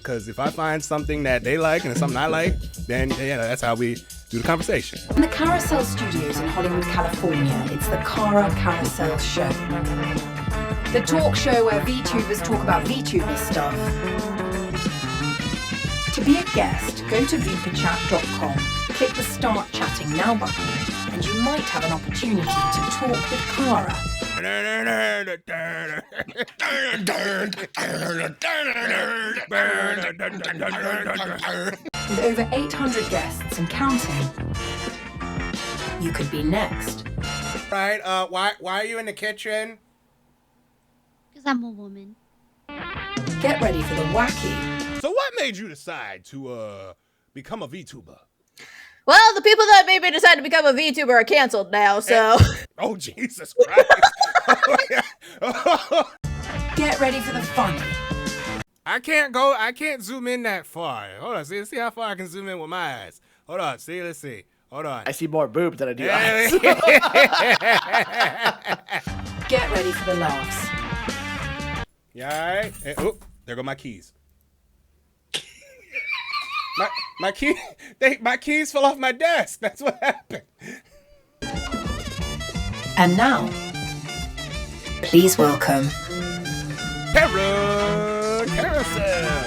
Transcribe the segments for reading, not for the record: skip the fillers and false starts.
because if I find something that they like and it's something I like, then yeah, that's how we do the conversation. In the Carousel Studios in Hollywood, California, it's the Cara Carousel show. The talk show where VTubers talk about VTuber stuff. To be a guest, go to vupechat.com, click the Start Chatting Now button, and you might have an opportunity to talk with Cara. With over 800 guests and counting, you could be next. Right, why are you in the kitchen? Because I'm a woman. Get ready for the wacky. So what made you decide to become a VTuber? Well, the people that made me decide to become a VTuber are canceled now, so... Oh, Jesus Christ. Get ready for the funny. I can't zoom in that far. Hold on, see how far I can zoom in with my eyes. Hold on, let's see. Hold on. I see more boob than I do eyes. Get ready for the laughs. You alright? Oh, there go my keys. My keys fell off my desk. That's what happened. And now, please welcome Cara Carousel.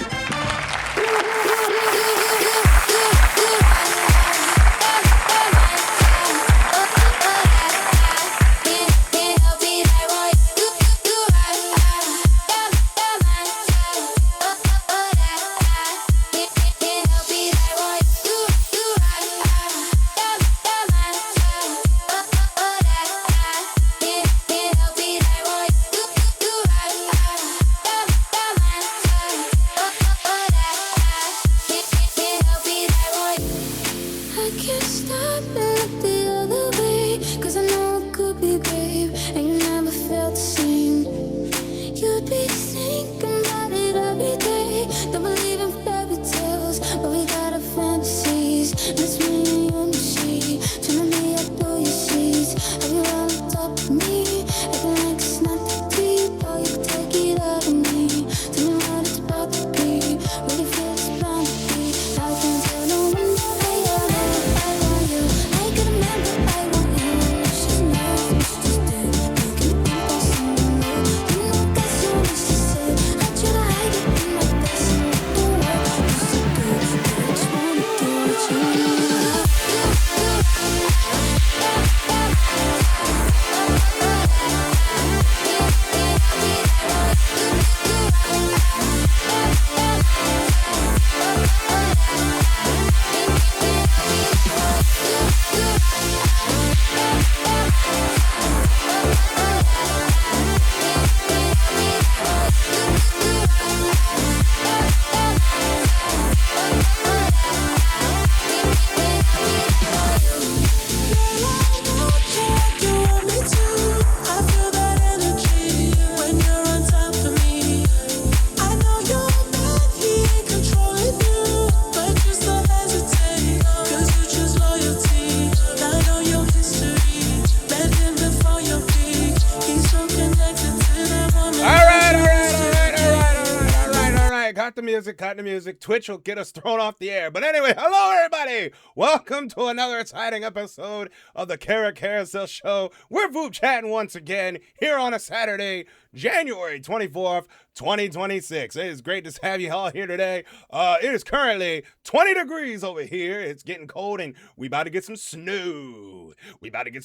Cut the music. Twitch will get us thrown off the air. But anyway, hello everybody. Welcome to another exciting episode of the Cara Carousel show. We're vupechatting once again here on a Saturday, January 24th, 2026. It is great to have you all here today. It is currently 20 degrees over here. It's getting cold and we about to get some snow. We might get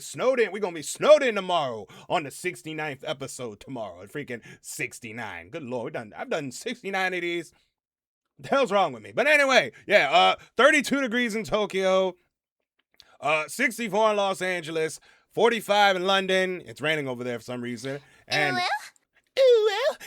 snowed in. We're going to be snowed in tomorrow on the 69th episode tomorrow. Freaking 69. Good Lord. I've done 69 of these. What the hell's wrong with me? But anyway, 32 degrees in Tokyo, 64 in Los Angeles, 45 in London. It's raining over there for some reason.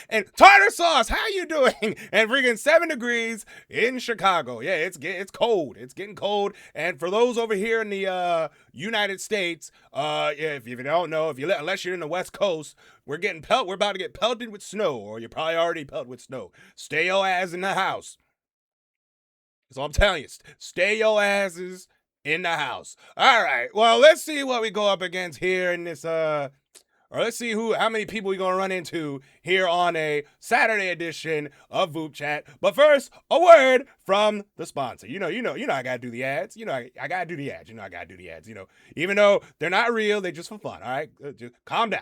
And tartar sauce, how you doing? And freaking 7 degrees in Chicago. Yeah, it's cold. It's getting cold. And for those over here in the United States, if you don't know, unless you're in the West Coast, we're about to get pelted with snow, or you're probably already pelted with snow. Stay your ass in the house. That's all I'm telling you. Stay your asses in the house. All right. Well, let's see what we go up against here in this or let's see how many people we're gonna run into here on a Saturday edition of VoopChat. But first, a word from the sponsor. You know, I gotta do the ads. I gotta do the ads. I gotta do the ads. Even though they're not real, they're just for fun. All right, just calm down.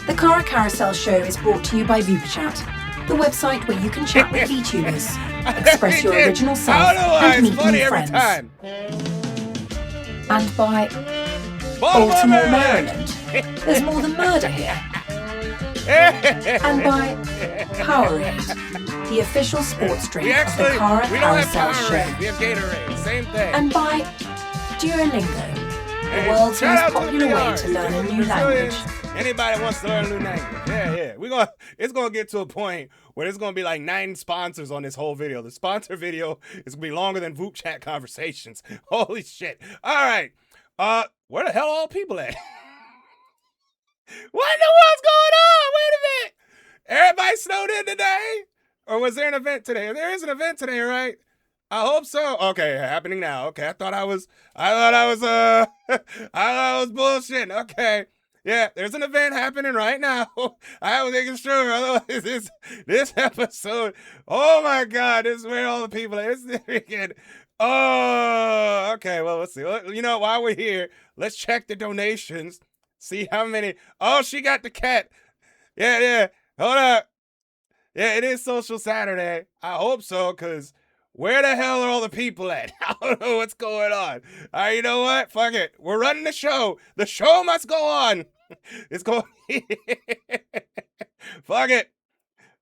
The Cara Carousel show is brought to you by VuPechat, the website where you can chat with VTubers, express your original self, and meet new friends. Time. And by Baltimore, Maryland. There's more than murder here. And by Powerade, the official sports drink of the Cara Carousel show. We have Gatorade, same thing. And by Duolingo, the world's most popular way to learn a new language. Anybody wants to learn a new language? Yeah. It's gonna get to a point where there's gonna be like 9 sponsors on this whole video. The sponsor video is gonna be longer than VoopChat conversations. Holy shit! All right, where the hell are all people at? What in the world's going on? Wait a minute. Everybody snowed in today, or was there an event today? There is an event today, right? I hope so. Okay, happening now. Okay, I thought I was bullshitting. Okay. Yeah, there's an event happening right now. I was making sure. Otherwise, this episode, oh my God, this is where all the people are. This is freaking, oh, okay, well, let's see. While we're here, let's check the donations. See how many. Oh, she got the cat. Yeah. Hold up. Yeah, it is Social Saturday. I hope so, because where the hell are all the people at? I don't know what's going on. All right, you know what? Fuck it. We're running the show. The show must go on. It's going. Fuck it.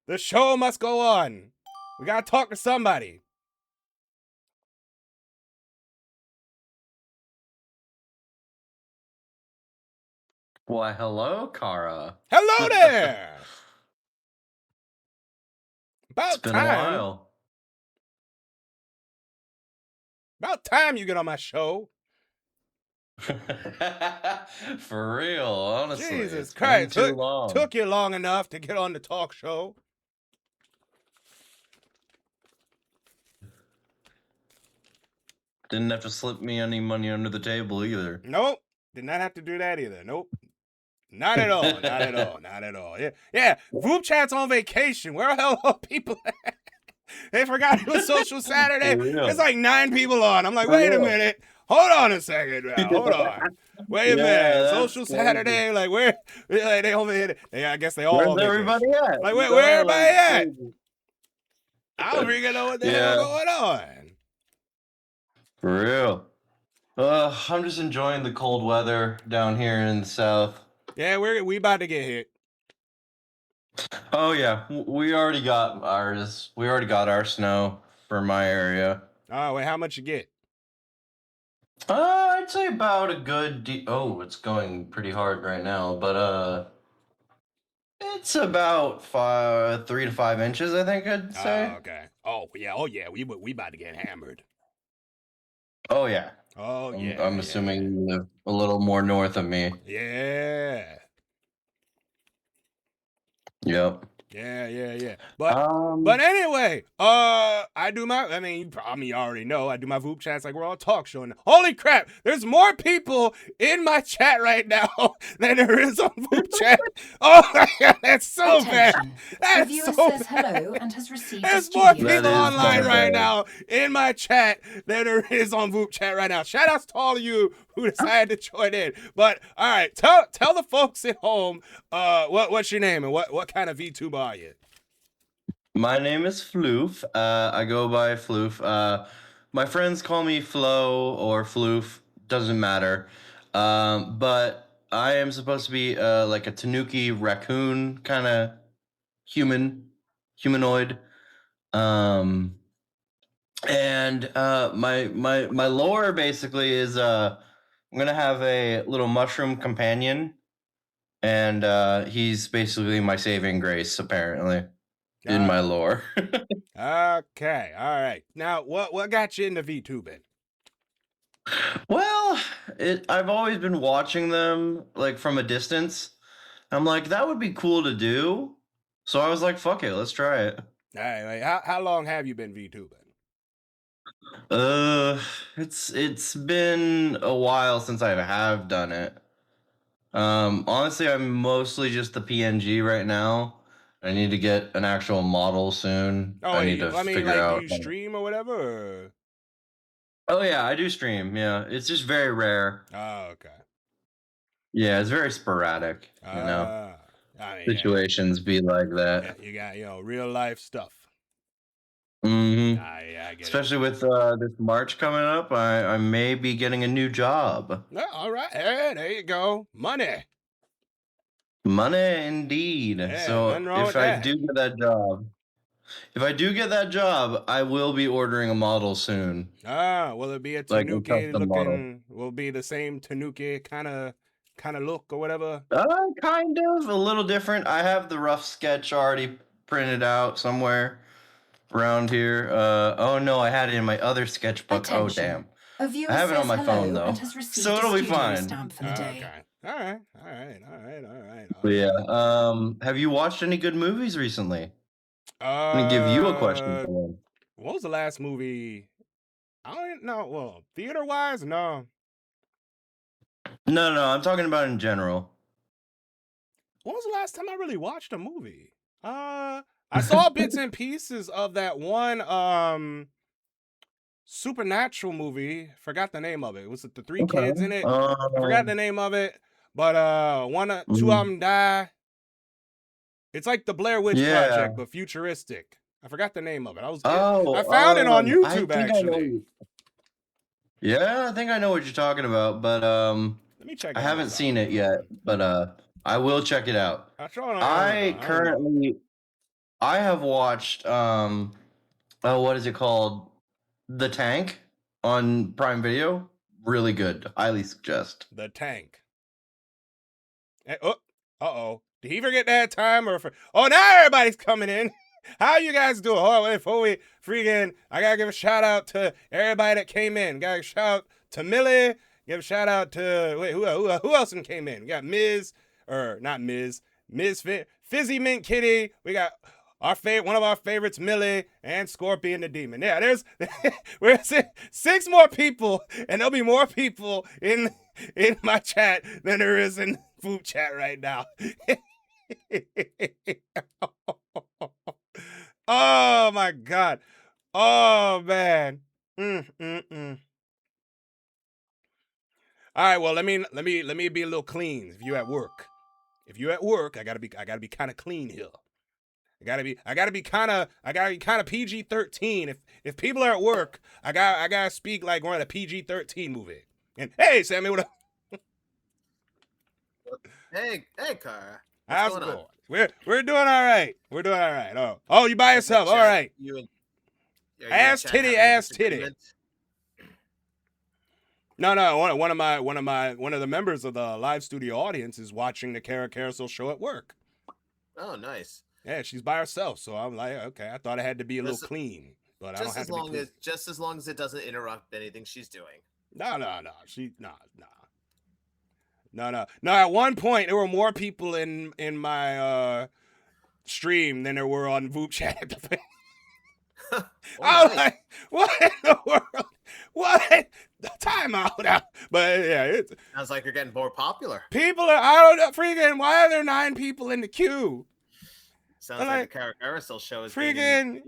The show must go on. We gotta talk to somebody. Why, hello, Cara. Hello there. About It's been time. a while. About time you get on my show. For real, honestly. Jesus it's Christ. been too long. Took you long enough to get on the talk show. Didn't have to slip me any money under the table either. Nope. Did not have to do that either. Nope. Not at all. Not at all. Not at all. Yeah. VoopChat's on vacation. Where the hell are people at? They forgot it was Social Saturday. There's like 9 people on. I'm like, wait a minute. Hold on a second. Now. Hold on. Wait a minute. Social Saturday. Like, where? Like, they over here. I guess they all. Where's everybody at? Like, where everybody at? I don't freaking know what the hell going on. For real. I'm just enjoying the cold weather down here in the south. Yeah, we about to get hit. Oh yeah, we already got ours. We already got our snow for my area. Oh, wait, how much you get? I'd say about a good. It's going pretty hard right now, but it's about 3 to 5 inches, I think I'd say. Oh, okay. Oh yeah. We about to get hammered. Oh yeah. Oh yeah. I'm assuming you live a little more north of me. Yeah. Yep. Yeah. But anyway, I mean, you probably already know, I do my Voop chats like we're all talk show. And holy crap, there's more people in my chat right now than there is on Voop chat. Oh my God, that's so bad. That's The viewer so says bad. hello and has received a There's more studio. people That is online so right bad. now in my chat than there is on Voop chat right now. Shout outs to all of you who decided to join in. But all right, tell the folks at home what's your name and what kind of VTuber are you? My name is Floof. I go by Floof. My friends call me Flo or Floof. Doesn't matter. But I am supposed to be like a tanuki raccoon kind of humanoid. And my lore basically is I'm gonna have a little mushroom companion, and he's basically my saving grace apparently. In my lore. Okay, all right. Now, what got you into VTubing? Well, I've always been watching them like from a distance. I'm like, that would be cool to do. So I was like, fuck it, let's try it. All right, how long have you been VTubing? It's been a while since I have done it. Honestly, I'm mostly just the PNG right now. I need to get an actual model soon. Oh, I need wait, to I mean, figure like, do out. you stream or whatever? Or? Oh yeah, I do stream. Yeah, it's just very rare. Oh, okay. Yeah, it's very sporadic. You know, I mean, situations be like yeah, that. you got, real life stuff. Hmm. Yeah, I get Especially with this March coming up, I may be getting a new job. it. No, all right. Hey, there you go. Money. Money indeed. Yeah, nothing So wrong with that. if I do get that job, I will be ordering a model soon, Will it be a like a Tanuki custom model. looking? Will it be the same Tanuki kind of look or whatever? Kind of a little different. I have the rough sketch already printed out somewhere around here. Oh no, I had it in my other sketchbook. Oh Attention. damn. A I viewer have it on says my phone hello though, and has received so a it'll be studio fine. stamp for the day. Okay. All right. But yeah. Have you watched any good movies recently? I'm gonna give you a question for one. What was the last movie? I don't know. Well, theater wise, no. No, I'm talking about in general. When was the last time I really watched a movie? I saw bits and pieces of that one supernatural movie. Forgot the name of it. Was it the three Okay. kids in it? I forgot the name of it. But two of them die. It's like the Blair Witch Yeah. Project, but futuristic. I forgot the name of it. Oh, I found it on I YouTube think actually. Yeah, I think I know what you're talking about, but Let me check. I haven't seen it yet, but I will check it out. I saw it on I Amazon. currently I have watched what is it called? The Tank on Prime Video. Really good. Highly suggest. The Tank. Uh-oh. Did he forget that time Oh, now everybody's coming in. How you guys doing? Hold on, before we I gotta give a shout out to everybody that came in. Gotta give a shout out to Millie. Give a shout out to who else came in? We got Ms. Fizzy Mint Kitty. We got one of our favorites, Millie, and Scorpion the Demon. Yeah, we're 6 more people, and there'll be more people in my chat than there is in Food Chat right now. Oh my God. Oh man. All right, well let me be a little clean. If you at work, I gotta be kind of clean here. I gotta be kind of PG-13. If people are at work, I gotta speak like we're in a PG-13 movie. And hey, Sammy, what up? Hey, Cara. How's it going? We're doing all right. We're doing all right. Oh, you by yourself? All right. Ass titty. No. One of the members of the live studio audience is watching the Cara Carousel show at work. Oh, nice. Yeah, she's by herself, so I'm like, okay. I thought it had to be a little clean, but I don't have to be clean. Just as long as it doesn't interrupt anything she's doing. No. No. At one point, there were more people in my stream than there were on vupechat. I was like, what in the world? What? Time out. But yeah, it sounds like you're getting more popular. People are, I don't know, freaking, why are there 9 people in the queue? Sounds like the Cara Carousel show is freaking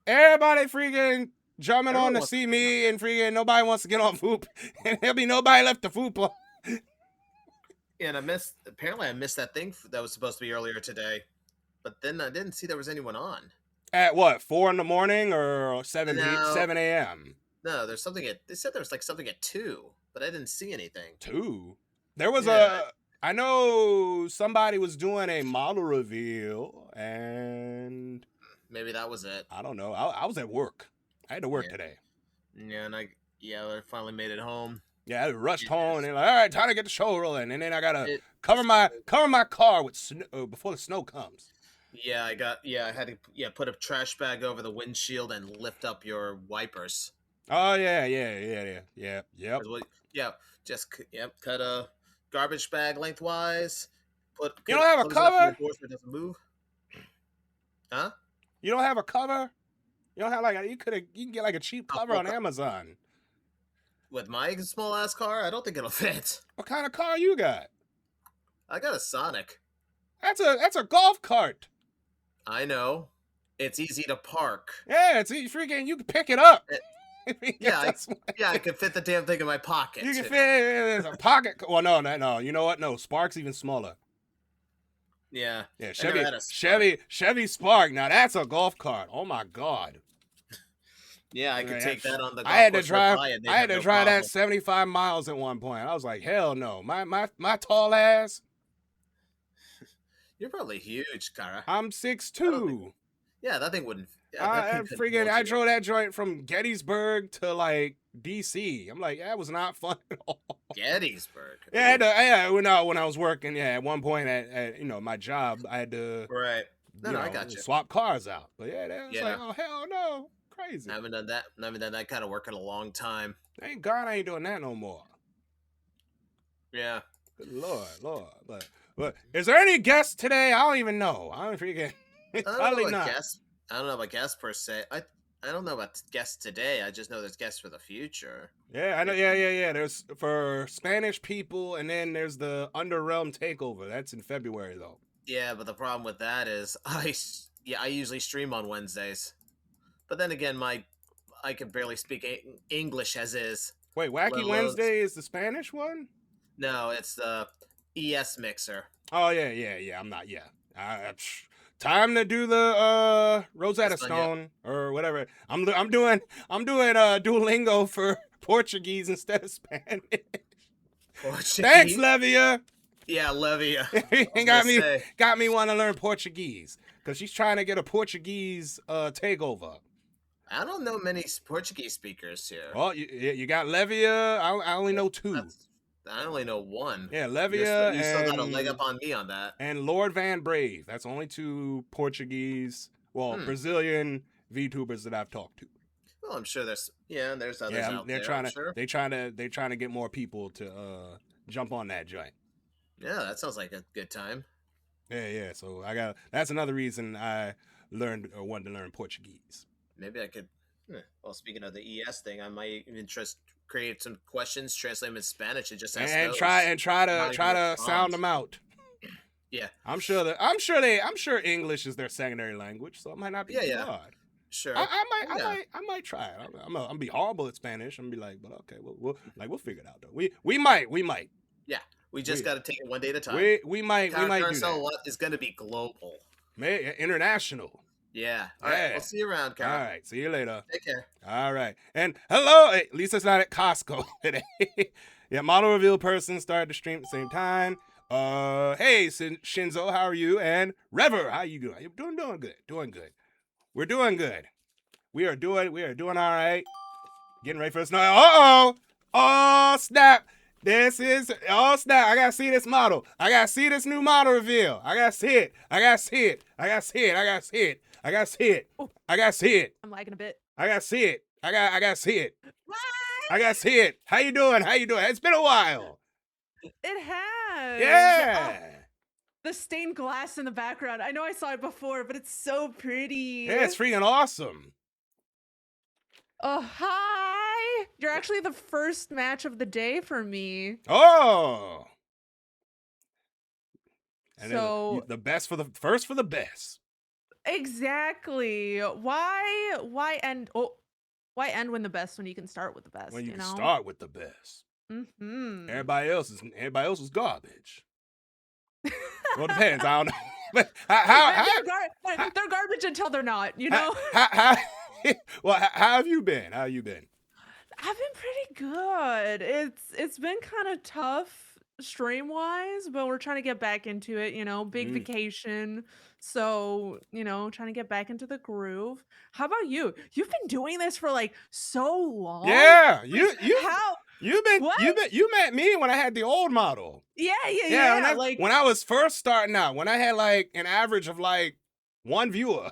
everybody freaking jumping on to see me, and freaking nobody wants to get on Voop, and there'll be nobody left to Voop. And I missed that thing that was supposed to be earlier today, but then I didn't see there was anyone on. At what, 4 in the morning or 7 a.m.? No, there's something they said there was like something at 2, but I didn't see anything. 2? There was I know somebody was doing a model reveal, and maybe that was it. I don't know. I was at work. I had to work today. Yeah, and I finally made it home. Yeah, I rushed home, and they're like, all right, time to get the show rolling. And then I gotta cover my car with snow before the snow comes. Yeah, I had to put a trash bag over the windshield and lift up your wipers. Oh yeah. Yep. Cut a garbage bag lengthwise. You don't have a cover? So it doesn't move. Huh? You don't have a cover? You don't have you can get like a cheap cover on Amazon. With my small ass car, I don't think it'll fit. What kind of car you got? I got a Sonic. That's a golf cart. I know. It's easy to park. Yeah, it's freaking. You can pick it up. Yeah, I can fit the damn thing in my pocket. You can fit it in a pocket. Well, no. You know what? No, Spark's even smaller. Yeah. Yeah, I never had a Spark. Chevy Spark. Now that's a golf cart. Oh my God. Yeah, I could take that on the golf I had to course drive. by and they'd I had have to no drive that problem. 75 miles at one point. I was like, hell no. My tall ass. You're probably huge, Cara. I'm 6'2". Yeah, that thing wouldn't. Yeah, that thing couldn't Freaking. hold I you. drove that joint from Gettysburg to like DC. I'm like, that was not fun at all. Gettysburg. Yeah, when I was working, at one point at my job, I had to Right. No, I got you. swap cars out. But yeah, that was Yeah. like, oh hell no, crazy. I haven't done that kind of work in a long time. Thank God I ain't doing that no more. Yeah. Good Lord. But is there any guests today? I don't even know. I don't freaking. Probably not. I don't know about guests per se. I don't know about guests today. I just know there's guests for the future. Yeah, I know. Yeah. There's for Spanish people, and then there's the Underrealm Takeover. That's in February though. Yeah, but the problem with that is I usually stream on Wednesdays. But then again, I can barely speak English as is. Wait, Wacky Let alone- Wednesday is the Spanish one? No, it's the ES Mixer. Oh yeah. I'm not. Yeah. Time to do the Rosetta Stone or whatever. I'm doing Duolingo for Portuguese instead of Spanish. Portuguese? Thanks, Levia. Yeah, Levia. got me want to learn Portuguese because she's trying to get a Portuguese takeover. I don't know many Portuguese speakers here. Oh, you got Levia. I only know two. I only know one. Yeah, Levia. You still got a leg up on me on that. And Lord Van Brave. That's only two Portuguese, Brazilian VTubers that I've talked to. Well, I'm sure there's others out they're there. They're trying to get more people to jump on that joint. Yeah, that sounds like a good time. Yeah. So that's another reason I wanted to learn Portuguese. Maybe I could. Well, speaking of the ES thing, I might even create some questions, translate them in Spanish, and just ask those. try to sound them out. Yeah, I'm sure English is their secondary language, so it might not be too hard. Sure. I might try it. I'm gonna be horrible at Spanish. I'm gonna be like, but okay, we'll figure it out though. We might. Yeah, we just got to take it one day at a time. We might do that. Is going to be global. International. Yeah. All right. We'll see you around, Cara. All right. See you later. Take care. All right. And hello. At least it's not at Costco today. Yeah. Model reveal person started to stream at the same time. Hey, Shinzo, how are you? And Rever, how you doing? You're doing good. We're doing good. We are doing all right. Getting ready for the snow. Oh, snap. Oh, snap. I gotta see this model. I gotta see this new model reveal. I gotta see it. I gotta see it. I'm lagging a bit. I gotta see it. I gotta see it. I gotta see it. How you doing? It's been a while. It has. Yeah. Oh, the stained glass in the background. I know I saw it before, but it's so pretty. Yeah, it's freaking awesome. Oh, hi. You're actually the first match of the day for me. Oh. And so the best for the first for the best. Exactly. Why end when the best when you can start with the best? When you can start with the best. Mm-hmm. Everybody else is garbage. Well, it depends. I don't know. But they're garbage until they're not. You know. How have you been? I've been pretty good. It's been kind of tough stream wise, but we're trying to get back into it. Big vacation, so trying to get back into the groove. How about you? You've been doing this for like so long. Yeah, What? you met me when I had the old model. Yeah. When I was first starting out, when I had like an average of like one viewer.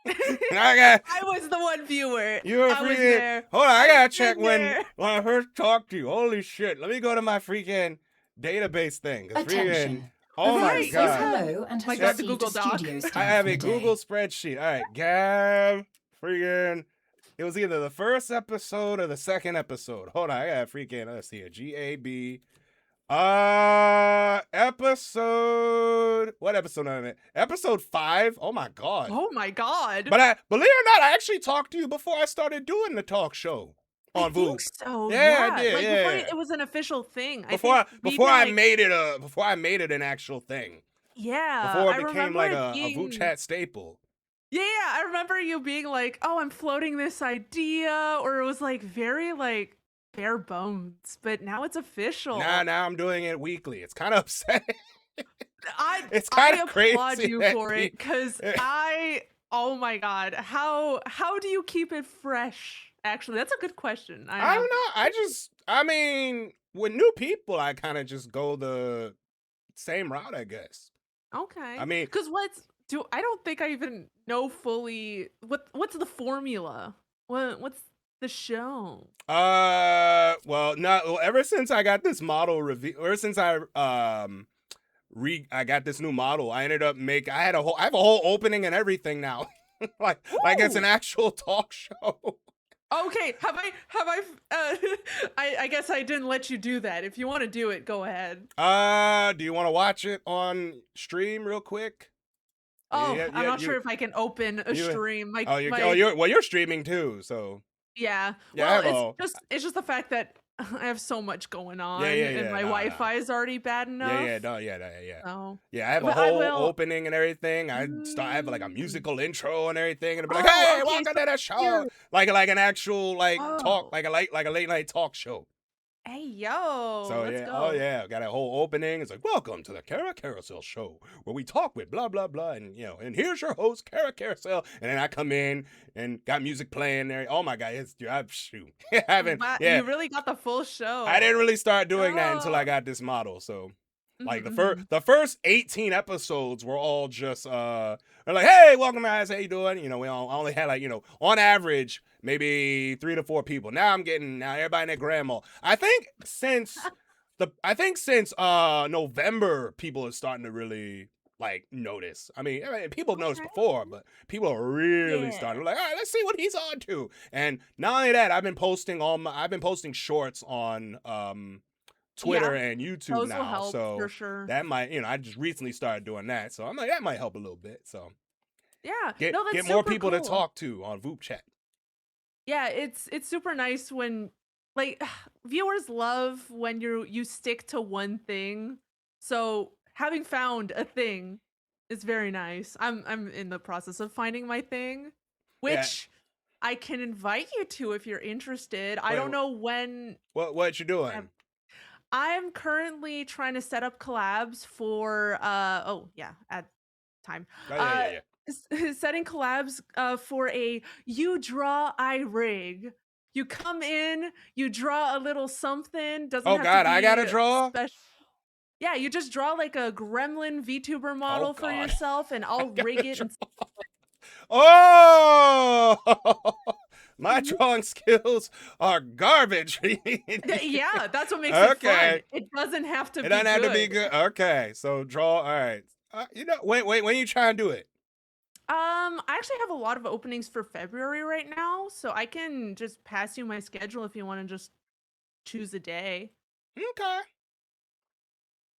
I was the one viewer. You were I was there. Hold on, I gotta check when I first talked to you. Holy shit! Let me go to my freaking database thing. Attention. Oh my Says god! hello and has God, the received Google a Doc. studio I star have for a the Google day. spreadsheet. All right, Gab, freaking. It was either the first episode or the second episode. Hold on, I got freaking. Let's see here. GAB. Episode. What episode am I in? Episode 5. Oh my god. Oh my god. But I believe it or not, I actually talked to you before I started doing the talk show I on think Voop. so. Yeah, I did, Like yeah. before it was an official thing. Before I like, made it an actual thing. Yeah. Before I it became remember like it a being, Voop chat staple. Yeah, I remember you being like, "Oh, I'm floating this idea," or it was like very like bare bones, but now it's official. Now I'm doing it weekly. It's kind of upsetting. It's I kinda crazy applaud you that for we- it because oh my god, how do you keep it fresh? Actually, that's a good question. I don't know. I mean, with new people, I kind of just go the same route, I guess. Okay. I mean- because I don't think I even know fully what's the formula. What's the show? Ever since I got this model review, ever since I got this new model, I ended up I have a whole opening and everything now. like it's an actual talk show. Okay, have I I guess I didn't let you do that. If you want to do it, go ahead. Do you want to watch it on stream real quick? Oh, Yeah, I'm not you- sure if I can open a you- stream. You're streaming too, so Yeah. Yeah, Well, it's just the fact that I have so much going on, and my no. Wi-Fi is already bad enough. yeah. So, Yeah, I have a But I whole will- opening and everything. I have like a musical intro and everything, and it'll be like, Oh, "Hey, okay, welcome so to the show!" you're- Like an actual talk, Oh. like a late night talk show. hey yo, So let's yeah, go. oh yeah, got a whole opening. It's like, "Welcome to the Cara Carousel show, where we talk with blah blah blah," and and here's your host, Cara Carousel. And then I come in and got music playing there. Oh my god, I haven't. Wow, Yeah, you really got the full show. I didn't really start doing that until I Oh. got this model. So like Mhm, the first 18 episodes were all just they're like, "Hey, welcome guys, how you doing?" I only had like, on average maybe 3 to 4 people. Now everybody and their grandma. I think since November, people are starting to really like notice. I mean, people noticed Okay. before, but people are really Yeah. starting to like, all right, let's see what he's on to. And not only that, I've been posting shorts on Twitter and YouTube Those now. will help So for sure. that might, I just recently started doing that. So I'm like, that might help a little bit. So Yeah, get no, that's more super people to cool. talk to on VoopChat. Yeah, it's super nice when like viewers love when you stick to one thing. So having found a thing is very nice. I'm in the process of finding my thing, which I can invite you to if you're interested. I Wait, don't know when. What you doing? I'm currently trying to set up collabs for at time. Oh, yeah. Setting collabs for a you draw I rig. You come in, you draw a little something. Doesn't Oh have God, to I be gotta draw? Yeah, you just draw like a gremlin VTuber model for God. yourself, and I'll rig it. Oh, my drawing skills are garbage. Yeah, that's what makes it fun. Okay. It doesn't have to It be doesn't have to be good. good. Okay, so draw. All right. Wait. When you try and do it? I actually have a lot of openings for February right now, so I can just pass you my schedule if you want to just choose a day. Okay.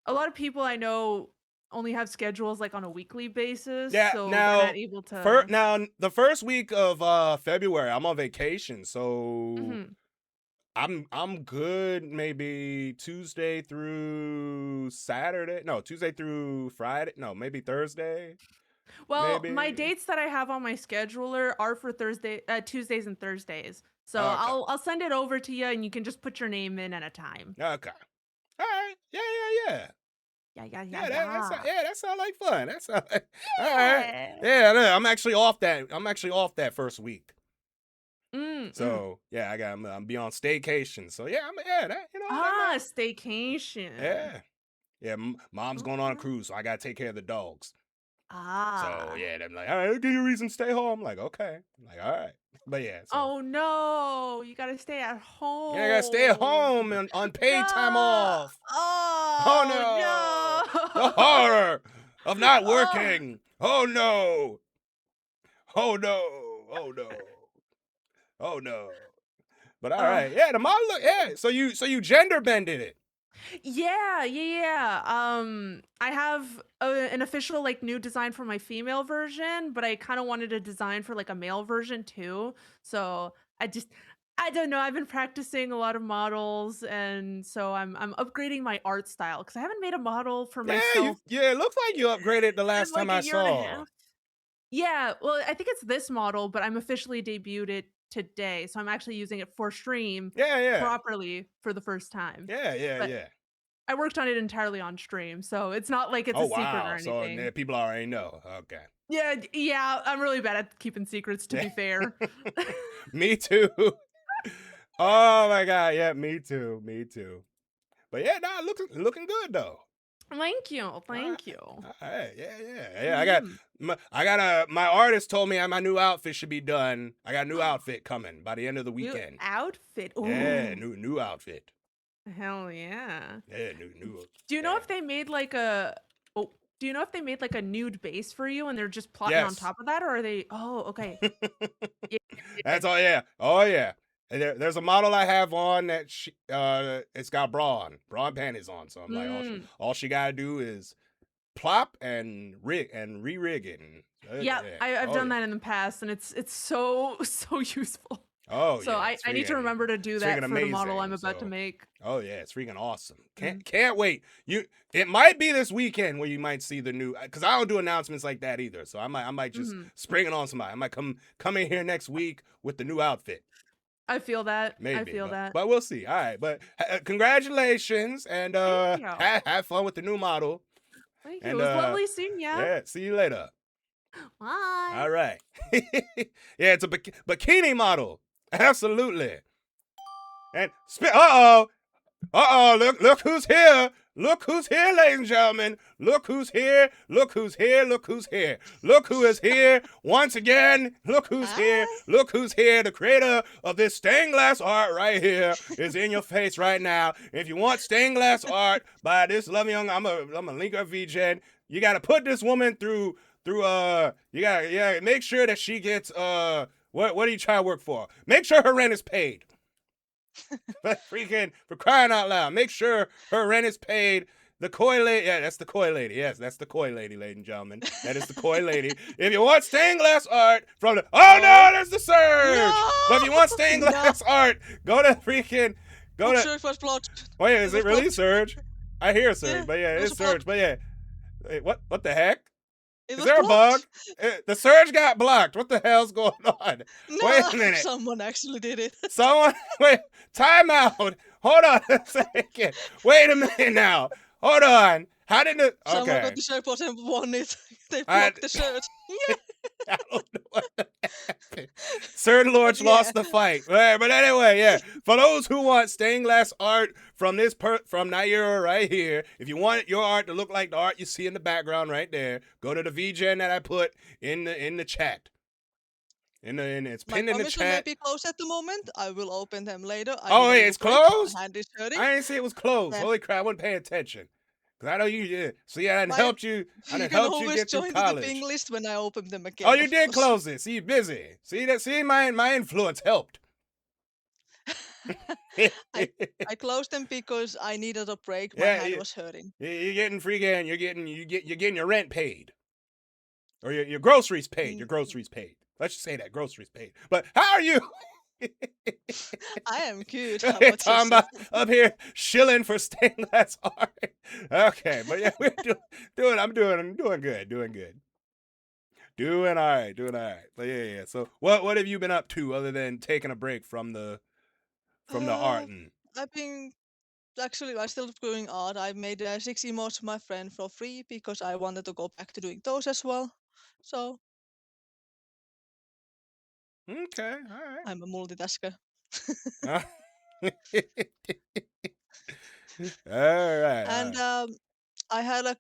A lot of people I know only have schedules like on a weekly basis, Yeah, so now, they're not able to. Now the first week of February, I'm on vacation, so Mhm. I'm good. Maybe Tuesday through Saturday. No, Tuesday through Friday. No, maybe Thursday. Well, maybe. my dates that I have on my scheduler are for Tuesdays and Thursdays. So Okay. I'll send it over to you, and you can just put your name in at a time. Okay. All right. Yeah. Yeah. That sounds like fun. That sounds like, all right. Yeah, no, I'm actually off that first week. So yeah, I'm be on staycation. So yeah, Staycation. yeah. Mom's going on a cruise, so I gotta take care of the dogs. Ah. So yeah, they're like, all right, I'll give you a reason to stay home. I'm like, okay. I'm like, all right. But yeah. So, Oh no, you gotta stay at home. yeah, I gotta stay at home and unpaid time off. Oh, no. The horror of not working. Oh no. Oh no. Oh no. Oh no. But all right. Yeah, the model look, yeah. So you gender bended it. Yeah. I have an official like new design for my female version, but I kind of wanted a design for like a male version too. So I don't know. I've been practicing a lot of models, and so I'm upgrading my art style because I haven't made a model for myself It looks like you upgraded the in last time like a I year and a saw. half. Yeah, well, I think it's this model, but I'm officially debuted it today, so I'm actually using it for stream Yeah. properly for the first time. But Yeah. I worked on it entirely on stream, so it's not like it's Oh a secret or wow. So anything. people already know. Okay. Yeah, I'm really bad at keeping secrets, to be fair. Me too. Oh my god, yeah, me too. But yeah, nah, looking good though. Thank you. All right, You. all right, yeah. I got Mhm. my artist told me my new outfit should be done. I got a new outfit coming by the end of the New weekend. outfit. Yeah, Ooh, new outfit. hell yeah. Yeah, new. Do you know Yeah. if they made like a oh, do you know if they made like a nude base for you and they're just plotting on Yes. top of that, or are they Oh, okay. Yeah. That's all. Yeah. Oh yeah. And there's a model I have on that it's got bra and panties on. So I'm like, Mm. all she gotta do is plop and re-rig it. And, Yeah, yeah. I've Oh done yeah. that in the past, and it's so so useful. Oh So yeah. I need to remember to do It's that freaking for the model I'm amazing. about to So make. oh yeah, it's freaking awesome. Mhm. Can't wait. It might be this weekend where you might see the new, because I don't do announcements like that either. So I might just Mhm. spring it on somebody. I might come in here next week with the new outfit. I feel that. I Maybe, feel that. but we'll see. All right, but congratulations and Thank you. have fun with the new model. Thank you. And It was lovely seeing ya. yeah, see you later. Bye. All right. Yeah, it's a bikini model. Absolutely. And look who's here. Look who's here, ladies and gentlemen. Look who's here. Look who is here once again. Look who's here. The creator of this stained glass art right here is in your face right now. If you want stained glass art by this lovely young, I'm a link her VGen. You gotta put this woman through you gotta make sure that she gets what do you try to work for? Make sure her rent is paid. Freaking, for crying out loud, make sure her rent is paid. The koi lady, yeah, that's the koi lady. Yes, that's the koi lady, ladies and gentlemen. That is the koi lady. If you want stained glass art from the, oh no, there's the surge. No! But if you want stained glass art, go to Surge was blocked. Oh yeah, is It it was really blocked. surge? I hear surge, Yeah, but yeah, it was it's a block. surge, but yeah. Wait, what the heck? It Is was there a bug? blocked. The surge got blocked. What the hell's going on? No, Wait a minute. someone actually did it. Someone, wait, time out. Hold on a second. Wait a minute now. Hold on. How did it? Someone Okay. got the surge button and won it. They I- blocked the surge. Yeah. I don't know what happened. Surge Lords lost the fight. Right, but anyway, yeah. For those who want stained glass art from from Naira right here, if you want your art to look like the art you see in the background right there, go to the VGen that I put in the chat. It's My pinned in the comments may chat. be closed at the moment. I will open them later. I Oh, need a wait, little it's break. closed? My hand is hurting. I didn't see it was closed. Yeah. Holy crap, I wasn't paying attention. Because I know you did. See, I didn't help you. I You didn't can help you always get through join the college. ping list when I open them again. Oh, you of did course. close it. See, you're busy. See my influence helped. I closed them because I needed a break. My Yeah, hand yeah. was hurting. You're getting freaking. You're getting your rent paid, or your groceries paid. Your groceries paid. Let's just say that groceries paid. But how are you? I am good. How about Talking about yourself? up here shilling for stained glass art. Okay, but yeah, we're doing. I'm doing good. Doing all right. But yeah. So what have you been up to other than taking a break from the art and? I've been actually I still doing art. I made 6 emotes to my friend for free because I wanted to go back to doing those as well. So Okay, all right. I'm a multitasker. all right. And I had a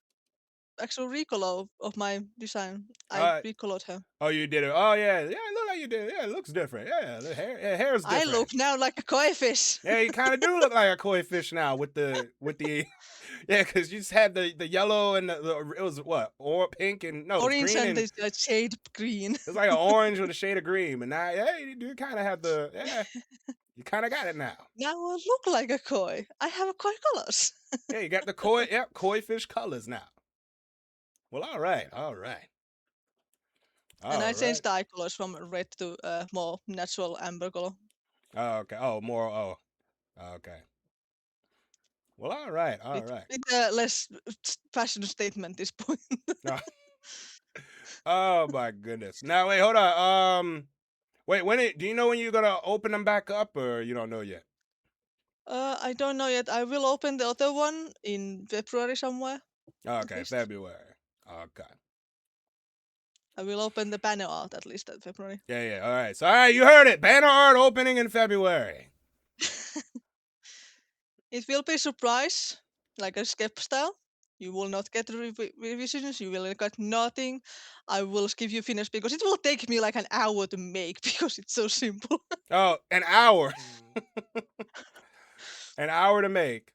actual recolor of my design. I Uh, recolored her. Oh, you did it. Oh yeah, it look like you did it. Yeah, it looks different. Yeah, the hair's I different. look now like a koi fish. Yeah, you kind of do look like a koi fish now with the yeah, because you just had the yellow and the it was what pink and no Orange green and and the shade green. it's like an orange with a shade of green. But now yeah, you do kind of have the You kind of got it now. Now I look like a koi. I have koi colors. Yeah, you got the koi. Yep, koi fish colors now. Well, all right. And I All changed right. the eye colors from red to more natural amber color. Oh, okay. Oh, more. Oh, okay. Well, all right. With less fashion statement this point. No. Oh my goodness. Now wait, hold on. Wait. Do you know when you're gonna open them back up, or you don't know yet? I don't know yet. I will open the other one in February somewhere. Okay, least. February. Okay. I will open the banner art at least in February. Yeah. All right. So, all right, you heard it. Banner art opening in February. It will be surprise, like a skip style. You will not get revisions. You will get nothing. I will give you finish because it will take me like an hour to make because it's so simple. Oh, an hour. An hour to make.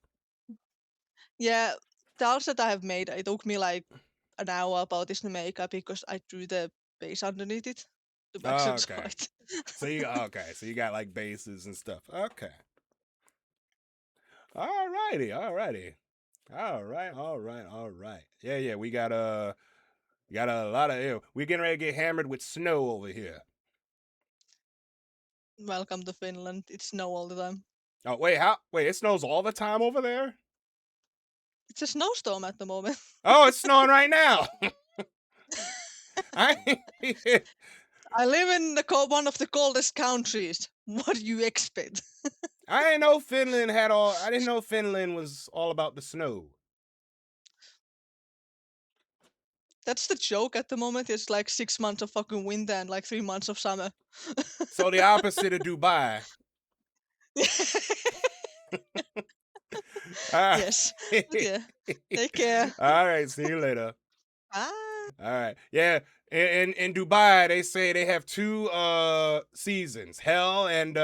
Yeah, the art that I have made, it took me like an hour about this to make because I drew the base underneath it to back Oh, the okay. side. So you got like bases and stuff. Okay. Alrighty. All right. Yeah. We got a lot of. We getting ready to get hammered with snow over here. Welcome to Finland. It snow all the time. Oh wait, it snows all the time over there? It's a snowstorm at the moment. Oh, it's snowing right now. I live in one of the coldest countries. What do you expect? I didn't know Finland was all about the snow. That's the joke at the moment. It's like 6 months of fucking winter and like 3 months of summer. So the opposite of Dubai. Yes. But yeah. Take care. All right, see you later. Bye. All right. Yeah. In Dubai, they say they have two seasons, hell and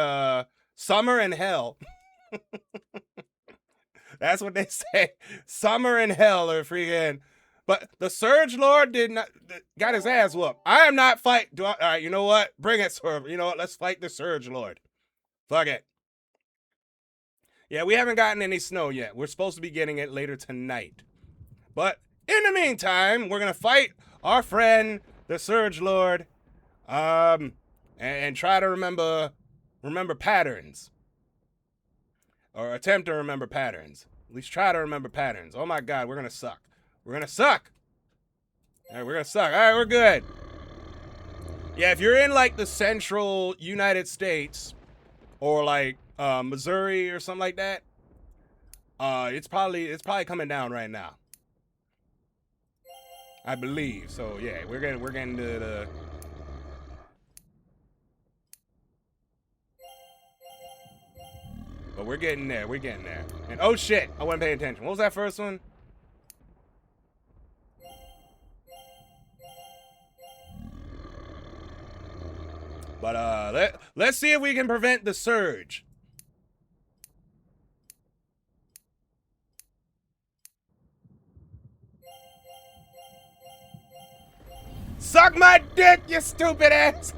summer and hell. That's what they say. Summer and hell are freaking. But the Surge Lord got his ass whooped. I am not fight. All right, you know what? Bring it, Swerve. You know what? Let's fight the Surge Lord. Fuck it. Yeah, we haven't gotten any snow yet. We're supposed to be getting it later tonight. But in the meantime, we're gonna fight our friend, the Surge Lord, and try to remember patterns, or attempt to remember patterns. At least try to remember patterns. Oh my God, we're gonna suck. All right, we're gonna suck. All right, we're good. Yeah, if you're in like the central United States, or like Missouri or something like that, it's probably coming down right now. I believe. So yeah, we're getting to the. But we're getting there. And oh shit, I wasn't paying attention. What was that first one? But let's see if we can prevent the surge. Suck my dick, you stupid ass!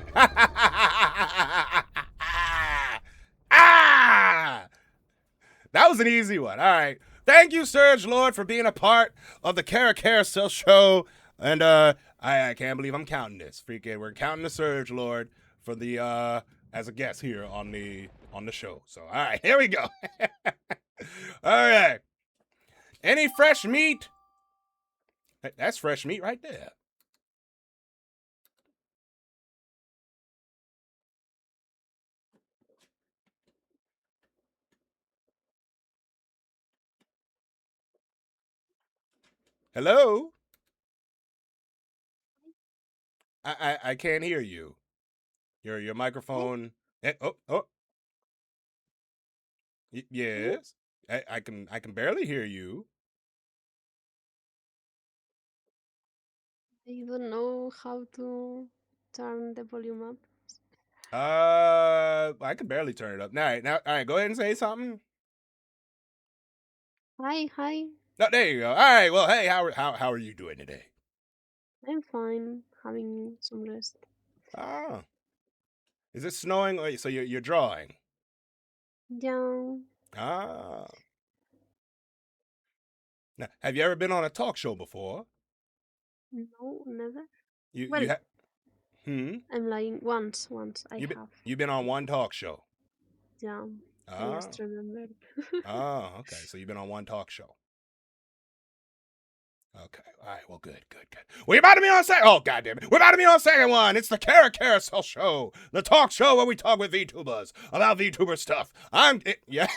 Ah! That was an easy one. All right. Thank you, Surge Lord, for being a part of the Cara Carousel show. And I can't believe I'm counting this. Freaking, we're counting the Surge Lord for the as a guest here on the show. So all right, here we go. All right. Any fresh meat? That's fresh meat right there. Hello? I can't hear you. Your microphone. Oh. Yes. I can barely hear you. I don't know how to turn the volume up. I can barely turn it up. All right, go ahead and say something. Hi. No, there you go. All right. Well, hey, how are you doing today? I'm fine, having some rest. Ah. Is it snowing? So you're drawing? Yeah. Ah. Now, have you ever been on a talk show before? No, never. You Well, have. I'm lying. Once I You've have. been on one talk show. Yeah. I Ah. just remembered. Oh, okay. So you've been on one talk show. Okay. All right. Well, good. We're about to be on second. Oh, goddamn it. We're about to be on second one. It's the Cara Carousel show, the talk show where we talk with VTubers about VTuber stuff. Yeah.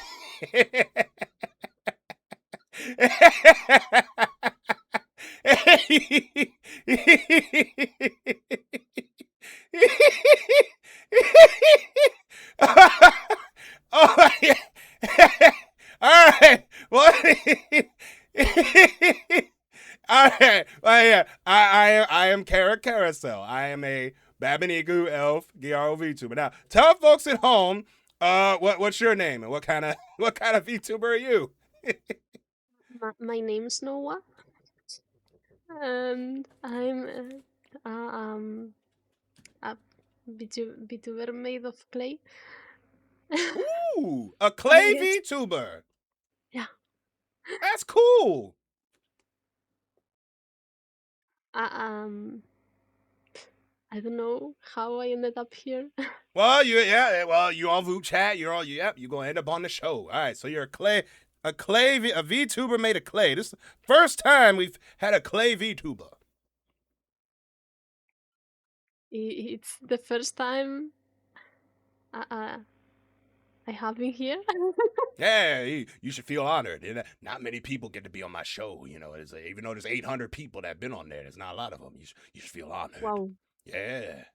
Oh, yeah. All right. What? All right. Well, yeah. I am Cara Carousel. I am a Babanigu elf Giaro VTuber. Now, tell folks at home, what's your name and what kind of VTuber are you? My name's Noah, and I'm a VTuber made of clay. Ooh, a I clay guess. VTuber. Yeah. That's cool. I don't know how I ended up here. Well, you on vupechat. You're gonna end up on the show. All right, so you're a VTuber made of clay. This is the first time we've had a clay VTuber. It's the first time I have been here. Yeah, you should feel honored. Not many people get to be on my show. You know, even though there's 800 people that have been on there, there's not a lot of them. You should feel honored. Wow. Yeah.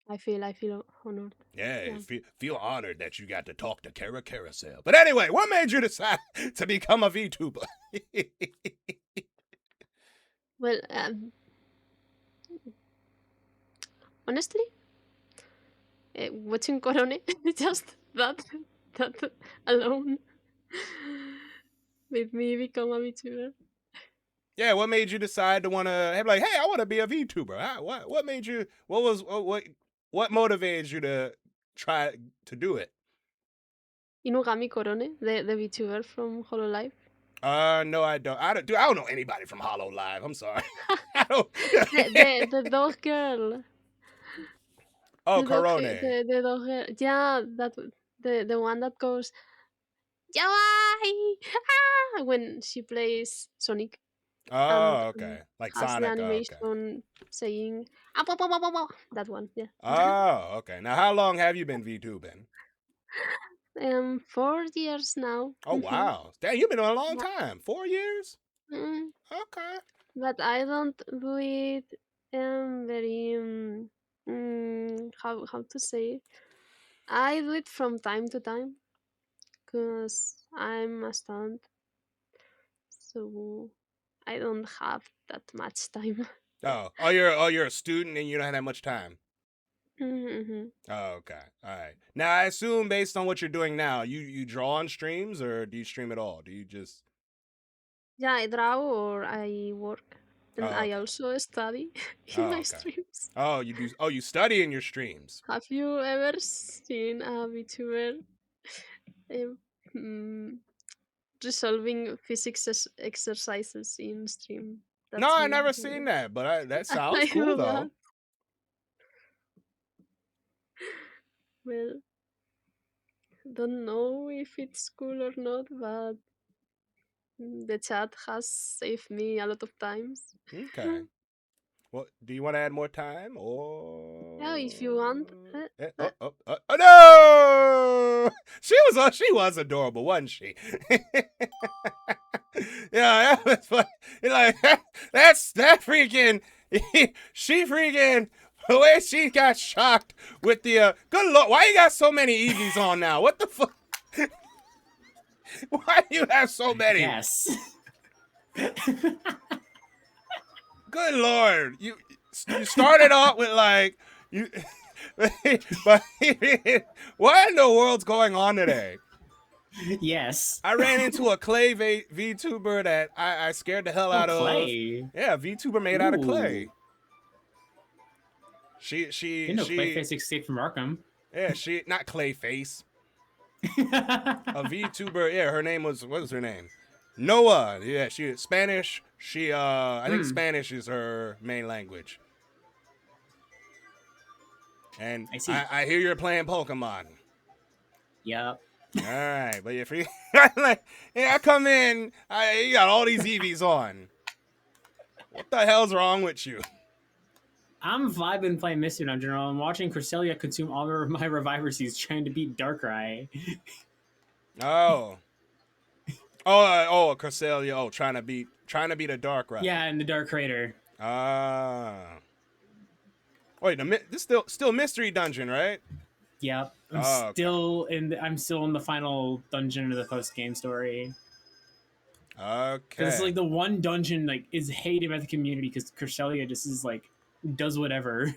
I feel honored. Yeah, feel honored that you got to talk to Cara Carousel. But anyway, what made you decide to become a VTuber? Well, honestly, watching Corone, just that alone made me become a VTuber. Yeah, what made you decide to want to have hey, I want to be a VTuber? What made you? What motivated you to try to do it? Inugami Corone, the VTuber from Hololive. No, I don't. I don't know anybody from Hollow Live. I'm sorry. I don't. the dog girl. Oh, the Corone. The dog girl. Yeah, the one that goes Yaoi! Ah! When she plays Sonic. Oh, okay. Like has Sonic. the animation saying that one, yeah. Oh, okay. Now, how long have you been VTubing? 4 years now. Oh, wow. Dang, you've been on a long time. 4 years? Mm. Okay. But I don't do it very how to say. I do it from time to time because I'm a student, so I don't have that much time. You're a student and you don't have that much time. Mm-hmm. Oh, okay. All right. Now, I assume based on what you're doing now, you draw on streams or do you stream at all? Do you just... Yeah, I draw or I work. And I also study in my streams. Oh, you do. Oh, you study in your streams. Have you ever seen a VTuber resolving physics exercises in stream? That's no, I me. never seen that, but that sounds cool though. That. Well, don't know if it's cool or not, but the chat has saved me a lot of times. Okay. Well, do you want to add more time or? Yeah, if you want. Oh no! She was adorable, wasn't she? Yeah, that was funny. Like that freaking. She freaking. The way she got shocked with the good lord, why you got so many Eevees on now? What the fuck? Why do you have so many? Yes. Good lord, you started off with like you, but what in the world's going on today? Yes. I ran into a clay VTuber that I scared the hell out clay. of. Yeah, VTuber made out of clay. She you know Clayface escaped from Arkham. Yeah, not Clayface. A VTuber. Yeah, her name was, what was her name? Noah. Yeah, she is Spanish. She I think Spanish is her main language. And I see. I hear you're playing Pokemon. Yep. All right, but if you like, yeah, I come in, you got all these EVs on. What the hell's wrong with you? I'm vibing playing Mystery Dungeon. I'm watching Cresselia consume all of my Reviver Seeds trying to beat Darkrai. Oh, Cresselia. Oh, trying to beat a Darkrai. Yeah, in the Dark Crater. Wait, this still Mystery Dungeon, right? Yep. I'm okay. still in the final dungeon of the post game story. Okay. Because it's like the one dungeon like is hated by the community because Cresselia just is like does whatever.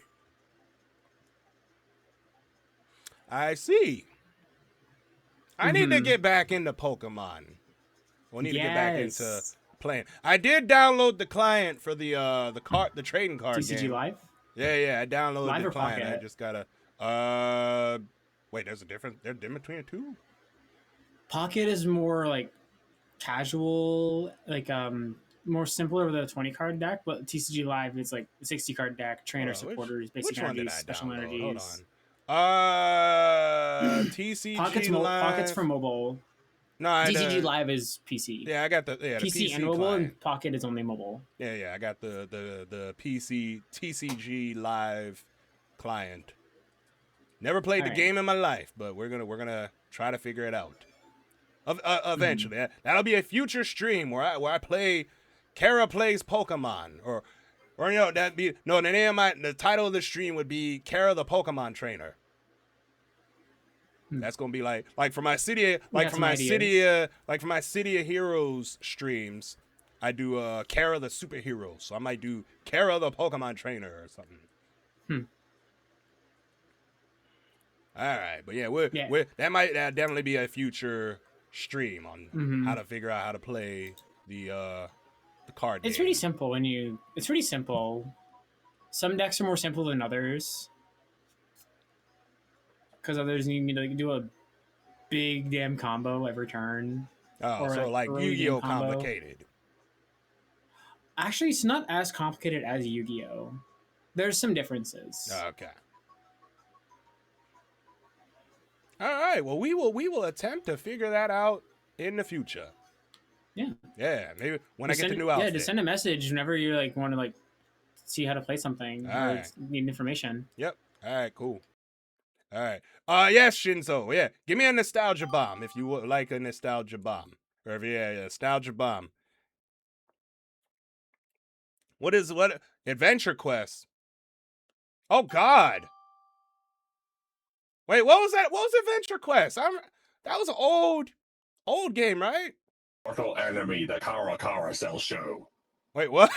I see. I need to get back into Pokemon. We'll need to get back into playing. I did download the client for the trading card TCG game. Live? Yeah, I downloaded Live the or client. Pocket? I just gotta wait, there's a difference. There's a difference between the two? Pocket is more like casual, like more simpler with a 20 card deck, but TCG Live is like a 60 card deck, trainer supporters, basic which one did energies, I special download? energies. Hold on. TCG Live. Pocket's for mobile. No, TCG Live is PC. Yeah, I got the PC and mobile, client. and Pocket is only mobile. Yeah, I got the PC TCG Live client. Never played the game in my life, but we're gonna try to figure it out. Eventually, that'll be a future stream where I play. Cara plays Pokemon, or the title of the stream would be Cara the Pokemon Trainer. That's gonna be like for my city, for my city of Heroes streams, I do Cara the Superhero, so I might do Cara the Pokemon Trainer or something. All right, but that might definitely be a future stream on how to figure out how to play the card game. It's pretty simple it's pretty simple. Some decks are more simple than others. Because others need me to do a big damn combo every turn. Oh, or so like Yu-Gi-Oh complicated. Actually, it's not as complicated as Yu-Gi-Oh. There's some differences. Okay. All right. Well, we will attempt to figure that out in the future. Yeah. Yeah. Maybe when I get the new outfit. Yeah, just send a message whenever you like want to like see how to play something or need information. Yep. All right. Cool. All right. Yes, Shinzo. Yeah. Give me a nostalgia bomb if you would like a nostalgia bomb. Or if nostalgia bomb. What Adventure Quest? Oh God. Wait, what was that? What was Adventure Quest? That was an old game, right? Mortal enemy, the Cara Carousel show. Wait, what?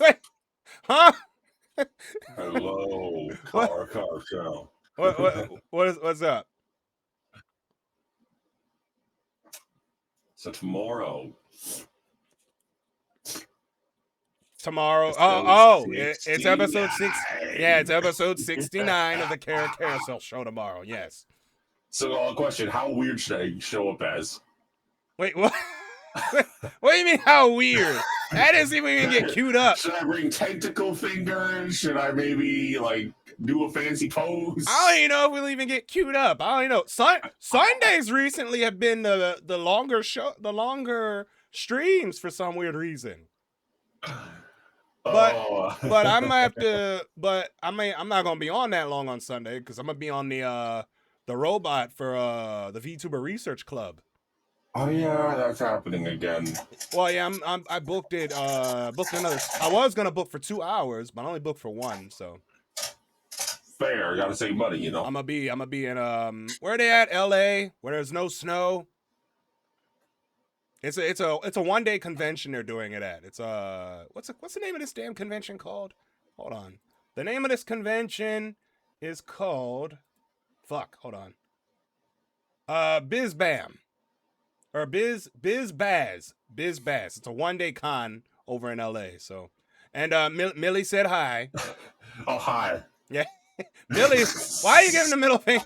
Wait, huh? Hello, Cara Carousel. What's up? So tomorrow. Tomorrow. It's episode 6. Yeah, it's episode 69 of the Cara Carousel show tomorrow. Yes. So, question: how weird should I show up as? Wait, what? What do you mean? How weird? That doesn't even get queued up. Should I bring tentacle fingers? Should I maybe like do a fancy pose? I don't even know if we'll even get queued up. I don't even know. Sundays recently have been the longer streams for some weird reason. But I might have to. But I'm not gonna be on that long on Sunday because I'm gonna be on the robot for the VTuber Research Club. Oh yeah, that's happening again. Well, yeah, I booked it. Booked another. I was gonna book for 2 hours, but I only booked for 1. So fair. Gotta save money, you know. I'm gonna be in where are they at? LA, where there's no snow. It's a 1-day convention they're doing it at. It's what's the name of this damn convention called? Hold on. The name of this convention is called hold on. BizBam. Or Biz Baz. It's a 1-day con over in LA. So and Millie said hi. Oh hi. Yeah. Millie, why are you giving the middle finger?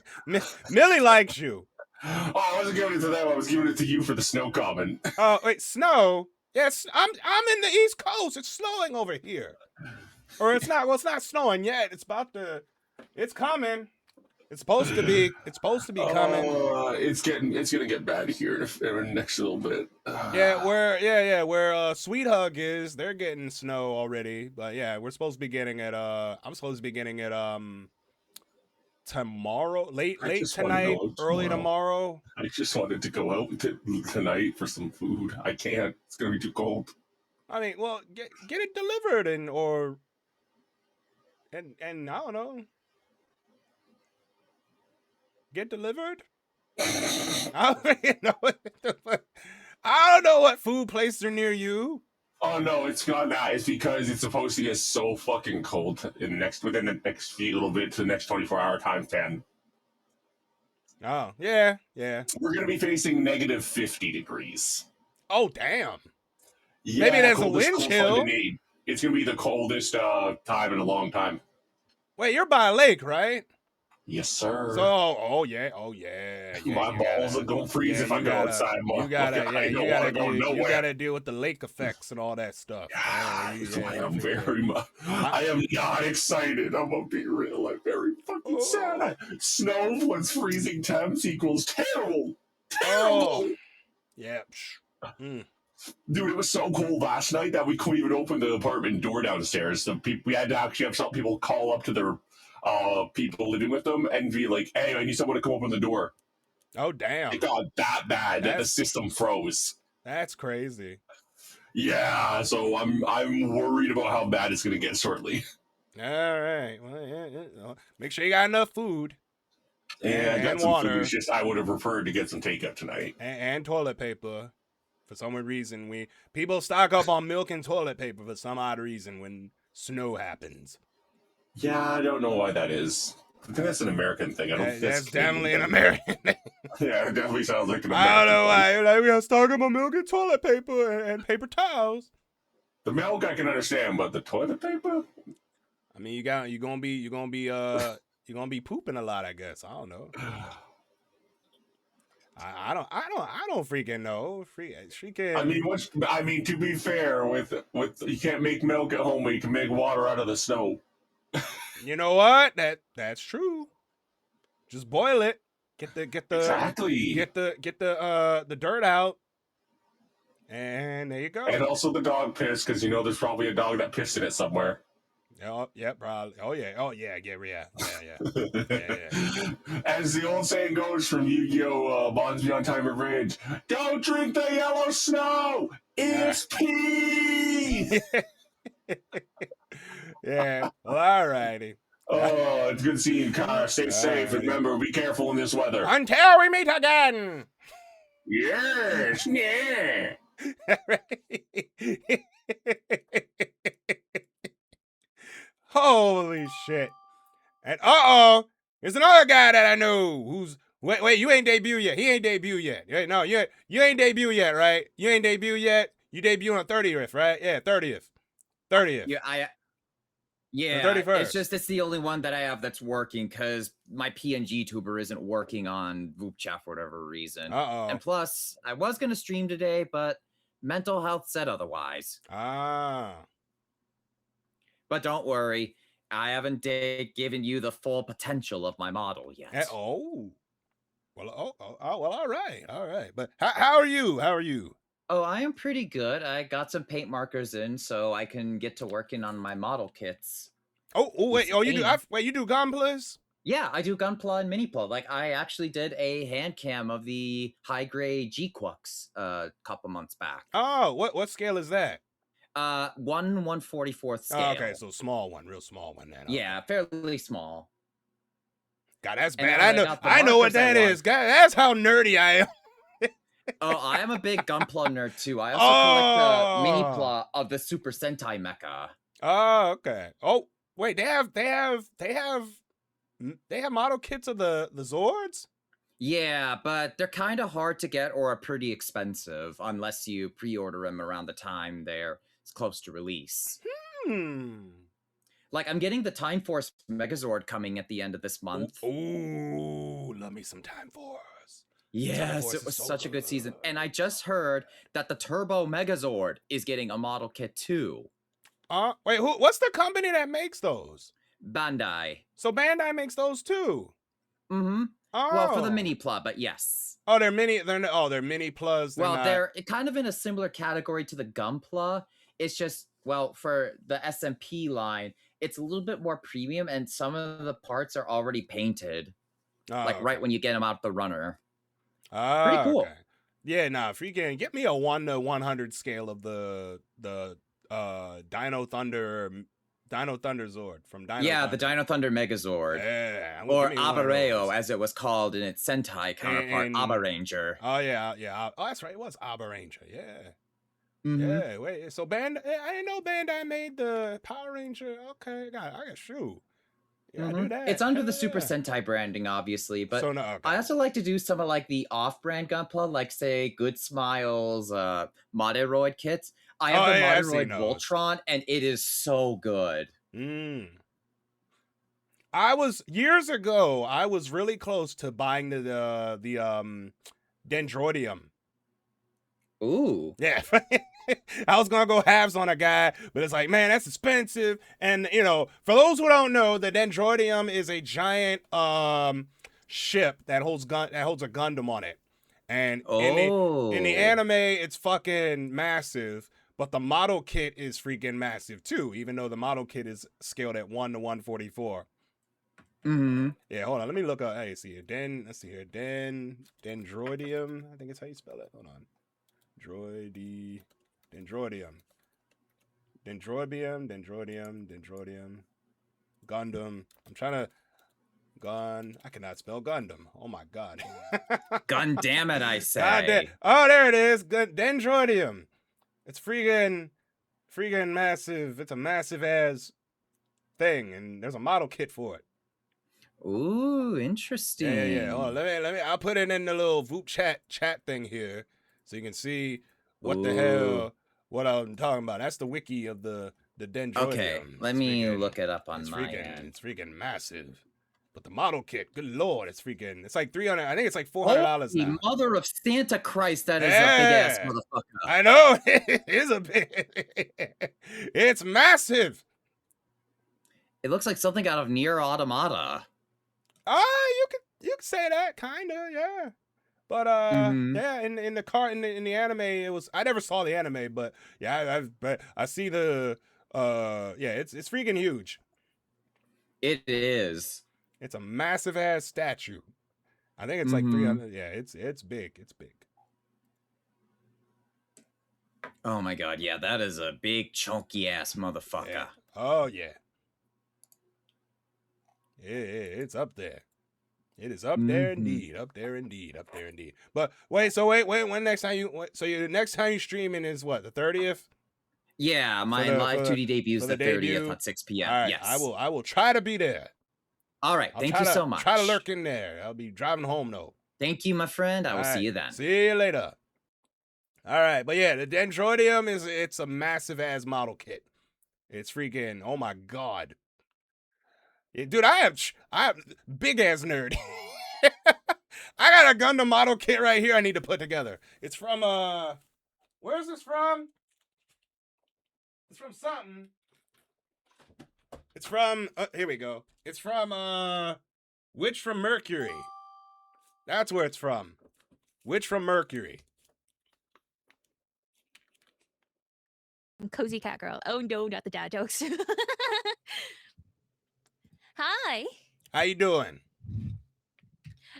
Millie likes you. Oh, I wasn't giving it to them. I was giving it to you for the snow coming. Oh, wait, snow? Yes, I'm in the East Coast. It's snowing over here. Or it's not. Well, it's not snowing yet. It's about to. It's coming. It's supposed to be. It's supposed to be coming. It's gonna get bad here in the next little bit. Where Sweet Hug is, they're getting snow already. But yeah, we're supposed to be getting it. I'm supposed to be getting it. Tomorrow, late tonight, early tomorrow. I just wanted to go out tonight for some food. I can't. It's gonna be too cold. I mean, well, get it delivered and I don't know. Get delivered? I don't know what food places are near you. Oh no, it's not that. It's because it's supposed to get so fucking cold within the next few little bit to the next 24-hour time span. Oh, yeah. We're gonna be facing negative 50 degrees. Oh damn. Yeah, maybe there's a wind chill. It's gonna be the coldest time in a long time. Wait, you're by a lake, right? Yes, sir. So, oh yeah. My balls are gonna freeze if I go outside. You gotta deal with the lake effects and all that stuff. I am not excited. I'm gonna be real. I'm very fucking sad. Snow plus freezing temps equals terrible. Oh. Yeah. Dude, it was so cold last night that we couldn't even open the apartment door downstairs. So we had to actually have some people call up to their people living with them and be like, "Hey, I need someone to come open the door." Oh damn! It got that bad that the system froze. That's crazy. Yeah, so I'm worried about how bad it's gonna get shortly. All right, well, make sure you got enough food. And I got some water. food. It's just I would have preferred to get some takeout tonight. And toilet paper. For some reason, people stock up on milk and toilet paper for some odd reason when snow happens. Yeah, I don't know why that is. I think that's an American thing. I don't. That's definitely an American thing. Yeah, it definitely sounds like an American I don't know why. Like, we gotta stock up on milk and toilet paper and paper towels. The milk I can understand, but the toilet paper. I mean, you're gonna be pooping a lot, I guess. I don't know. I don't freaking know. Freaking. I mean, to be fair, with you can't make milk at home, but you can make water out of the snow. You know what? That's true. Just boil it. Get the exactly. Get the dirt out. And there you go. And also the dog piss, because there's probably a dog that pissed in it somewhere. Oh, yeah, probably. Oh yeah. As the old saying goes from Yu-Gi-Oh! Bonds Beyond Time and Bridge, don't drink the yellow snow! It's pee! Yeah, well, alrighty. Oh, it's good seeing you, Cara. Stay safe. Remember, be careful in this weather. Until we meet again! Yes, yeah. Holy shit. And there's another guy that I know who's wait, you ain't debuted yet. He ain't debuted yet. No, you ain't debuted yet, right? You ain't debuted yet. You debut on 30th, right? Yeah, 30th. Yeah, 31st. It's the only one that I have that's working because my PNG tuber isn't working on vupechat for whatever reason. And plus, I was gonna stream today, but mental health said otherwise. But don't worry, I haven't given you the full potential of my model yet. Well, all right. But how are you? Oh, I am pretty good. I got some paint markers in, so I can get to working on my model kits. Wait, you do gunplas? Yeah, I do gunpla and minipla. Like, I actually did a hand cam of the high-grade G-Quux a couple months back. Oh, what scale is that? 1/144th scale. Oh, okay, so small one, real small one then. Okay. Yeah, fairly small. God, that's bad. I know what that is. God, that's how nerdy I am. Oh, I am a big gunpla nerd too. I also collect minipla of the Super Sentai mecha. Oh, okay. Oh, wait, they have model kits of the Zords? Yeah, but they're kind of hard to get or are pretty expensive unless you pre-order them around the time they're close to release. Like, I'm getting the Time Force Megazord coming at the end of this month. Ooh, love me some Time Force. Yes, it was such a good season. And I just heard that the Turbo Megazord is getting a model kit too. Wait, what's the company that makes those? Bandai. So Bandai makes those too. Mm-hmm. Oh. Well, for the mini plug, but yes. Oh, they're mini plugs. They're kind of in a similar category to the Gunpla. It's just, well, for the SMP line, it's a little bit more premium, and some of the parts are already painted, right when you get them out the runner. Pretty cool. Okay. Yeah, freaking get me a 1 to 100 scale of the Dino Thunder Zord from Dino Thunder. The Dino Thunder Megazord. Yeah. Or Abareo, as it was called in its Sentai counterpart, Abaranger. Oh, yeah. Oh, that's right. It was Abaranger. Yeah. Mm-hmm. Yeah, wait. So I didn't know Bandai made the Power Ranger. Okay, I got shoot. Yeah, I do that. It's under the Super Sentai branding, obviously, but I also like to do some of like the off-brand Gunpla, like say Good Smiles, Moderoid kits. I have the Moderoid Voltron, and it is so good. Years ago, I was really close to buying the Dendroidium. Ooh. Yeah. I was gonna go halves on a guy, but it's like, man, that's expensive. And for those who don't know, the Dendroidium is a giant ship that holds a Gundam on it. And in the anime, it's fucking massive, but the model kit is freaking massive too, even though the model kit is scaled at 1 to 144. Mm-hmm. Yeah, hold on. Let me look up. Hey, let's see here. Dendroidium. I think it's how you spell it. Hold on. Dendroidium. Gundam. I'm trying to. I cannot spell Gundam. Oh my god. Gun damn it, I say. Oh, there it is. Dendroidium. It's freaking massive. It's a massive ass thing, and there's a model kit for it. Ooh, interesting. Yeah. Oh, let me. I'll put it in the little vupechat chat thing here, so you can see what the hell what I'm talking about. That's the wiki of the Dendroidium. Okay, let me look it up on my end. It's freaking massive. But the model kit, good lord, it's like $300. I think it's like $400 now. Mother of Santa Christ, that is a big ass motherfucker. I know it is a big. It's massive. It looks like something out of Nier Automata. You could say that, kinda, yeah. But yeah, in the anime, it was. I never saw the anime, but yeah, I see the it's freaking huge. It is. It's a massive ass statue. I think it's like 300. Yeah, it's big. It's big. Oh my god, yeah, that is a big chunky ass motherfucker. Yeah. Oh yeah. It's up there. It is up there indeed. Up there indeed. But wait. When next time the next time you streaming is what, the 30th? Yeah, my live 2D debut is the 30th at 6 p.m. All right, yes. I will try to be there. All right, thank you so much. Try to lurk in there. I'll be driving home though. Thank you, my friend. I will see you then. See you later. All right, but yeah, the Dendroidium it's a massive ass model kit. It's freaking, oh my god. Yeah, dude, I have big ass nerd. I got a Gundam model kit right here I need to put together. It's from where's this from? It's from something. It's from here we go. It's from Witch from Mercury. That's where it's from. Witch from Mercury. Cozy cat girl. Oh no, not the dad jokes. Hi. How you doing?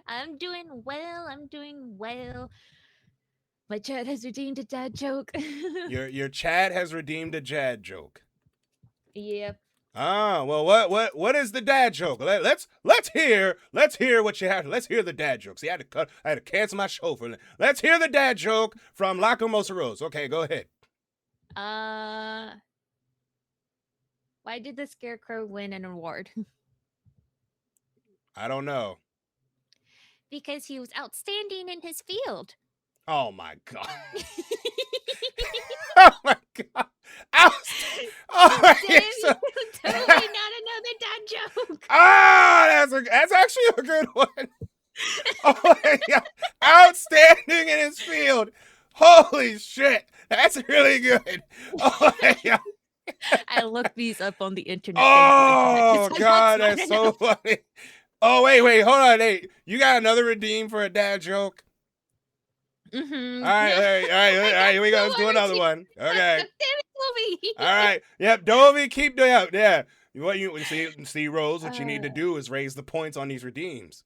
I'm doing well. My chat has redeemed a dad joke. Your chat has redeemed a dad joke. Yep. Ah, well, what is the dad joke? Let's hear what you have. Let's hear the dad joke. See, I had to cancel my show for. Let's hear the dad joke from Lacrimosa Rose. Okay, go ahead. Why did the Scarecrow win an award? I don't know. Because he was outstanding in his field. Oh my god. Oh my god. Totally not another dad joke. Ah, that's actually a good one. Oh, yeah. Outstanding in his field. Holy shit. That's really good. Oh, yeah. I looked these up on the internet. Oh, God, that's so funny. Oh, wait, hold on. Hey, you got another redeem for a dad joke? Mm-hmm. All right, here we go. Let's do another one. Okay. Damn it, Dovey. All right. Yep, Dovey, keep doing it. Yeah. What you see, Rose, what you need to do is raise the points on these redeems.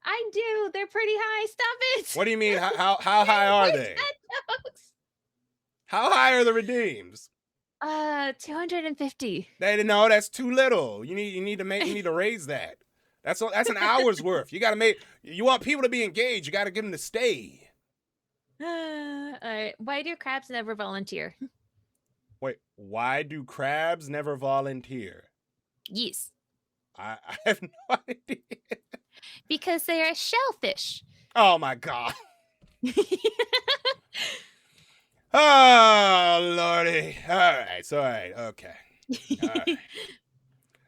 I do. They're pretty high. Stop it. What do you mean? How high are they? How high are the redeems? 250. No, that's too little. You need to raise that. That's an hour's worth. You want people to be engaged. You got to get them to stay. All right. Why do crabs never volunteer? Wait, why do crabs never volunteer? Yes. I have no idea. Because they are shellfish. Oh my God. Oh Lordy. All right. Okay.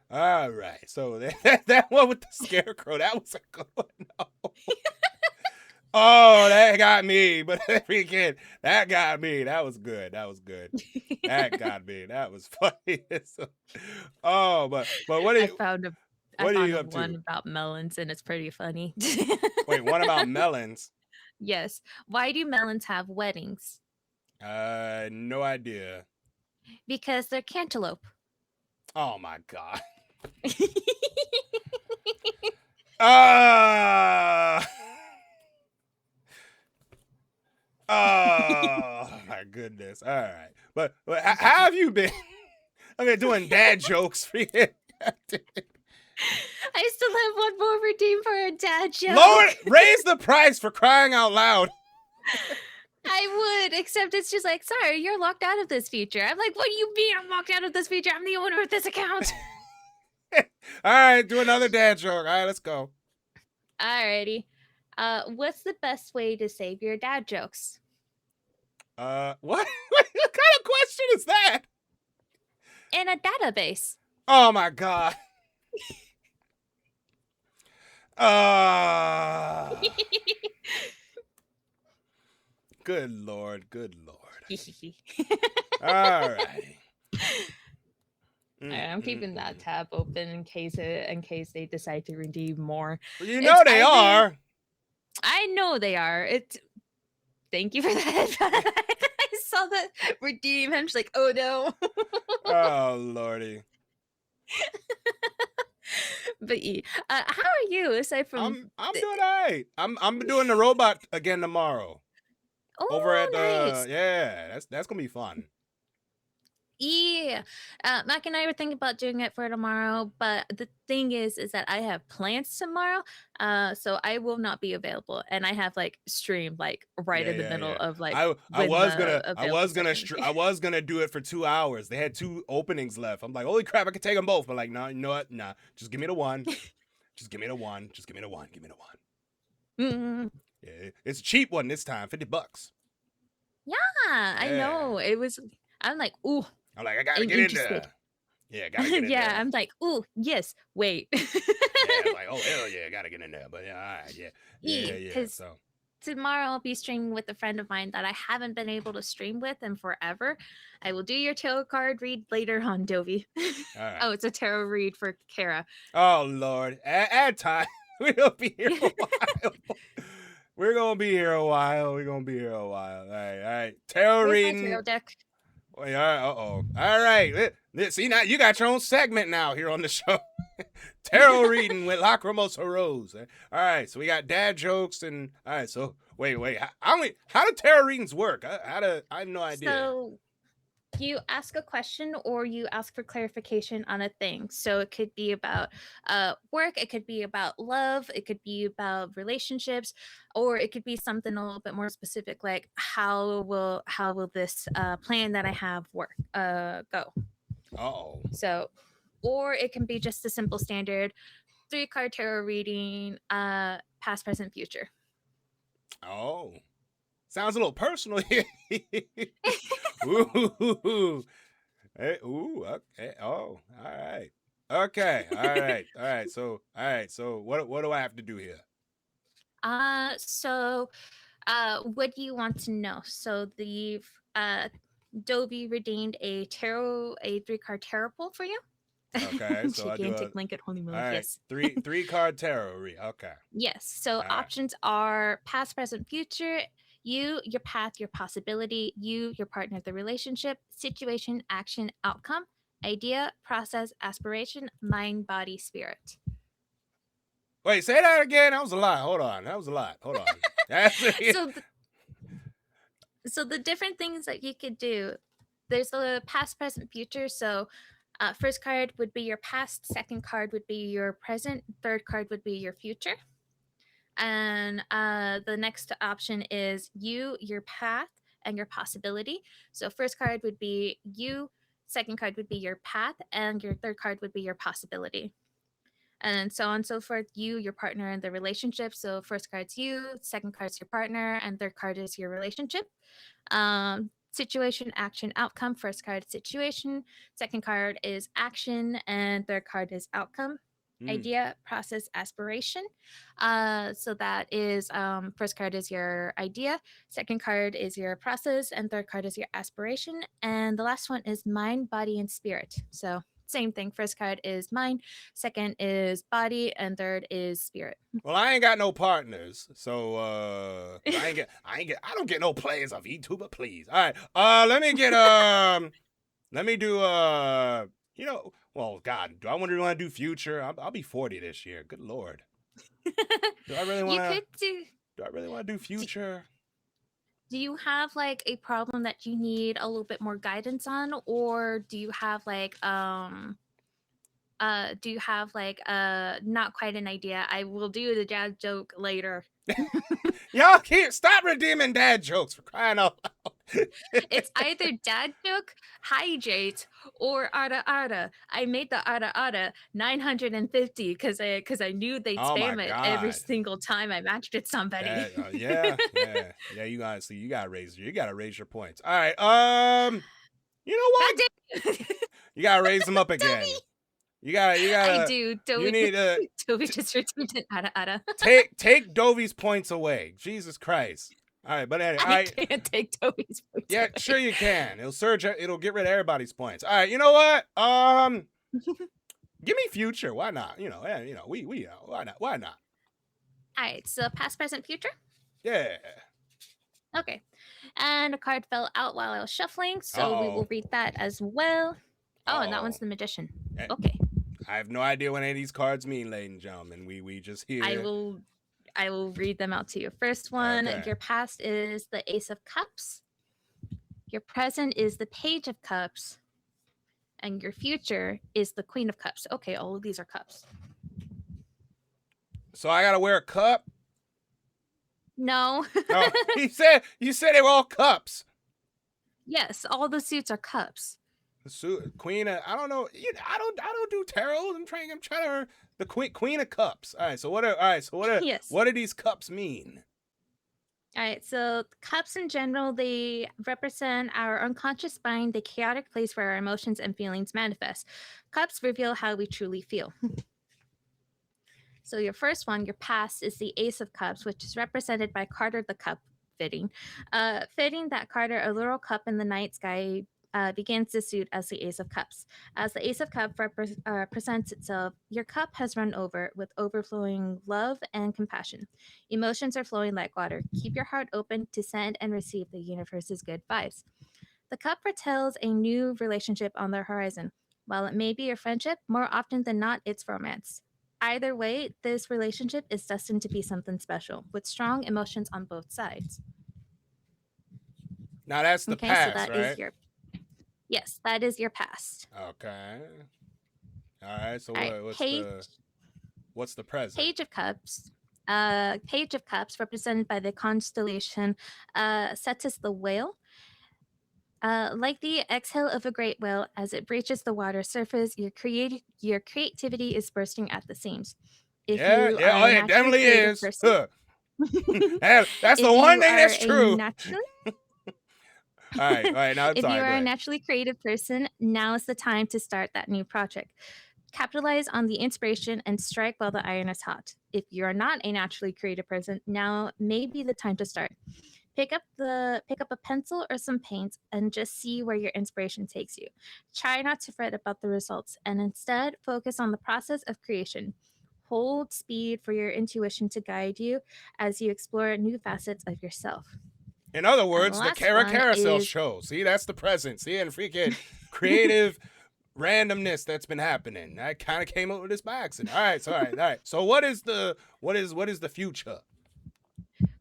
All right. So that one with the scarecrow, that was a good one. No. Oh, that got me. But again, that got me. That was good. That got me. That was funny. Oh, but what are you? I found one about melons, and it's pretty funny. Wait, one about melons? Yes. Why do melons have weddings? No idea. Because they're cantaloupe. Oh my God. Oh my goodness. All right. But how have you been? I've been doing dad jokes for you. I still have one more redeem for a dad joke. Raise the price, for crying out loud. I would, except it's just like, sorry, you're locked out of this feature. I'm like, what do you mean I'm locked out of this feature? I'm the owner of this account. All right, do another dad joke. All right, let's go. Alrighty. What's the best way to save your dad jokes? What? What kind of question is that? In a database. Oh my God. Good Lord. All right. I'm keeping that tab open in case they decide to redeem more. You know they are. I know they are. Thank you for that. I saw that redeem. I'm just like, oh no. Oh Lordy. But how are you? Aside from, I'm doing all right. I'm doing the robot again tomorrow. Oh, over at nice. that's gonna be fun. Yeah, Mac and I were thinking about doing it for tomorrow, but the thing is that I have plans tomorrow, so I will not be available, and I have stream right in the middle of I was gonna do it for 2 hours. They had 2 openings left. I'm like, holy crap, I could take them both, but no, you know what? Nah, just give me the one. Just give me the one. Mm-hmm. Yeah, it's a cheap one this time, $50. Yeah, I know. It was. I'm like, ooh. I'm like, I gotta get in there. Yeah, gotta get in there. I'm like, ooh, yes, wait. Yeah, I'm like, oh hell yeah, gotta get in there. But yeah, all right, yeah. So tomorrow I'll be streaming with a friend of mine that I haven't been able to stream with in forever. I will do your tarot card read later on, Dovey. Right. Oh, it's a tarot read for Cara. Oh Lord, add time. We'll be here a while. We're gonna be here a while. All right. Tarot reading. My tarot deck? All right. All right. See, now you got your own segment now here on the show. Tarot reading with Lacrimosa Rose. All right. So we got dad jokes and all right. So wait. How do tarot readings work? I have no idea. So you ask a question or you ask for clarification on a thing. So it could be about work, it could be about love, it could be about relationships, or it could be something a little bit more specific, like how will this plan that I have work go. So, or it can be just a simple standard 3-card tarot reading, past, present, future. Oh, sounds a little personal here. Ooh. Hey, ooh, okay. Oh, all right. Okay. All right. So what do I have to do here? What do you want to know? So the Dobie redeemed a 3-card tarot pool for you. Okay, so I do Gigantic blanket, holy moly. all right, Yes. three card tarot read. Okay. Yes. So All right. options are past, present, future. You, your path, your possibility. You, your partner, the relationship, situation, action, outcome, idea, process, aspiration, mind, body, spirit. Wait, say that again. That was a lot. Hold on. That was a lot. Hold on. So the different things that you could do, there's the past, present, future. So first card would be your past, second card would be your present, third card would be your future. And the next option is you, your path, and your possibility. So first card would be you, second card would be your path, and your third card would be your possibility. And so on and so forth. You, your partner, and the relationship. So first card's you, second card's your partner, and third card is your relationship. Situation, action, outcome. First card, situation. Second card is action, and third card is outcome. Idea, process, aspiration. So that is first card is your idea, second card is your process, and third card is your aspiration. And the last one is mind, body, and spirit. So same thing. First card is mind, second is body, and third is spirit. Well, I ain't got no partners, so I don't get no plays of VTuber, please. All right, let me do well, God, do I want to do future? I'll be 40 this year. Good Lord. Do I really want to do future? Do you have like a problem that you need a little bit more guidance on, or do you have like not quite an idea? I will do the dad joke later. Y'all stop redeeming dad jokes, for crying out loud. It's either dad joke, hydrate, or ara. I made the ara 950 because I knew they'd spam it every single time I matched with somebody. Yeah. You gotta raise your points. All right. You know what? You gotta raise them up again. You gotta. I do. You need Dovey just retweeted ara. Take Dovey's points away. Jesus Christ. All right, but anyway, I can't take Toby's points. Yeah, away. Sure you can. It'll get rid of everybody's points. All right, you know what? Give me future. Why not? We why not? Why not? All right, so past, present, future. Yeah. Okay, and a card fell out while I was shuffling, so we will read that as well. Oh, and that one's the magician. Okay. I have no idea what any of these cards mean, ladies and gentlemen. We just hear. I will read them out to you. First one, Your past is the Ace of Cups. Your present is the Page of Cups. And your future is the Queen of Cups. Okay, all of these are cups. So I gotta wear a cup? No. You said they were all cups. Yes, all the suits are cups. Queen of, I don't know. I don't do tarot. I'm trying to the Queen of Cups. All right. So what do these cups mean? All right. So cups in general, they represent our unconscious mind, the chaotic place where our emotions and feelings manifest. Cups reveal how we truly feel. So your first one, your past, is the Ace of Cups, which is represented by Carter the Cup fitting. Fitting that Carter, a little cup in the night sky, begins the suit as the Ace of Cups. As the Ace of Cups presents itself, your cup has run over with overflowing love and compassion. Emotions are flowing like water. Keep your heart open to send and receive the universe's good vibes. The cup foretells a new relationship on the horizon. While it may be a friendship, more often than not, it's romance. Either way, this relationship is destined to be something special, with strong emotions on both sides. Now that's the past, so that right? is Yes, that is your past. Okay. All right. So what's the present? Page of Cups. Page of Cups, represented by the constellation Cetus the whale. Like the exhale of a great whale, as it breaches the water surface, your creativity is bursting at the seams. It definitely is. That's the one thing that's true. All right, now if you are a naturally creative person, now is the time to start that new project. Capitalize on the inspiration and strike while the iron is hot. If you're not a naturally creative person, now may be the time to start. Pick up a pencil or some paint and just see where your inspiration takes you. Try not to fret about the results and instead focus on the process of creation. Hold speed for your intuition to guide you as you explore new facets of yourself. In other And words, the last Cara one Carousel is show. See, that's the present. See, and freaking creative randomness that's been happening. I kind of came up with this by accident. All right. So what is the future?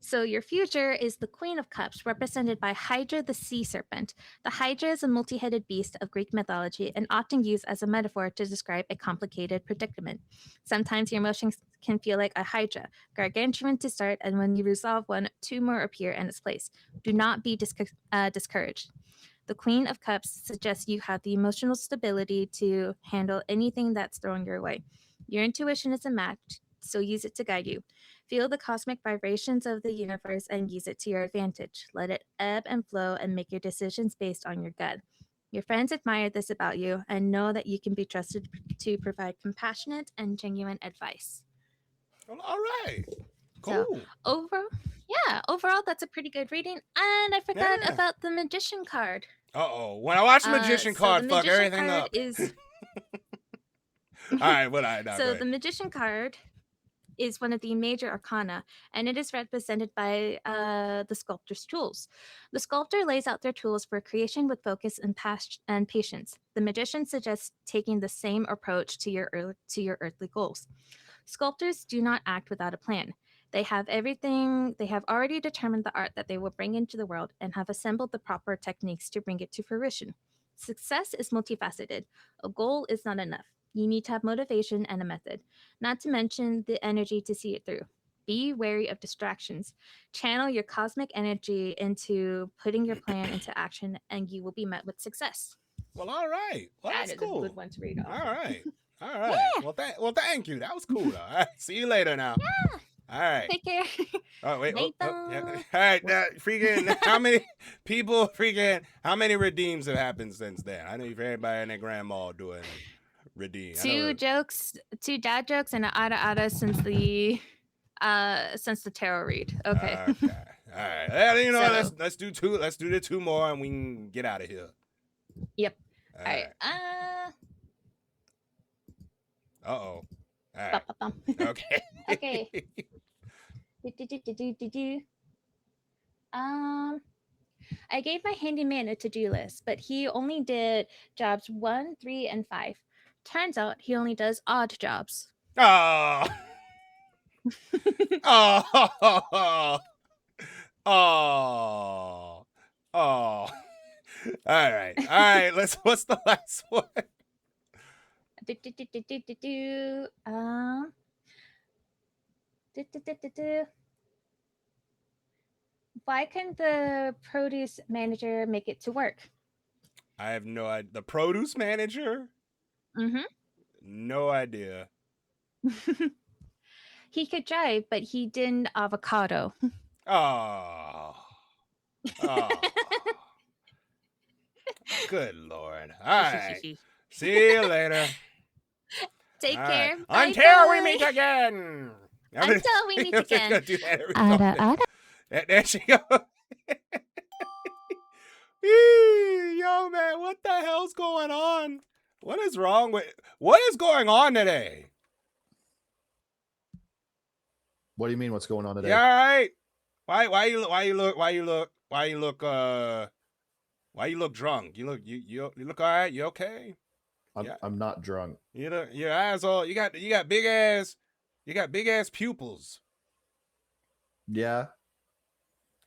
So your future is the Queen of Cups, represented by Hydra the sea serpent. The Hydra is a multi-headed beast of Greek mythology and often used as a metaphor to describe a complicated predicament. Sometimes your emotions can feel like a Hydra, gargantuan to start, and when you resolve one, two more appear in its place. Do not be discouraged. The Queen of Cups suggests you have the emotional stability to handle anything that's thrown your way. Your intuition is a match, so use it to guide you. Feel the cosmic vibrations of the universe and use it to your advantage. Let it ebb and flow and make your decisions based on your gut. Your friends admire this about you and know that you can be trusted to provide compassionate and genuine advice. Well, all right. Cool. So, overall, that's a pretty good reading. And I forgot about the magician card. Uh-oh. When I watch the magician card, fuck everything card up. Is... All right, what I know. So the magician card is one of the major arcana, and it is represented by the sculptor's tools. The sculptor lays out their tools for creation with focus and patience. The magician suggests taking the same approach to your earthly goals. Sculptors do not act without a plan. They have already determined the art that they will bring into the world and have assembled the proper techniques to bring it to fruition. Success is multifaceted. A goal is not enough. You need to have motivation and a method, not to mention the energy to see it through. Be wary of distractions. Channel your cosmic energy into putting your plan into action, and you will be met with success. Well, all right. Well, that's cool. A good one to read off. All right. Yeah. Well, thank you. That was cool. All right. See you later now. Yeah. All right. Take care. Oh, wait. Yeah. All right. Freaking, how many redeems have happened since then? I know you've everybody and their grandma doing redeem. Two dad jokes, and an ada since the tarot read. Okay. All right. Well, let's do two. Let's do the two more, and we can get out of here. Yep. All right. Uh-oh. All right. Okay. Okay. I gave my handyman a to-do list, but he only did jobs 1, 3, and 5. Turns out he only does odd jobs. Oh. Oh. Oh. Oh. All right. What's the last one? Why couldn't the produce manager make it to work? I have no idea. The produce manager? Mm-hmm. No idea. He could drive, but he didn't avocado. Oh. Good Lord. All right. See you later. Take care. Until we meet again. Until we meet again. There she goes. Yo, man, what the hell's going on? What is going on today? What do you mean? What's going on today? Yeah, all right. Why you look drunk? You look all right? You okay? I'm not drunk. Your eyes all you got big ass pupils. Yeah.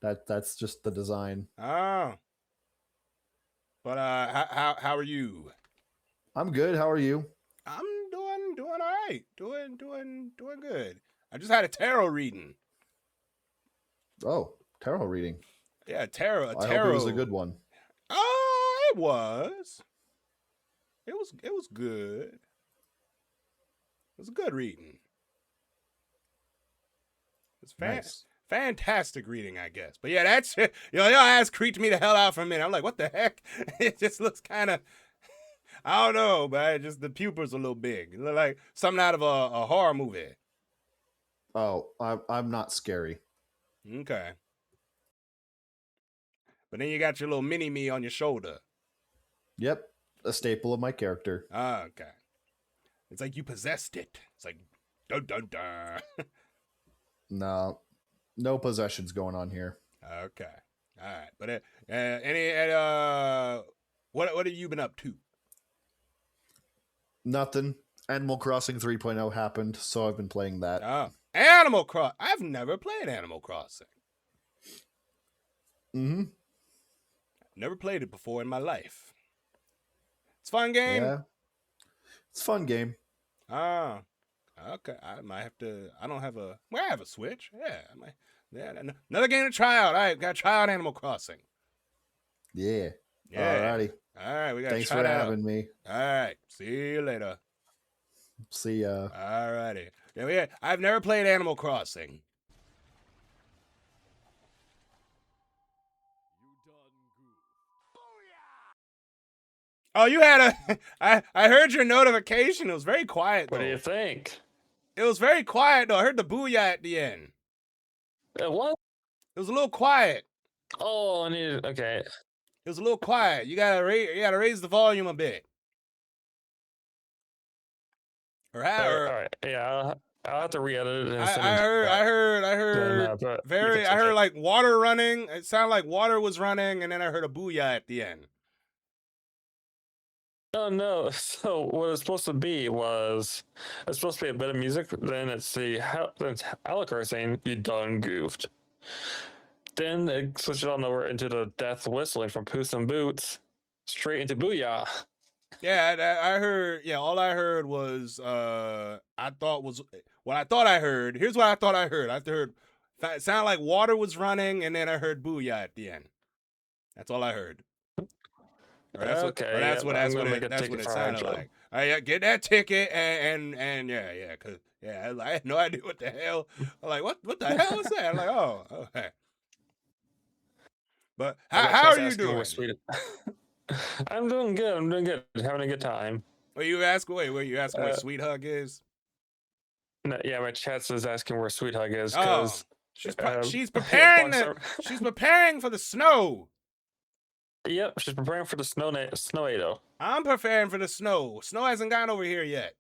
That's just the design. Oh. But how are you? I'm good. How are you? I'm doing all right. Doing good. I just had a tarot reading. Oh, tarot reading. Yeah, tarot. I hope it was a good one. Oh, it was. It was good. It was a good reading. It's nice. Fantastic reading, I guess. But yeah, that's it. Your ass creeped me the hell out for a minute. I'm like, what the heck? It just looks kind of, I don't know, but the pupils are a little big. It look like something out of a horror movie. Oh, I'm not scary. Okay. But then you got your little mini me on your shoulder. Yep, a staple of my character. Okay. It's like you possessed it. It's like dun dun dun. No possessions going on here. Okay. All right. But what have you been up to? Nothing. Animal Crossing 3.0 happened, so I've been playing that. Oh, Animal Crossing. I've never played Animal Crossing. Mm-hmm. Never played it before in my life. It's a fun game. Yeah. It's a fun game. Ah. Okay. I might have to. I don't have a. Well, I have a Switch. Yeah. I might. Yeah. Another game to try out. All right. Got to try out Animal Crossing. Yeah. Yeah. Alrighty. All right. We got to Thanks try for that having out. me. All right. See you later. See ya. All righty. Yeah. I've never played Animal Crossing. Oh, you had a. I heard your notification. It was very quiet, though. What do you think? It was very quiet, though. I heard the booyah at the end. What? It was a little quiet. Oh, I need. Okay. It was a little quiet. You gotta raise the volume a bit. All right. Yeah, I'll have to re-edit it. And send it I heard but very. you can I check heard it. like water running. It sounded like water was running, and then I heard a booyah at the end. Oh no! So what it's supposed to be was it's supposed to be a bit of music. Then it's Alucard saying you done goofed. Then it switches on over into the death whistling from Puss in Boots, straight into Booyah. Yeah, I heard. Yeah, all I heard was what I thought I heard. Here's what I thought I heard. I heard it sounded like water was running, and then I heard booyah at the end. That's all I heard. That's what it sounded like. All right, yeah, get that ticket and yeah, cause I had no idea what the hell. I'm like, what the hell is that? I'm like, oh, okay. But how are you doing? I'm doing good. Having a good time. Were you asking where Sweet Hug is? No, yeah, my chat is asking where Sweet Hug is Oh, because she's preparing she's preparing for the snow. Yep, she's preparing for the snow-ado. I'm preparing for the snow. Snow hasn't gotten over here yet.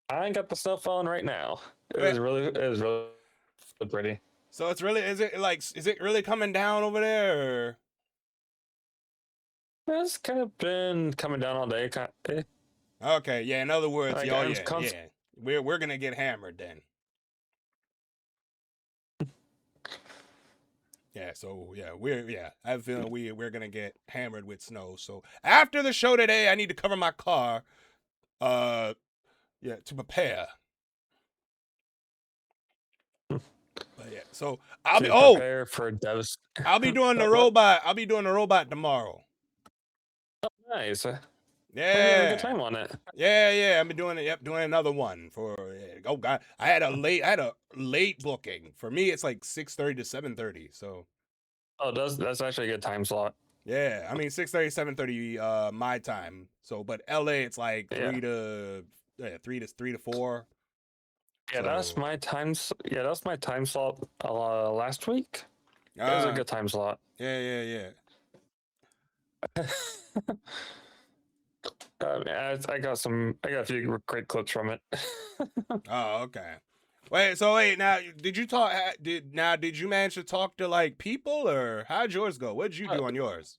I ain't got the snow falling right now. It is really pretty. So is it really coming down over there? Or? It's kind of been coming down all day. Okay, yeah. In other words, like, we're gonna get hammered then. Yeah, so I have a feeling we're gonna get hammered with snow. So after the show today, I need to cover my car, to prepare. But yeah, so I'll be I'll be doing the robot. I'll be doing the robot tomorrow. Oh, nice. Yeah, having a good time on it. Yeah. I've been doing it. Yep, doing another one for. Oh God, I had a late booking. For me, it's like 6:30 to 7:30. So. Oh, that's actually a good time slot. Yeah, I mean 6:30, 7:30 my time. So, but LA, it's like 3 to 4. Yeah, that's my time. Yeah, that's my time slot last week. It was a good time slot. Yeah. I got a few great clips from it. Oh, okay. Wait, now did you manage to talk to like people, or how'd yours go? What'd you do on yours?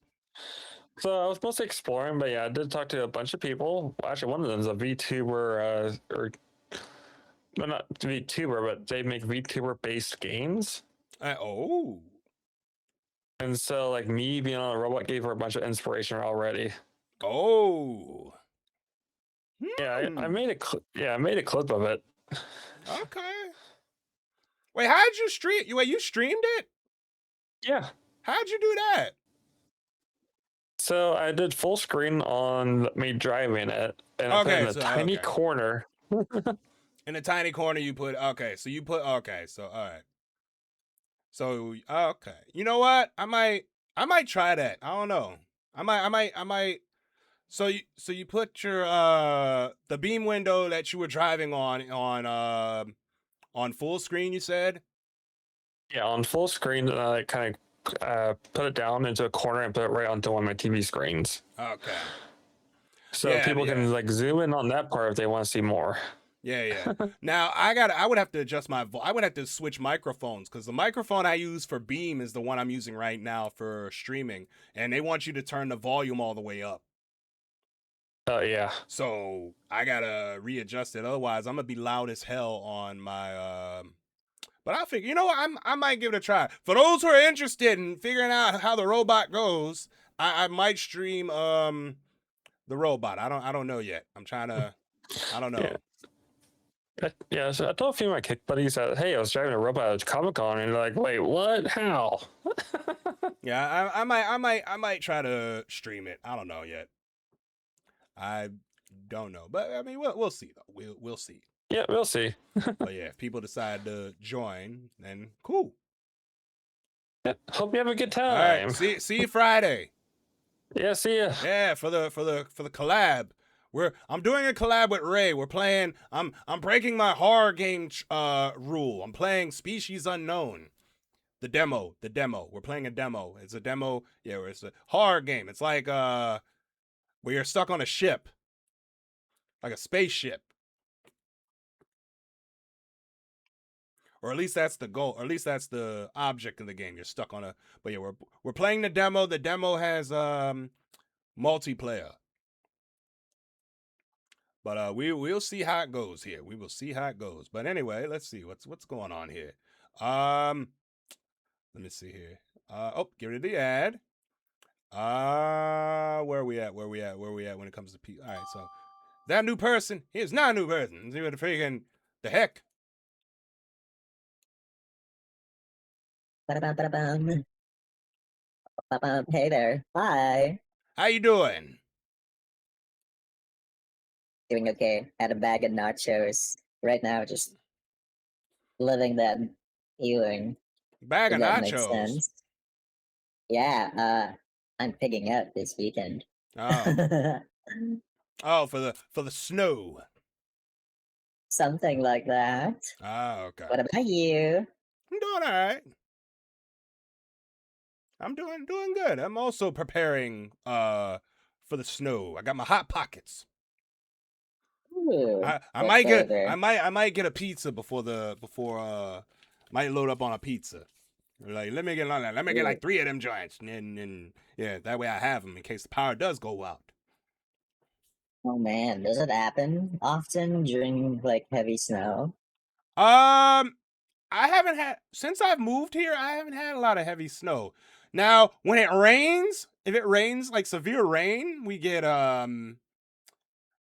So I was mostly exploring, but yeah, I did talk to a bunch of people. Actually, one of them is a VTuber, well, not VTuber, but they make VTuber-based games. Oh. And so, like, me being on a robot gave her a bunch of inspiration already. Oh. Yeah, I made a clip of it. Okay. Wait, how'd you stream? You streamed it? Yeah. How'd you do that? So I did full screen on me driving it, and I put it in a tiny corner. In a tiny corner, you put all right. So okay, you know what? I might try that. I don't know. I might. So you put your the beam window that you were driving on On full screen, you said? Yeah, on full screen, I kind of put it down into a corner and put it right onto one of my TV screens. Okay. So people can like zoom in on that part if they want to see more. Yeah. Now I would have to adjust I would have to switch microphones because the microphone I use for Beam is the one I'm using right now for streaming, and they want you to turn the volume all the way up. Oh yeah. So I gotta readjust it. Otherwise, I'm gonna be loud as hell on my. But I figure, you know what? I might give it a try. For those who are interested in figuring out how the robot goes, I might stream the robot. I don't know yet. I'm trying to. I don't know. Yeah, so I told a few of my kick buddies that, hey, I was driving a robot at Comic-Con, and they're like, wait, what? How? Yeah, I might try to stream it. I don't know yet. I don't know, but I mean, we'll see though. We'll see. Yeah, we'll see. But yeah, if people decide to join, then cool. Yeah, hope you have a good time. All right, see you Friday. Yeah, see ya. Yeah, for the collab. I'm doing a collab with Ray. We're playing. I'm breaking my horror game rule. I'm playing Species Unknown. The demo. We're playing a demo. It's a demo. Yeah, it's a horror game. It's like where you're stuck on a ship, like a spaceship. Or at least that's the goal. Or at least that's the object of the game. You're stuck on a. But yeah, we're playing the demo. The demo has multiplayer. But we'll see how it goes here. We will see how it goes. But anyway, let's see what's going on here. Let me see here. Get rid of the ad. Where are we at? Where are we at when it comes to people? All right, so that new person. Here's not a new person. See what the freaking the heck. Hey there. Hi. How you doing? Doing okay. Had a bag of nachos. Right now, just living that feeling. Bag of that makes nachos. sense. Yeah, I'm picking up this weekend. Oh. Oh, for the snow. Something like that. Oh, okay. What about you? I'm doing all right. I'm doing good. I'm also preparing for the snow. I got my hot pockets. Ooh, I might get a pizza before might load up on a pizza. Like let me get like 3 of them joints, and yeah, that way I have them in case the power does go out. Oh man, does it happen often during like heavy snow? I haven't had since I've moved here. I haven't had a lot of heavy snow. Now, when it rains, if it rains like severe rain, we get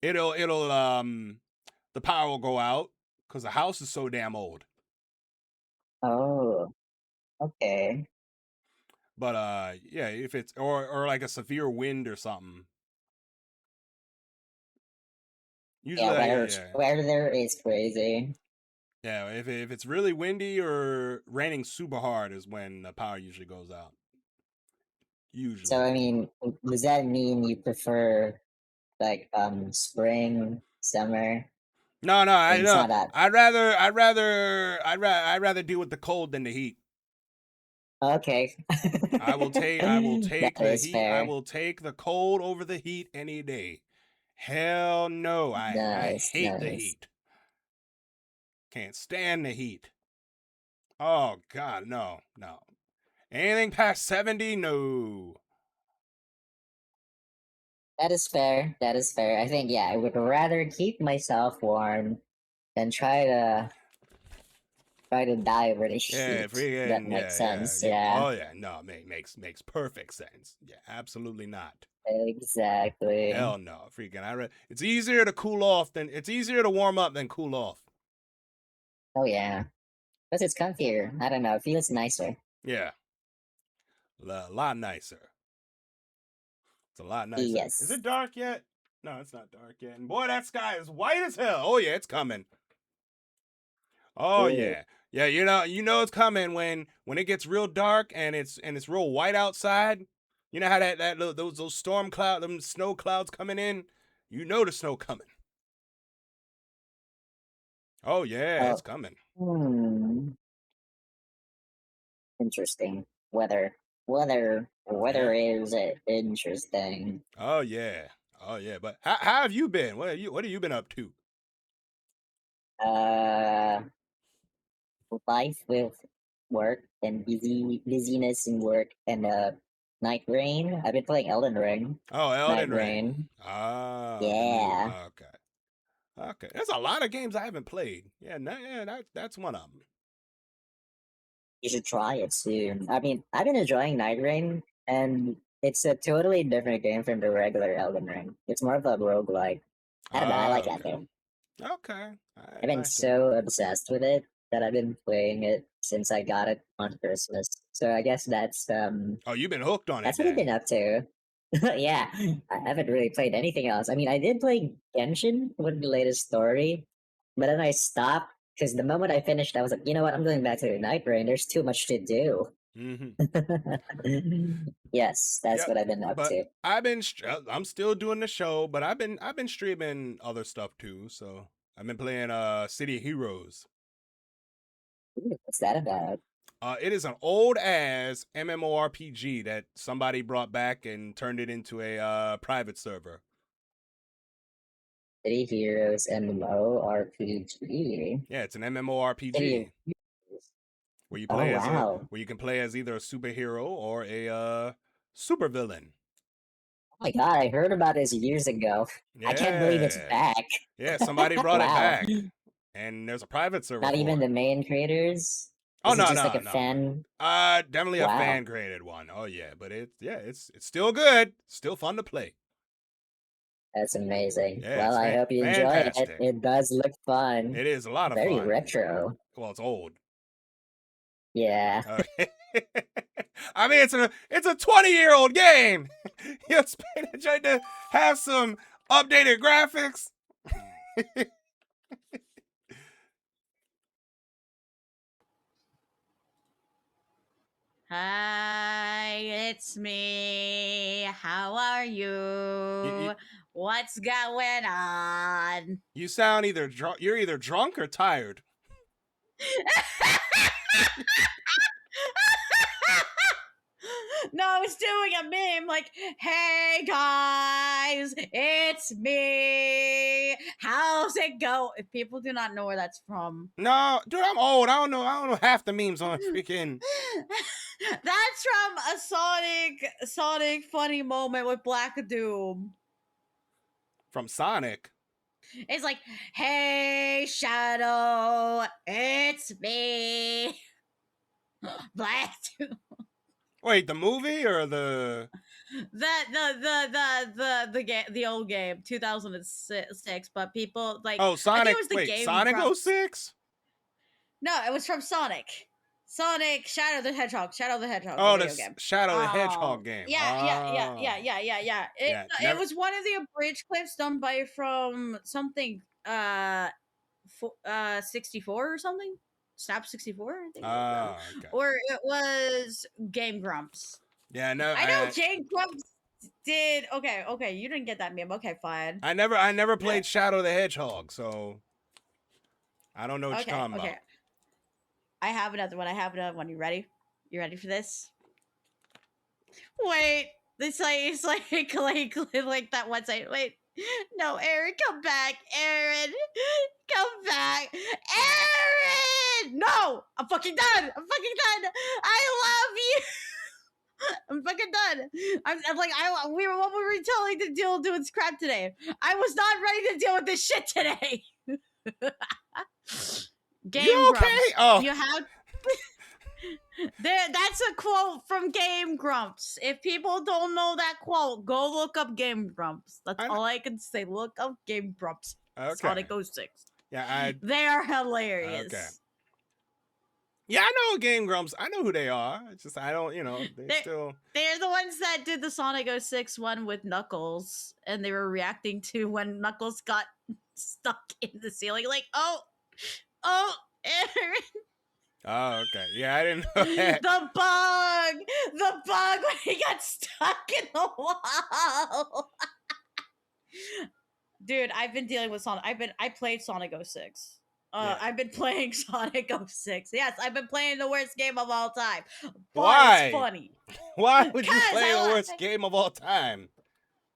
it'll the power will go out because the house is so damn old. Oh, okay. But yeah, if it's or like a severe wind or something. Usually, weather is crazy. Yeah, if it's really windy or raining super hard is when the power usually goes out. Usually. So I mean, does that mean you prefer like spring, summer? No, It's not that. I'd rather deal with the cold than the heat. Okay. I will take That the is heat. fair. I will take the cold over the heat any day. Hell no, I hate the heat. Can't stand the heat. Oh God, no. Anything past 70, no. That is fair. I think I would rather keep myself warm than try to die over the heat. Yeah, freaking, that makes sense. yeah. Yeah. Oh yeah, no, makes perfect sense. Yeah, absolutely not. Exactly. Hell no, freaking. It's easier to warm up than cool off. Oh yeah, because it's comfier. I don't know. It feels nicer. Yeah, a lot nicer. It's a lot nicer. Yes. Is it dark yet? No, it's not dark yet. And boy, that sky is white as hell. Oh yeah, it's coming. Oh yeah. Yeah, you know it's coming when it gets real dark and it's real white outside. You know how those storm clouds, them snow clouds coming in? You know the snow coming. Oh yeah, it's coming. Interesting. Weather is interesting. Oh yeah. But how have you been? What have you been up to? Life with work and busyness in work and Night Rain. I've been playing Elden Ring. Oh, Elden Night Ring. Ah, Yeah. Okay. There's a lot of games I haven't played. Yeah, that's one of them. You should try it soon. I mean, I've been enjoying Night Rain, and it's a totally different game from the regular Elden Ring. It's more of a roguelike. I don't know, I like that game. Okay. I've been so obsessed with it that I've been playing it since I got it on Christmas. So I guess that's Oh, you've been hooked on it. That's what I've been up to. Yeah, I haven't really played anything else. I mean, I did play Genshin with the latest story, but then I stopped because the moment I finished, I was like, you know what? I'm going back to the Night Rain. There's too much to do. Yes, that's what I've been up to. I'm still doing the show, but I've been streaming other stuff too. So I've been playing City of Heroes. Ooh, what's that about? It is an old ass MMORPG that somebody brought back and turned it into a private server. City Heroes MMORPG. Yeah, it's an MMORPG where you play where you can play as either a superhero or a supervillain. Oh my god, I heard about this years ago. I can't believe it's back. Yeah, somebody brought it back, and there's a private server. Not even the main creators. Oh Is no, it just no, like a no. fan? Definitely a fan created one. Oh yeah, but it's still good. Still fun to play. That's amazing. Yeah, well, I hope you enjoy it. It does look fun. It is a lot of Very fun. retro. Well, it's old. Yeah. I mean, it's a 20-year-old game. It's trying to have some updated graphics. Hi, it's me. How are you? What's going on? You sound either drunk. You're either drunk or tired. No, I was doing a meme like, hey guys, it's me. How's it go? If people do not know where that's from. No, dude, I'm old. I don't know half the memes on freaking. That's from a Sonic funny moment with Black Doom. From Sonic. It's like, hey Shadow, it's me. Black Doom. Wait, the movie or the the old game, 2006, but people like Sonic. I think it was the wait, game Sonic from... 06? No, it was from Sonic Shadow the Hedgehog. Oh, the game. Shadow the Hedgehog game. Yeah. It was one of the abridged clips done by from something 64 or something. Snap 64, I think. Okay. Or it was Game Grumps. Yeah, no. I know Game Grumps did. Okay, you didn't get that meme. Okay, fine. I never played Shadow the Hedgehog, so I don't know what you're talking about. I have another one. You ready? You ready for this? Wait, it's like that one side. Wait, no, Aaron, come back, Aaron, come back, Aaron. No, I'm fucking done. I love you. I'm fucking done. I'm like, what were we telling to deal doing scrap today? I was not ready to deal with this shit today. Game Grumps. Okay? Oh, you have. That's a quote from Game Grumps. If people don't know that quote, go look up Game Grumps. That's all I can say. Look up Game Grumps. Okay. Sonic 06. Yeah, they are hilarious. Okay. Yeah, I know Game Grumps. I know who they are. It's just I don't, They're the ones that did the Sonic 06 one with Knuckles, and they were reacting to when Knuckles got stuck in the ceiling, like, oh, Aaron. Oh, okay. Yeah, I didn't know that. The bug when he got stuck in the wall. Dude, I've been dealing with Sonic. I played Sonic 06 I've been playing Sonic 06. Yes, I've been playing the worst game of all time. But Why? it's funny. Why would you Because play I the li- worst game of all time?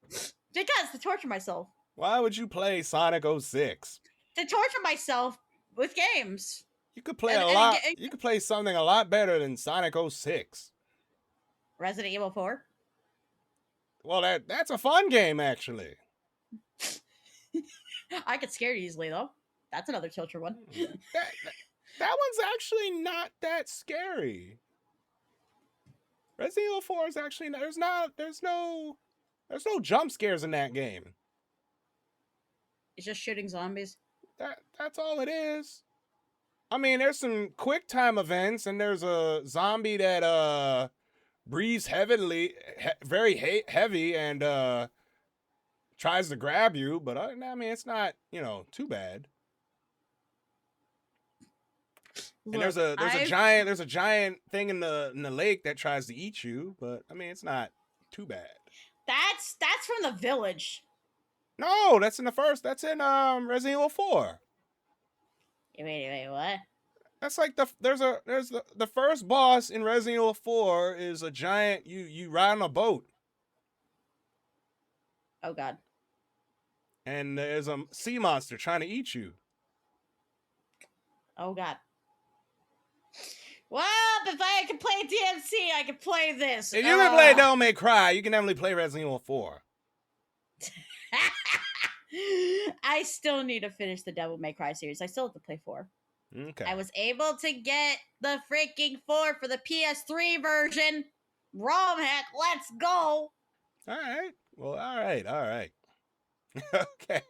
Because to torture myself. Why would you play Sonic 06? To torture myself with games. You could play you could play something a lot better than Sonic 06. Resident Evil 4. Well, that's a fun game, actually. I get scared easily, though. That's another torture one. That one's actually not that scary. Resident Evil 4 is actually there's no jump scares in that game. It's just shooting zombies. That's all it is. I mean, there's some quick time events, and there's a zombie that breathes very heavy, and tries to grab you. But I mean, it's not too bad. And there's a giant thing in the lake that tries to eat you, but I mean, it's not too bad. That's from the village. No, that's in Resident Evil 4. Wait, what? That's like the first boss in Resident Evil 4 is a giant you ride on a boat. Oh god. And there's a sea monster trying to eat you. Oh god. Well, if I can play DMC, I can play this. If you can play Devil May Cry, you can definitely play Resident Evil 4. I still need to finish the Devil May Cry series. I still have to play 4. Okay. I was able to get the freaking 4 for the PS3 version. ROM hack, let's go. All right. Well, all right. Okay.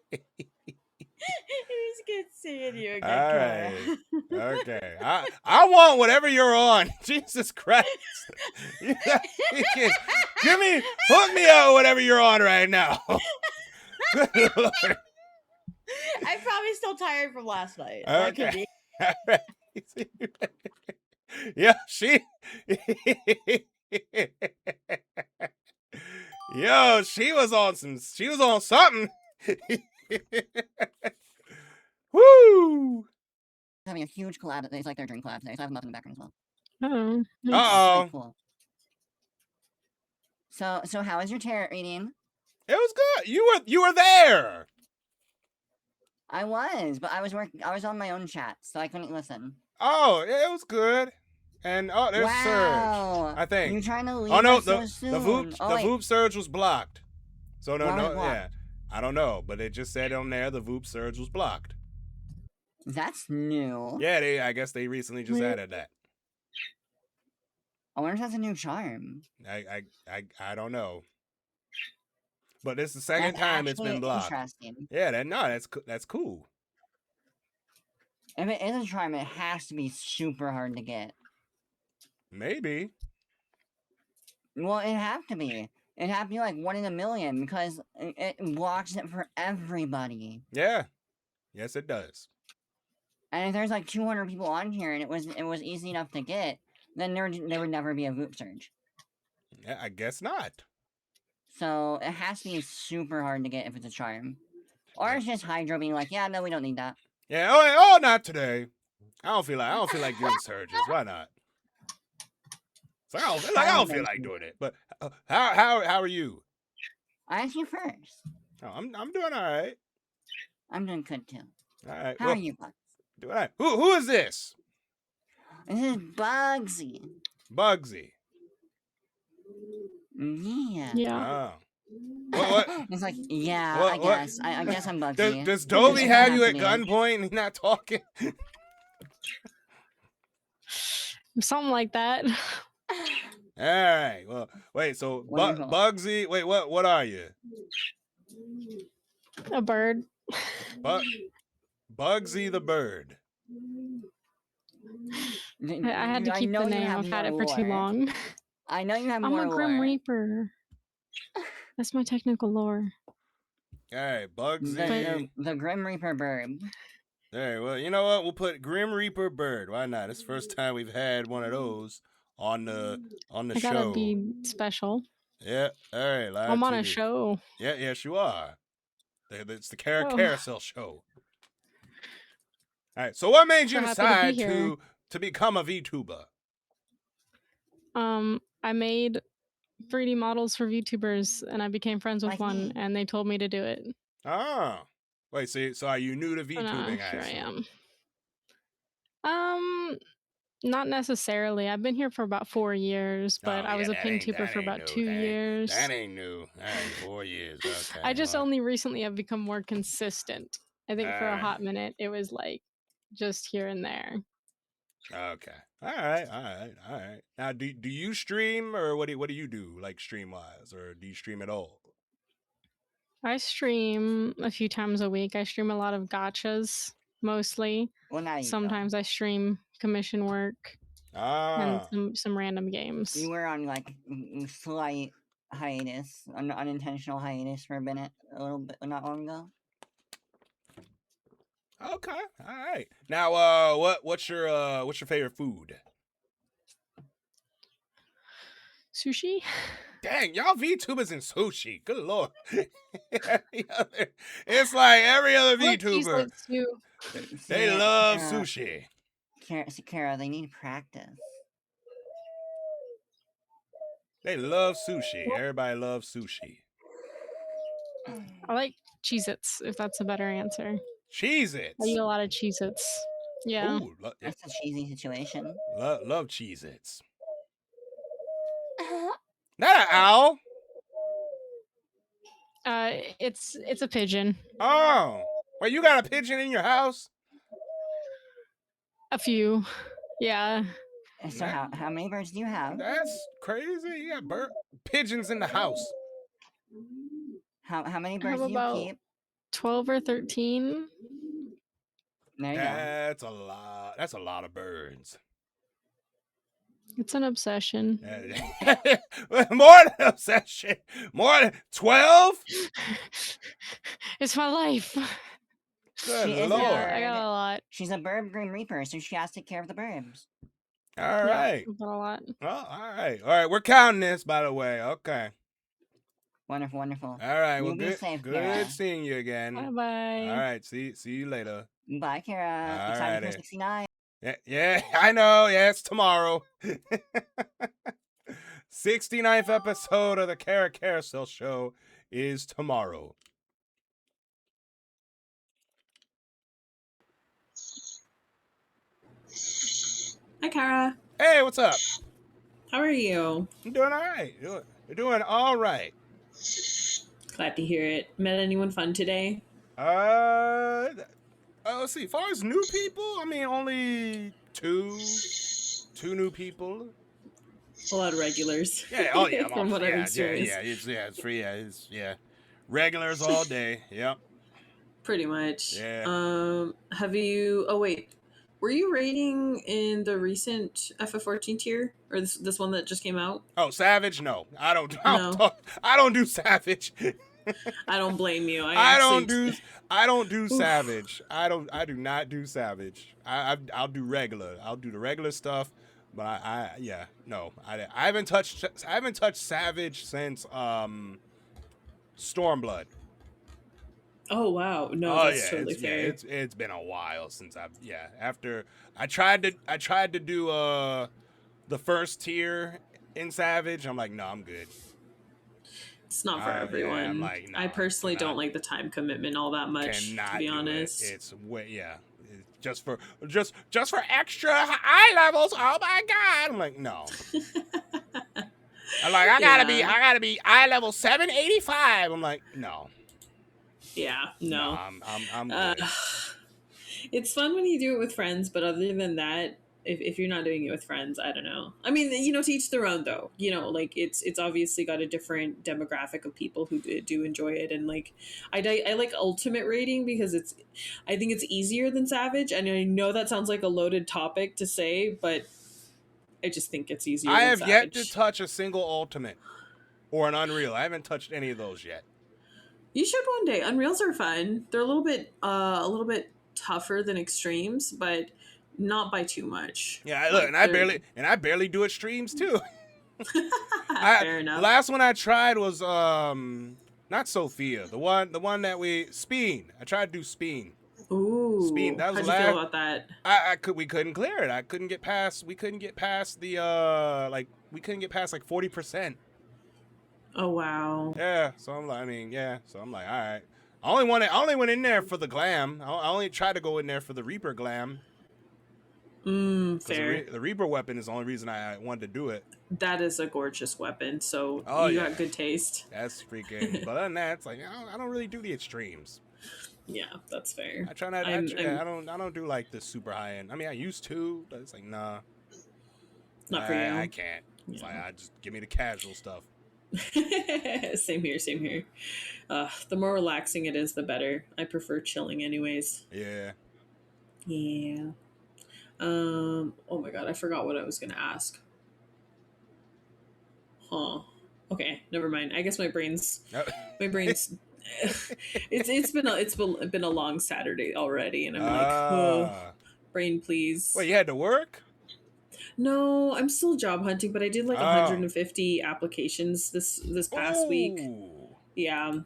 It's good seeing you again, All Cara. right. Okay. I want whatever you're on. Jesus Christ. Hook me up whatever you're on right now. Good Lord. I'm probably still tired from last night. Okay. All right. Yeah, Yo, she was on something. Woo! Having a huge collab. It's like they're doing collab today, so I have them up in the background as well. Oh. Pretty cool. So how was your tarot reading? It was good. You were there. I was, but I was on my own chat, so I couldn't listen. Oh, it was good. And there's wow. Surge. I think. You're trying to leave no, us so soon. the Voop Surge was blocked. So no, blocked? Yeah. I don't know, but it just said on there the Voop Surge was blocked. That's new. Yeah, I guess they recently just added that. I wonder if that's a new charm. I don't know. But it's the second time it's been blocked. Interesting. Yeah, that's cool. If it is a charm, it has to be super hard to get. Maybe. Well, it'd have to be. It'd have to be like 1 in a million because it blocks it for everybody. Yeah. Yes, it does. And if there's like 200 people on here and it was easy enough to get, then there would never be a Voop Surge. Yeah, I guess not. So it has to be super hard to get if it's a charm. Or it's just Hydro being like, yeah, no, we don't need that. Yeah, oh, not today. I don't feel like doing surges. Why not? So I don't feel like doing it. But how are you? I asked you first. Oh, I'm doing all right. I'm doing good too. All right. How are you, Bugs? Doing all right. Who is this? This is Bugsy. Bugsy. Yeah. Oh. What? It's like, yeah, I guess. I guess I'm Bugsy. Does Dovey have you at gunpoint and he's not talking? Something like that. All right. Well, wait. So Bugsy. Wait. What are you? A bird. Bugsy the bird. I had to keep the name. I've had it for too long. I know you have I'm more a Grim lore. Reaper. That's my technical lore. All right, Bugsy. The Grim Reaper bird. All right, well, you know what? We'll put Grim Reaper bird. Why not? It's the first time we've had one of those on the I show. gotta be special. Yeah. All right. Live I'm on a TV. show. Yeah. Yes, you are. It's the Cara Oh. Carousel show. All right. So what made you So happy to be decide here. to become a VTuber? I made 3D models for VTubers, and I became friends with Like one, me. and they told me to do it. Oh. Wait, so are you new to So now VTubing? here I assume? am. Not necessarily. I've been here for about 4 years, but Oh, I yeah, was a that pin ain't tuber for about new. 2 years. That ain't new. All right, 4 years. Okay. I just well, only recently have become more consistent. I think for a Alright. hot minute, it was like just here and there. Okay. All right. Now, do you stream, or what do you do, like, stream wise, or do you stream at all? I stream a few times a week. I stream a lot of gachas, mostly. Well, now you Sometimes I stream commission work and some random games. You were on like slight hiatus, an unintentional hiatus for a minute, a little bit, not long ago. Okay. All right. Now, what's your favorite food? Sushi. Dang, y'all VTubers and sushi. Good lord. It's like every other VTuber. They love sushi. Cara, they need practice. They love sushi. Everybody loves sushi. I like Cheez-Its, if that's a better answer. Cheez-Its? I eat a lot of Cheez-Its. Yeah. Ooh, That's a cheesy situation. Love Cheez-Its. Not an owl. It's a pigeon. Oh. Wait, you got a pigeon in your house? A few. Yeah. So how many birds do you have? That's crazy. You got pigeons in the house. How many I birds have do you about keep? 12 or 13. There you go. That's a lot. That's a lot of birds. It's an obsession. More than an obsession. More than 12? It's my life. Good She is lord. I got a lot. She's a bird green reaper, so she has to take care of the birds. All right. I've got a lot. Oh, all right. All right. We're counting this, by the way. Okay. Wonderful, wonderful. All right. You Well, be good. safe, Good Cara. seeing you again. Bye-bye. All right. See you later. Bye, Cara. All Excited for righty. 69. Yeah, I know. Yeah, it's tomorrow. 69th episode of the Cara Carousel show is tomorrow. Hi, Cara. Hey, what's up? How are you? I'm doing all right. Doing all right. Glad to hear it. Met anyone fun today? Let's see. As far as new people, I mean, only two new people. A lot of regulars. Yeah. Oh yeah. From what I've experienced. It's regulars all day. Yep. Pretty much. Yeah. Have you? Oh wait, were you rating in the recent FF14 tier or this one that just came out? Oh, Savage? No, I don't do Savage. I don't blame you. I don't do Savage. I do not do Savage. I'll do regular. I'll do the regular stuff. But I haven't touched Savage since Stormblood. Oh wow, no, that's totally fair. It's been a while since after I tried to do the first tier in Savage. I'm like, no, I'm good. It's not for everyone. Yeah, I'm like, no, I personally don't like the time commitment all that much, to be honest. It's just for extra eye levels. Oh my god! I'm like, no. I'm like, I gotta be eye level 785. I'm like, no. Yeah, no. I'm good. It's fun when you do it with friends, but other than that, if you're not doing it with friends, I don't know. I mean, to each their own, though. Like it's obviously got a different demographic of people who do enjoy it, and like I like Ultimate rating because I think it's easier than Savage, and I know that sounds like a loaded topic to say, but I just think it's easier. I than have Savage. yet to touch a single Ultimate or an Unreal. I haven't touched any of those yet. You should one day. Unreals are fun. They're a little bit tougher than Extremes, but not by too much. Yeah, look, and I barely do it streams too. Fair enough. Last one I tried was not Sophia, the one that Speen. I tried to do Speen. Ooh, That was how'd the you feel last. about that? We couldn't clear it. We couldn't get past the we couldn't get past like 40%. Oh wow. Yeah, so I'm like, so I'm like, all right. I only went in there for the glam. I only tried to go in there for the Reaper glam. Fair. The Reaper weapon is the only reason I wanted to do it. That is a gorgeous weapon, so Oh, you yeah. got good taste. That's freaking. But other than that, it's like I don't really do the extremes. Yeah, that's fair. I try not. I don't do like the super high end. I mean, I used to, but it's like nah. Not for you. I can't. It's like I just give me the casual stuff. Same here. The more relaxing it is, the better. I prefer chilling, anyways. Yeah. Yeah. Oh my god, I forgot what I was gonna ask. Huh. Okay, never mind. I guess my brain's it's been a long Saturday already, and I'm like, oh, brain, please. Wait, you had to work? No, I'm still job hunting, but I did like 150 applications this past week. Yeah.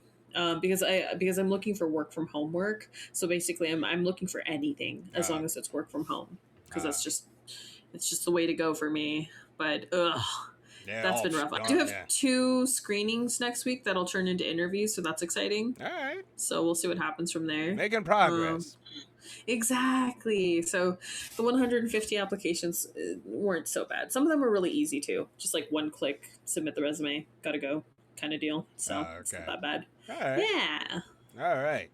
Because I'm looking for work from home work. So basically I'm looking for anything as long as it's work from home, because it's just the way to go for me. But that's been rough. I do have 2 screenings next week that'll turn into interviews, so that's exciting. All right. So we'll see what happens from there. Making progress. Exactly. So the 150 applications weren't so bad. Some of them were really easy too. Just like one click, submit the resume, gotta go kind of deal. So it's not that bad. All right. Yeah. All right.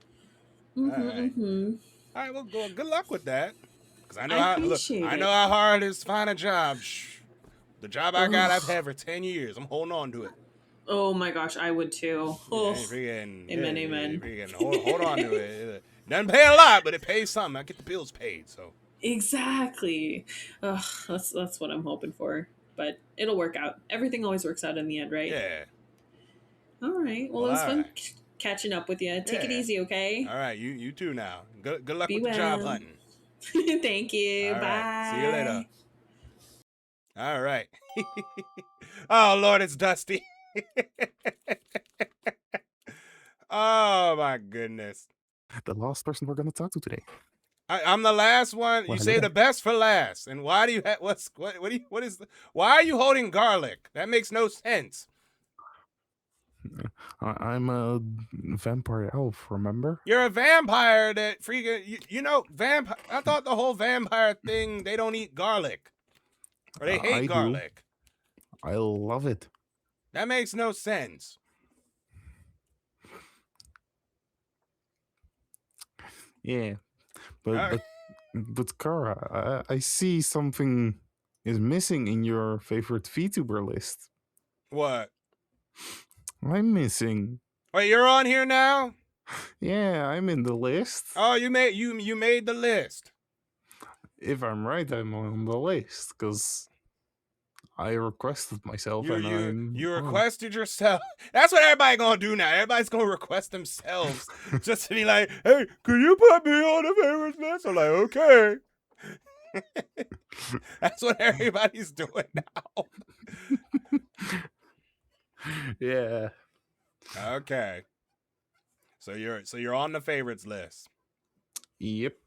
Mm-hmm. All right. Well, good luck with that. Because I I know how hard it is to find a job. The job I got, I've had for 10 years. I'm holding on to it. Oh my gosh, I would too. Oh, amen. Hold on to it. Doesn't pay a lot, but it pays something. I get the bills paid. So exactly. That's what I'm hoping for. But it'll work out. Everything always works out in the end, right? Yeah. All right. Well, it was fun catching up with you. Take it easy, okay? All right. You too now. Good luck Be with the job hunting. Thank you. All Bye. Right. See you later. All right. Oh, Lord, it's Dusty. Oh, my goodness. The last person we're going to talk to today. I'm the last one. Well, you say the best for last. And why do you have why are you holding garlic? That makes no sense. I'm a vampire elf, remember? You're a vampire that freaking vampire. I thought the whole vampire thing, they don't eat garlic. Or they hate garlic. I love it. That makes no sense. Yeah. But Cara, I see something is missing in your favorite VTuber list. What? I'm missing. Wait, you're on here now? Yeah, I'm in the list. Oh, you made the list. If I'm right, I'm on the list because I requested myself. You requested yourself. That's what everybody gonna do now. Everybody's gonna request themselves just to be like, "Hey, could you put me on the favorites list?" I'm like, "Okay." That's what everybody's doing now. Yeah. Okay. So you're on the favorites list. Yep.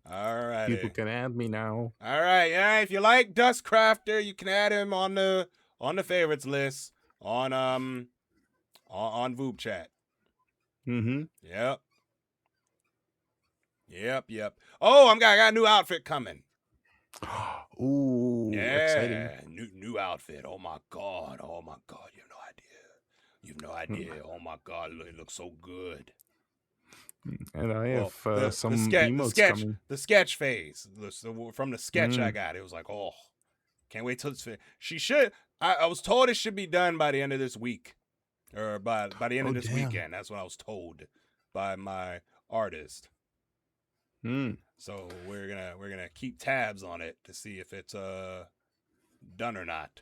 All right. People can add me now. All right. Yeah. If you like Dustcrafter, you can add him on the favorites list on vupechat. Mm-hmm. Yep. Oh, I got a new outfit coming. Ooh, exciting. New outfit. Oh my god. You have no idea. Oh my god, it looks so good. And I have some emotes coming. The sketch phase. From the sketch I got, it was like, oh, can't wait till it's finished. She should. I was told it should be done by the end of this week, or by the end of this weekend. That's what I was told by my artist. So we're gonna keep tabs on it to see if it's done or not.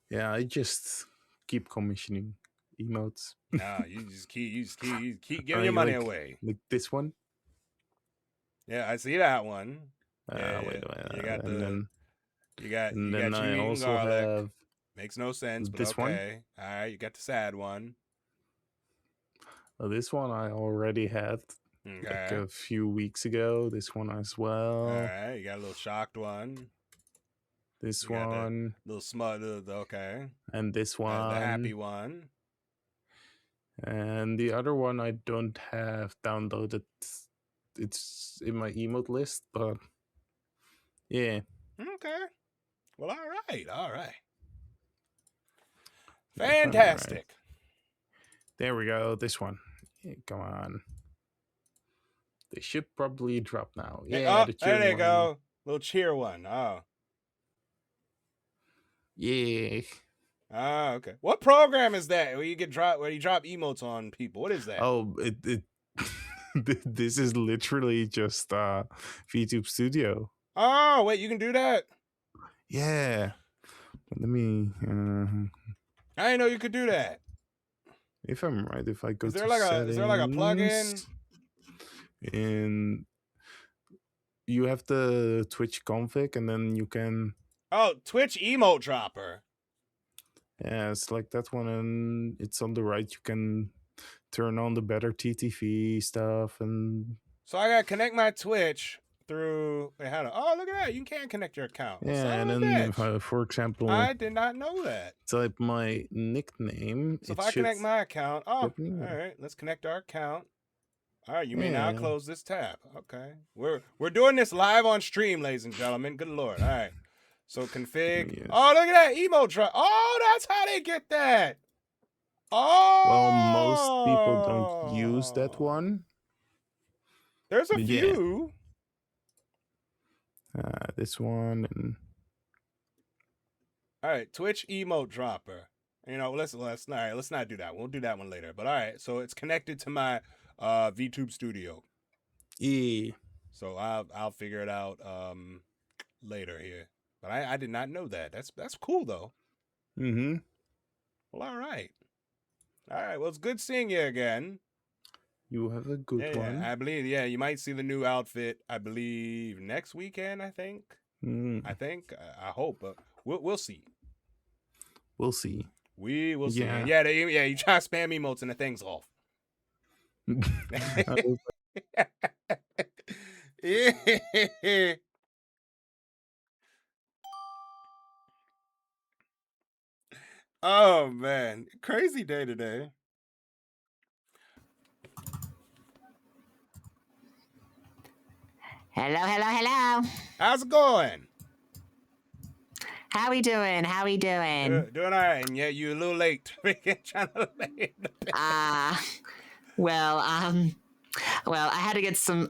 Yeah, I just keep commissioning emotes. No, you just keep giving your money away. Like this one. Yeah, I see that one. Yeah, wait a minute. You got and then you I eating also garlic. have Makes no sense, but this okay. one. All right, you got the sad one. This one I already had. like a few weeks ago. This one as well. All right, you got a little shocked one. This You got one. Little smut. Okay. And this one. The happy one. And the other one I don't have downloaded. It's in my emote list, but yeah. Okay. Well, all right. Fantastic. Right. There we go. This one. Yeah, come on. They should probably drop now. Yeah, there they go. Little cheer one. Oh. Yeah. Ah, okay. What program is that where you drop emotes on people? What is that? Oh, it this is literally just VTube Studio. Oh, wait, you can do that? Yeah. Let me I didn't know you could do that. If I'm right, if I go is there to like settings, a plugin? And you have the Twitch config, and then you can. Oh, Twitch emote dropper. Yeah, it's like that one, and it's on the right. You can turn on the better TTV stuff, and so I gotta connect my Twitch through. Wait, how do? Oh, look at that! You can connect your account. yeah, and then if I, for example, I did not know that. Type my nickname. So if I connect my account, all right, let's connect our account. All right, you may now close this tab. Okay, we're doing this live on stream, ladies and gentlemen. Good lord! All right, so config. Yes. Oh, look at that emote drop. Oh, that's how they get that. Oh, well, most people don't use that one. There's a few. This one and. All right, Twitch emote dropper. You know, let's not do that. We'll do that one later. But all right, so it's connected to my VTube Studio. Yeah. So I'll figure it out later here. But I did not know that. That's cool though. Mm-hmm. Well, all right. All right. Well, it's good seeing you again. You have a good one. I believe. Yeah, you might see the new outfit. I believe next weekend. I think. I think. I hope. But we'll see. We'll see. We will see. Yeah. You try to spam emotes and the thing's off. Oh man, crazy day today. Hello. How's it going? How we doing? Doing all right, and yeah, you're a little late. Well, I had to get some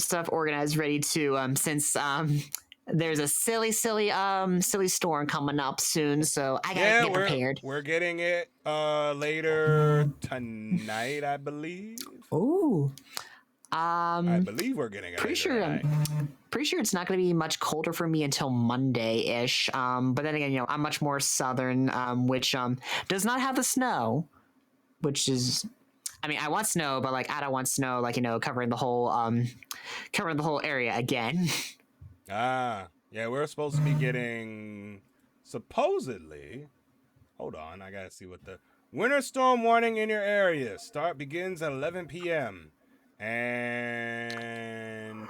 stuff organized, ready to since there's a silly storm coming up soon, so I gotta get prepared. We're getting it later tonight, I believe. Ooh. I believe we're getting it. Pretty sure it's not going to be much colder for me until Monday-ish. But then again, I'm much more southern, which does not have the snow, which is, I want snow, but I don't want snow, covering the whole area again. Yeah, we're supposed to be getting supposedly. Hold on, I gotta see what the winter storm warning in your area begins at 11 p.m. and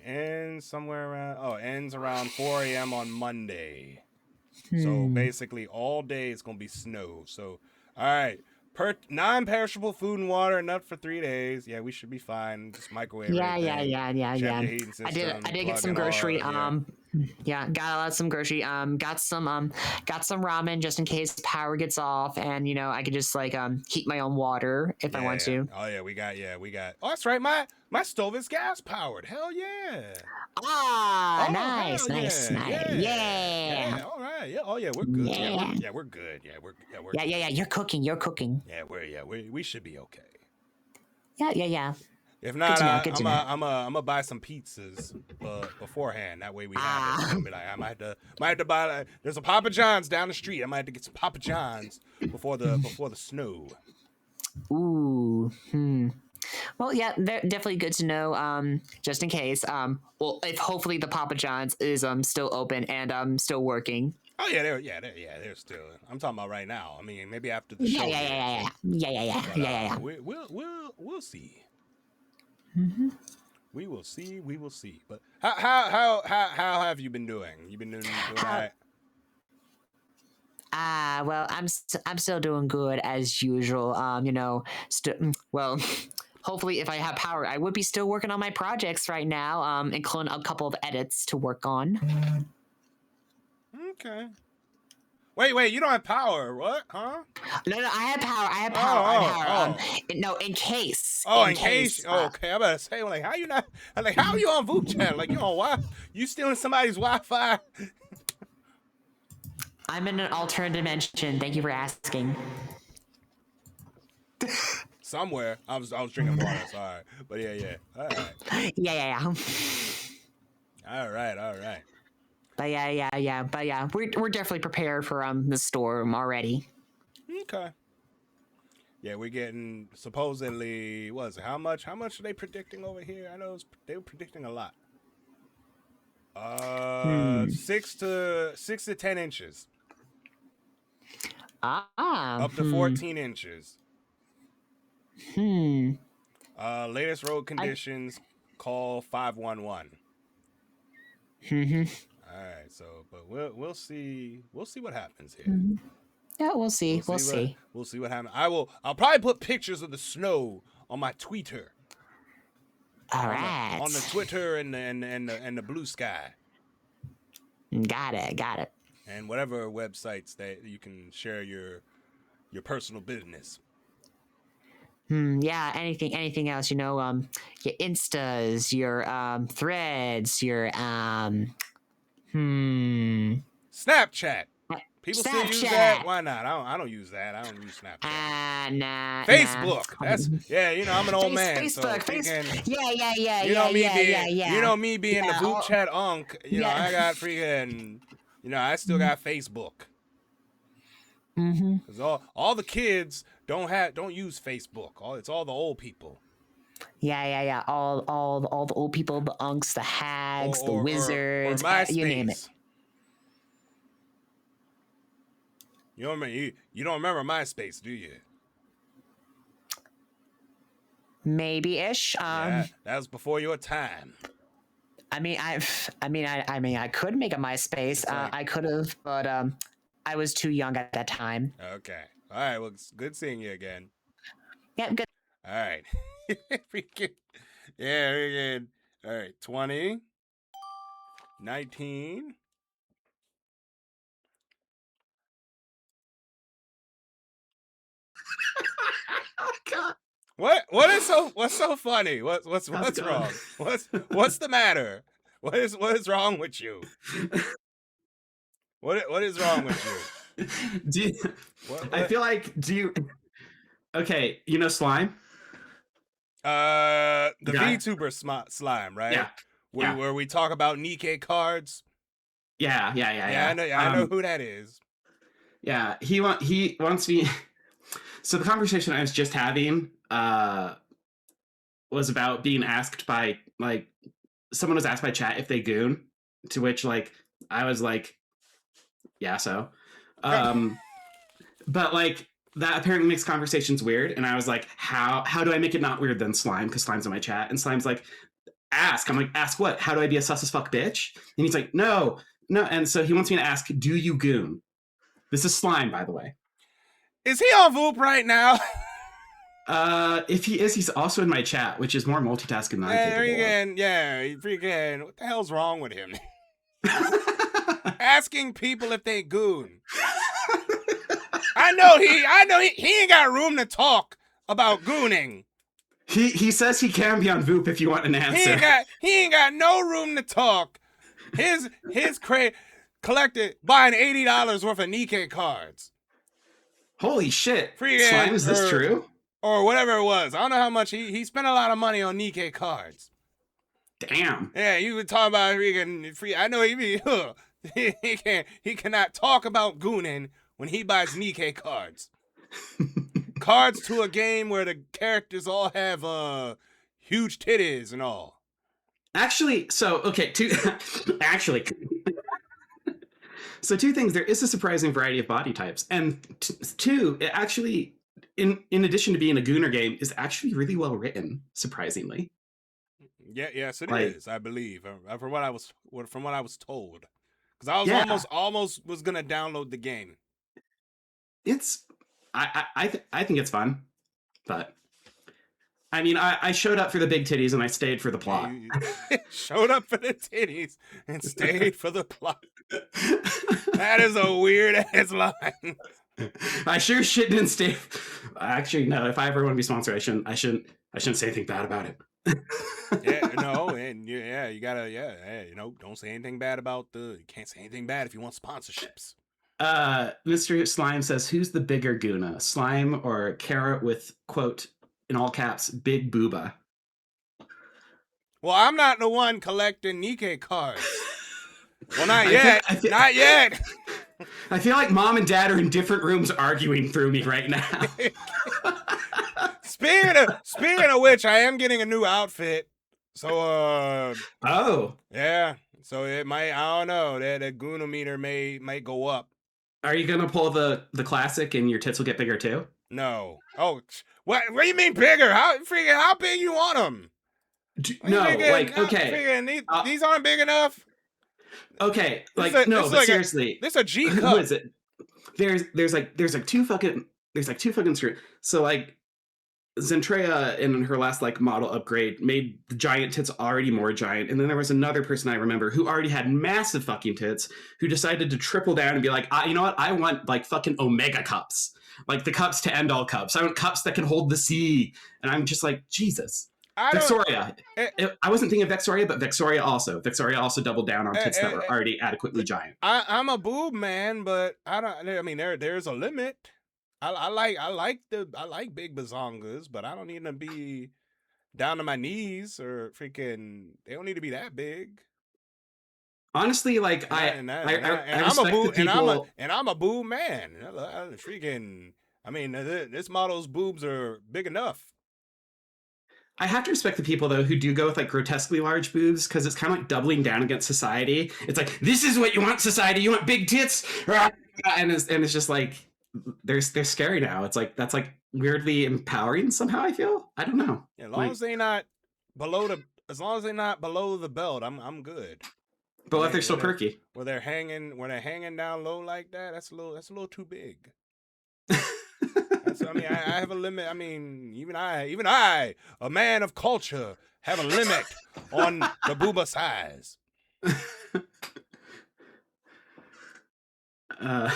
ends somewhere around ends around 4 a.m. on Monday. So basically all day it's gonna be snow. So all right, non-perishable food and water enough for 3 days. Yeah, we should be fine. Just microwave. Yeah. I did get some grocery. Got some grocery. Got some ramen just in case power gets off, and I could just heat my own water if I want to. Oh yeah, we got. Oh, that's right. My stove is gas powered. Hell yeah. Nice. Yeah. All right. Yeah. Oh yeah, we're good. Yeah, we're good. Yeah. You're cooking. Yeah, we should be okay. Yeah. If not, I'm gonna buy some pizzas beforehand. That way we have it. I might have to buy. There's a Papa John's down the street. I might have to get some Papa John's before the snow. Ooh. Well, yeah, they're definitely good to know. Just in case. Well, if hopefully the Papa John's is still open and still working. Oh yeah, they're still. I'm talking about right now. Maybe after the show. Yeah. We'll see. We will see. We will see. But how have you been doing? You been doing all right? Well, I'm still doing good as usual. Well, hopefully, if I have power, I would be still working on my projects right now. Including a couple of edits to work on. Okay. Wait, you don't have power. What? Huh? No, I have power. I have power. No, in case. Oh, in case. Okay, I better say, like, how you not? Like, how are you on VoopChat? Like, you on Wi? You stealing somebody's Wi-Fi? I'm in an alternate dimension. Thank you for asking. Somewhere. I was drinking water. Sorry, but yeah. All right. Yeah. All right. But yeah. We're definitely prepared for the storm already. Okay. Yeah, we're getting supposedly how much are they predicting over here? I know they were predicting a lot. 6 to 10 inches. Up to 14 inches. Latest road conditions, call 511. All right, so but we'll see what happens here. Yeah, we'll see. We'll see. We'll see what happens. I'll probably put pictures of the snow on my Twitter. All right. On the Twitter and the blue sky. Got it. And whatever websites that you can share your personal business. Yeah, anything else, your Instas, your Threads, your Snapchat. People still use that? Why not? I don't use that. I don't use Snapchat. Nah. Facebook. That's I'm an old man. Facebook. So Yeah. You know me being the VoopChat unk. I got freaking. I still got Facebook. Because all the kids don't use Facebook. It's all the old people. Yeah. All the old people, the unks, the hags, the wizards, you name it. You don't remember MySpace, do you? Maybe-ish. Yeah, that was before your time. I could make a MySpace. I could have, but I was too young at that time. Okay. All right. Well, it's good seeing you again. Yeah, good. All right. Freaking. Yeah, we're good. All right. 20. 19. God. What's so funny? What's wrong? What's the matter? What is wrong with you? What is wrong with you? I feel like okay, slime? The VTuber slime, right? Yeah. Where we talk about Nikkei cards. Yeah. I know who that is. Yeah, he wants me. So the conversation I was just having was about being asked by someone was asked by chat if they goon, to which I was like, yeah, so. But that apparently makes conversations weird, and I was like, how do I make it not weird then, Slime? Because Slime's in my chat, and Slime's like, ask. I'm like, ask what? How do I be a sus as fuck bitch? And he's like, no, and so he wants me to ask, do you goon? This is Slime, by the way. Is he on Voop right now? If he is, he's also in my chat, which is more multitasking than I'm capable of. Yeah, freaking. What the hell's wrong with him? Asking people if they goon. I know he ain't got room to talk about gooning. He says he can be on Voop if you want an answer. He ain't got no room to talk. His collected buying $80 worth of Nikkei cards. Holy shit. Slime, is this true? Or whatever it was. I don't know how much he spent a lot of money on Nikkei cards. Damn. Yeah, you were talking about free. I know he cannot talk about gooning when he buys Nikkei cards. Cards to a game where the characters all have huge titties and all. Actually, so okay, So two things. There is a surprising variety of body types, and two, it actually, in addition to being a gooner game, is actually really well written. Surprisingly. Yes, it Like- is. I believe from what I was told, because I was Yeah. almost was gonna download the game. It's I think it's fun, but I mean I showed up for the big titties and I stayed for the plot. You showed up for the titties and stayed for the plot. That is a weird ass line. I sure shit didn't stay. Actually, no. If I ever want to be sponsored, I shouldn't say anything bad about it. You gotta, don't say anything bad about you can't say anything bad if you want sponsorships. Mr. Slime says, "Who's the bigger Guna, Slime or Cara with quote in all caps big booba?" Well, I'm not the one collecting Nikkei cards. Well, not yet. Not yet. I feel like mom and dad are in different rooms arguing through me right now. Speaking of which, I am getting a new outfit. So yeah. So it might, I don't know, that Guna meter may go up. Are you gonna pull the classic and your tits will get bigger too? No. Oh, what do you mean bigger? How big you want them? No, like okay. These aren't big enough. Okay, seriously, this a G cup. Who is it? There's like two fucking screws. So like Zentrea in her last like model upgrade made the giant tits already more giant, and then there was another person I remember who already had massive fucking tits who decided to triple down and be like, you know what? I want like fucking Omega cups, like the cups to end all cups. I want cups that can hold the sea, and I'm just like, Jesus. Vexoria. I wasn't thinking of Vexoria, but Vexoria also doubled down on tits that were already adequately giant. I'm a boob man, but I mean there's a limit. I like big bazongas, but I don't need them to be down to my knees or freaking. They don't need to be that big. Honestly, like I'm a boob man. Freaking. I mean, this model's boobs are big enough. I have to respect the people though who do go with like grotesquely large boobs, because it's kind of like doubling down against society. It's like, this is what you want, society. You want big tits, and it's just like they're scary now. It's like that's like weirdly empowering somehow. I feel. I don't know. Yeah, as long as they're not below the belt, I'm good. But if they're so perky, where they're hanging down low like that, that's a little too big. I mean, I have a limit. I mean, even I, a man of culture, have a limit on the booba size. All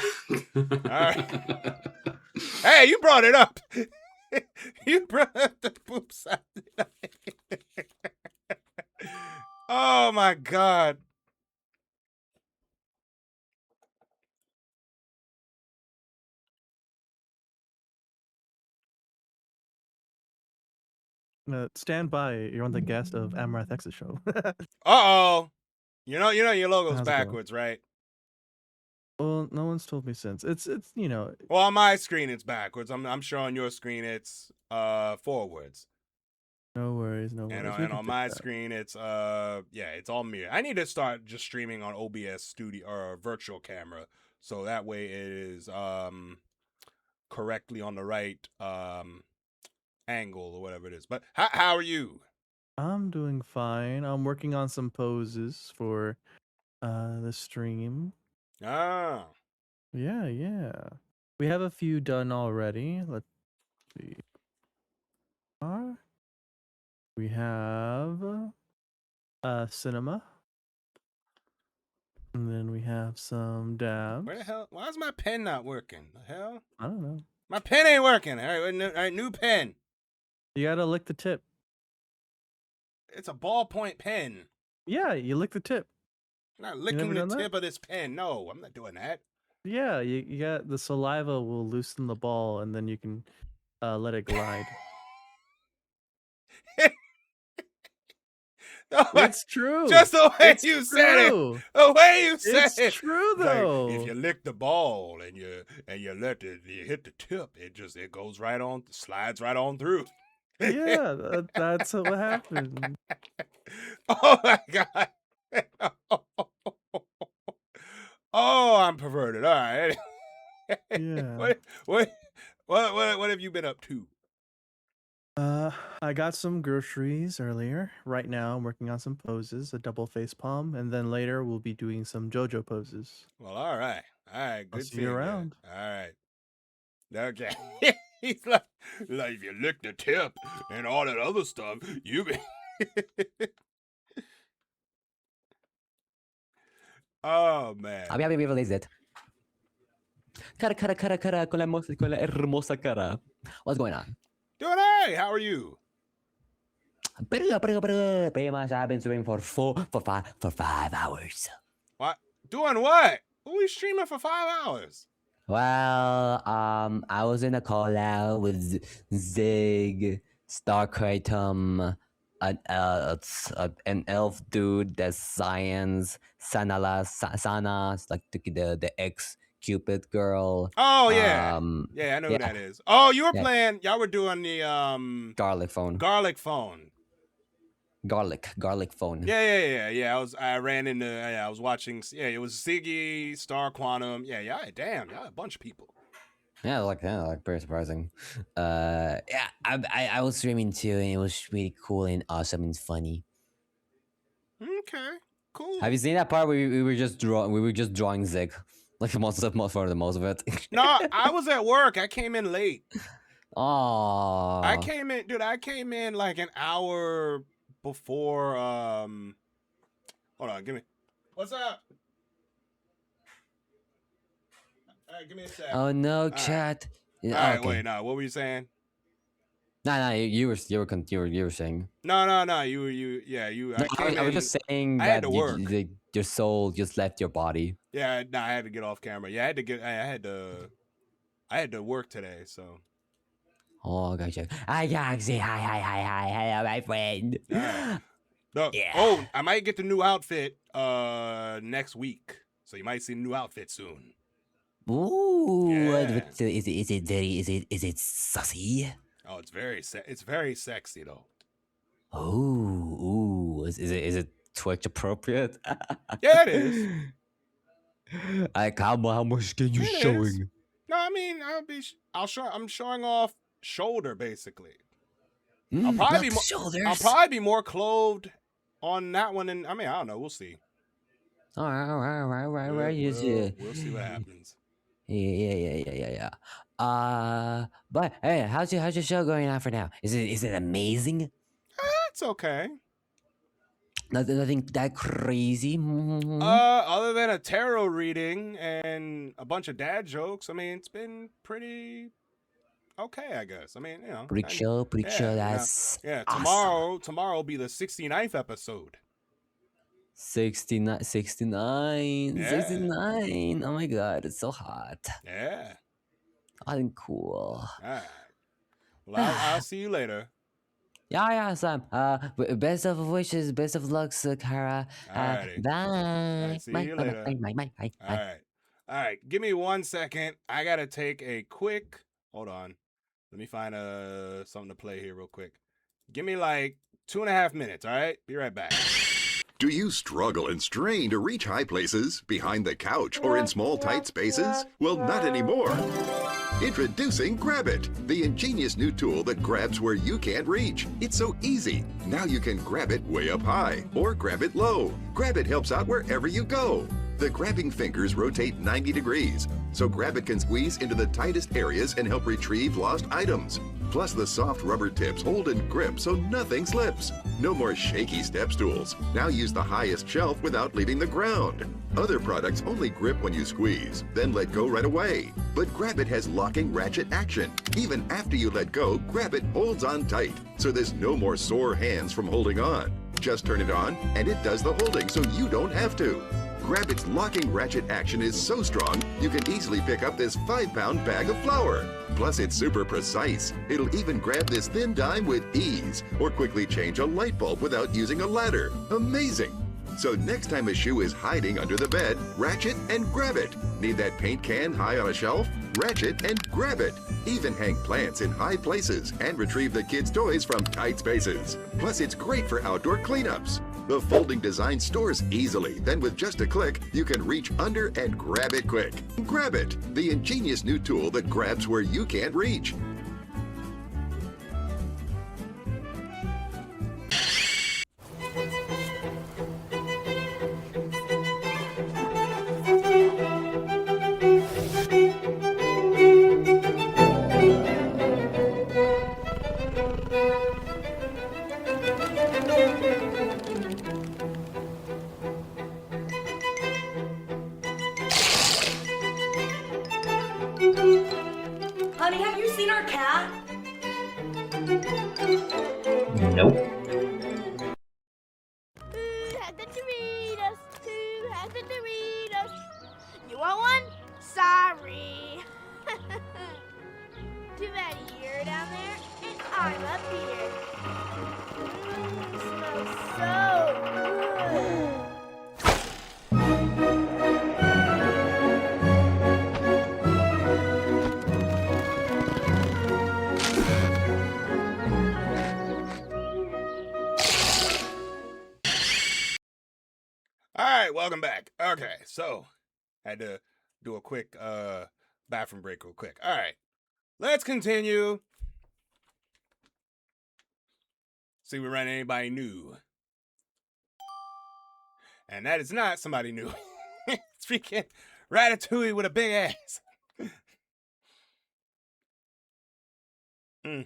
right. Hey, you brought it up. You brought up the boob size. Oh my God. Stand by. You're on the guest of Amarath X's show. Uh-oh. You know your logo's How's it backwards, right? Well, no one's told me since. It's Well, on my screen it's backwards. I'm sure on your screen it's forwards. No worries, no worries. And on my screen it's it's all mirror. I need to start just streaming on OBS Studio or virtual camera, so that way it is correctly on the right angle or whatever it is. But how are you? I'm doing fine. I'm working on some poses for the stream. Ah. Yeah. We have a few done already. Let's see. We have cinema. And then we have some dabs. Where the hell? Why is my pen not working? The hell? I don't know. My pen ain't working. All right, new pen. You gotta lick the tip. It's a ballpoint pen. Yeah, you lick the tip. I'm not licking the tip of this pen. No, I'm not doing that. Yeah, you got the saliva will loosen the ball, and then you can let it glide. It's true. Just the way you said it. The way you said it. It's true though. Like, if you lick the ball and you hit the tip, it goes right on, slides right on through. Yeah, that's what happened. Oh my God. Oh, I'm perverted. All right. Yeah. What have you been up to? I got some groceries earlier. Right now, I'm working on some poses, a double face palm, and then later we'll be doing some JoJo poses. Well, all right. I'll Good see seeing you you. around. All right. Okay. He's like if you lick the tip and all that other stuff, you be. Oh man. Había vivido desde it. Cara, con la hermosa cara. What's going on? Doing all right. How are you? Pretty much. I've been streaming for 5 hours. What? Doing what? Who we streaming for 5 hours? Well, I was in a call out with Zig, Star Kratom, an elf dude that's science, Sana, like the ex Cupid girl. Oh yeah. Yeah, I know who that is. Oh, you were playing. Y'all were doing the garlic phone. Garlic phone. Garlic phone. Yeah. I ran into. I was watching. Yeah, it was Ziggy, Star Quantum. Yeah. Damn, y'all a bunch of people. Yeah, like pretty surprising. Yeah, I was streaming too, and it was really cool and awesome and funny. Okay, cool. Have you seen that part where we were just drawing Zig, like for most of it? No, I was at work. I came in late. Oh. I came in like an hour before. Hold on, give me. What's up? All right, give me a sec. Oh no, chat. All right, wait, no. What were you saying? No, you were saying. No, you. I was just saying I had that to work. your soul just left your body. Yeah, no, I had to get off camera. Yeah, I had to work today, so. Oh, gotcha. I gotta say hi, my friend. No. Yeah. Oh, I might get the new outfit next week, so you might see the new outfit soon. Ooh, Yeah. is it sussy? Oh, it's very sexy though. Ooh, is it Twitch appropriate? Yeah, it is. Like how much skin you showing? No, I mean I'm showing off shoulder basically. I'll probably I'll probably be more clothed on that one, and I mean I don't know. We'll see. All right. We'll see what happens. Yeah. But hey, how's your show going on for now? Is it amazing? It's okay. Nothing that crazy. Other than a tarot reading and a bunch of dad jokes, I mean, it's been pretty okay, I guess. I mean, you know, Pretty chill. That's Tomorrow will be the 69th episode. 69. Yeah. 69. Oh my god, it's so hot. Yeah. I'm cool. All right. Well, I'll see you later. Yeah, Sam. Best of wishes, best of luck, Cara. Alrighty. Bye. See you later. Bye. All right. Give me 1 second. I gotta take a quick. Hold on. Let me find something to play here real quick. Give me like 2.5 minutes. All right. Be right back. Do you struggle and strain to reach high places, behind the couch, or in small, tight spaces? Well, not anymore. Introducing Grab It, the ingenious new tool that grabs where you can't reach. It's so easy. Now you can grab it way up high or grab it low. Grab It helps out wherever you go. The grabbing fingers rotate 90 degrees, so Grab It can squeeze into the tightest areas and help retrieve lost items. Plus, the soft rubber tips hold and grip so nothing slips. No more shaky step stools. Now use the highest shelf without leaving the ground. Other products only grip when you squeeze, then let go right away. But Grab It has locking ratchet action. Even after you let go, Grab It holds on tight, so there's no more sore hands from holding on. Just turn it on, and it does the holding so you don't have to. Grab It's locking ratchet action is so strong, you can easily pick up this 5-pound bag of flour. Plus, it's super precise. It'll even grab this thin dime with ease, or quickly change a light bulb without using a ladder. Amazing! So next time a shoe is hiding under the bed, ratchet and grab it. Need that paint can high on a shelf? Ratchet and grab it. Even hang plants in high places and retrieve the kids' toys from tight spaces. Plus, it's great for outdoor cleanups. The folding design stores easily. Then with just a click, you can reach under and grab it quick. Grab It, the ingenious new tool that grabs where you can't reach. cat? Nope. Who has the Doritos? Who has the Doritos? You want one? Sorry. Too bad you're down there and I'm up here. Smells so good. All right, welcome back. Okay, so had to do a quick bathroom break real quick. All right, let's continue. See if we run anybody new. And that is not somebody new. It's freaking Ratatouille with a big ass. Mm.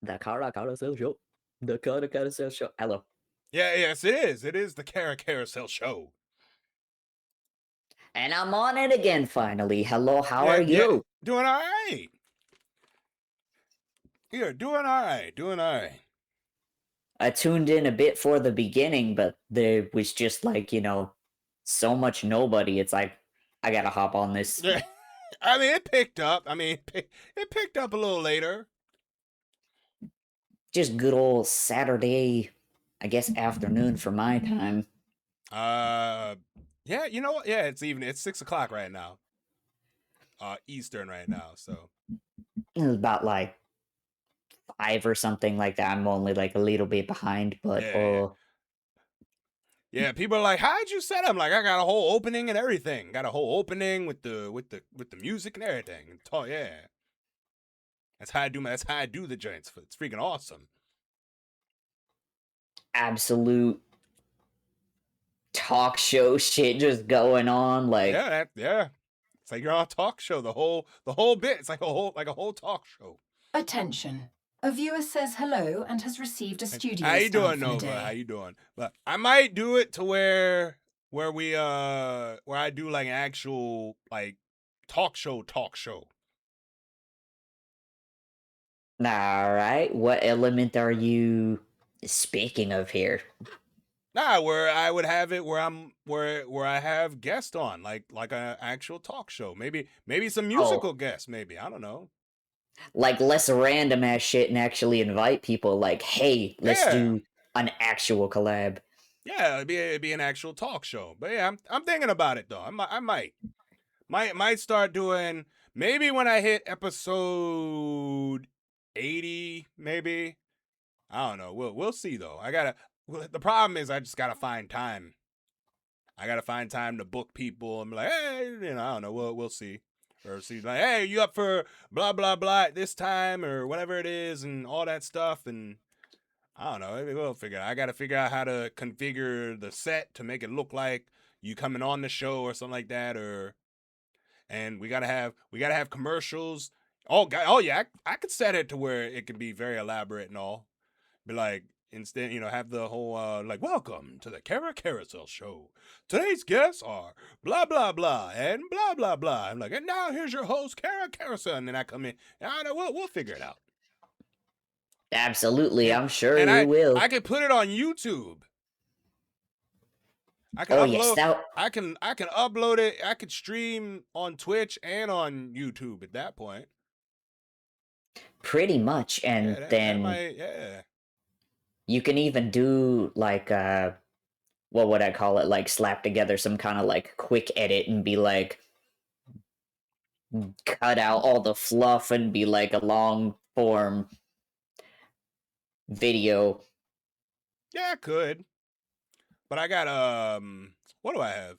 The Cara Carousel show. The Cara Carousel show. Hello. Yeah, yes, it is. It is the Cara Carousel show. And I'm on it again finally. Hello, how are you? Doing all right. You're doing all right. Doing all right. I tuned in a bit for the beginning, but there was just like, so much nobody. It's like, I gotta hop on this. Yeah. I mean, it picked up. It picked up a little later. Just good old Saturday, I guess, afternoon for my time. Yeah, you know what? Yeah, it's evening. It's 6:00 right now. Eastern right now, so. It was about like 5 or something like that. I'm only like a little bit behind, but Yeah, people are like, "How'd you set them?" Like, I got a whole opening and everything. Got a whole opening with the music and everything. Yeah. That's how I do the joints. It's freaking awesome. Absolute talk show shit just going on. Like, yeah. It's like you're on a talk show. The whole bit. It's like a whole talk show. Attention. A viewer says hello and has received a studio How you stamp doing, for the Nova? day. How you doing? But I might do it to where we where I do like an actual like talk show. all right, what element are you speaking of here? Nah, where I would have it where I have guests on, like an actual talk show. Maybe some musical guests. Maybe I don't know. Like less random ass shit and actually invite people. Like, hey, let's do an actual collab. Yeah, it'd be an actual talk show. But yeah, I'm thinking about it though. I might start doing maybe when I hit episode 80, maybe. I don't know. We'll see though. The problem is I just gotta find time. I gotta find time to book people and be like, hey, I don't know. We'll see. Or see like, hey, you up for blah blah blah at this time or whatever it is and all that stuff, and I don't know. Maybe we'll figure it out. I gotta figure out how to configure the set to make it look like you coming on the show or something like that, and we gotta have commercials. Oh yeah, I could set it to where it could be very elaborate and all. Be like, instead, have the whole like, welcome to the Cara Carousel show. Today's guests are blah blah blah and blah blah blah. I'm like, and now here's your host, Cara Carousel, and then I come in. I don't know. We'll figure it out. Absolutely, I'm sure we will. I could put it on YouTube. I can I can upload it. I could stream on Twitch and on YouTube at that point. Pretty much, and then you can even do like what would I call it? Like slap together some kind of like quick edit and be like cut out all the fluff and be like a long form video. Yeah, I could. But I got what do I have?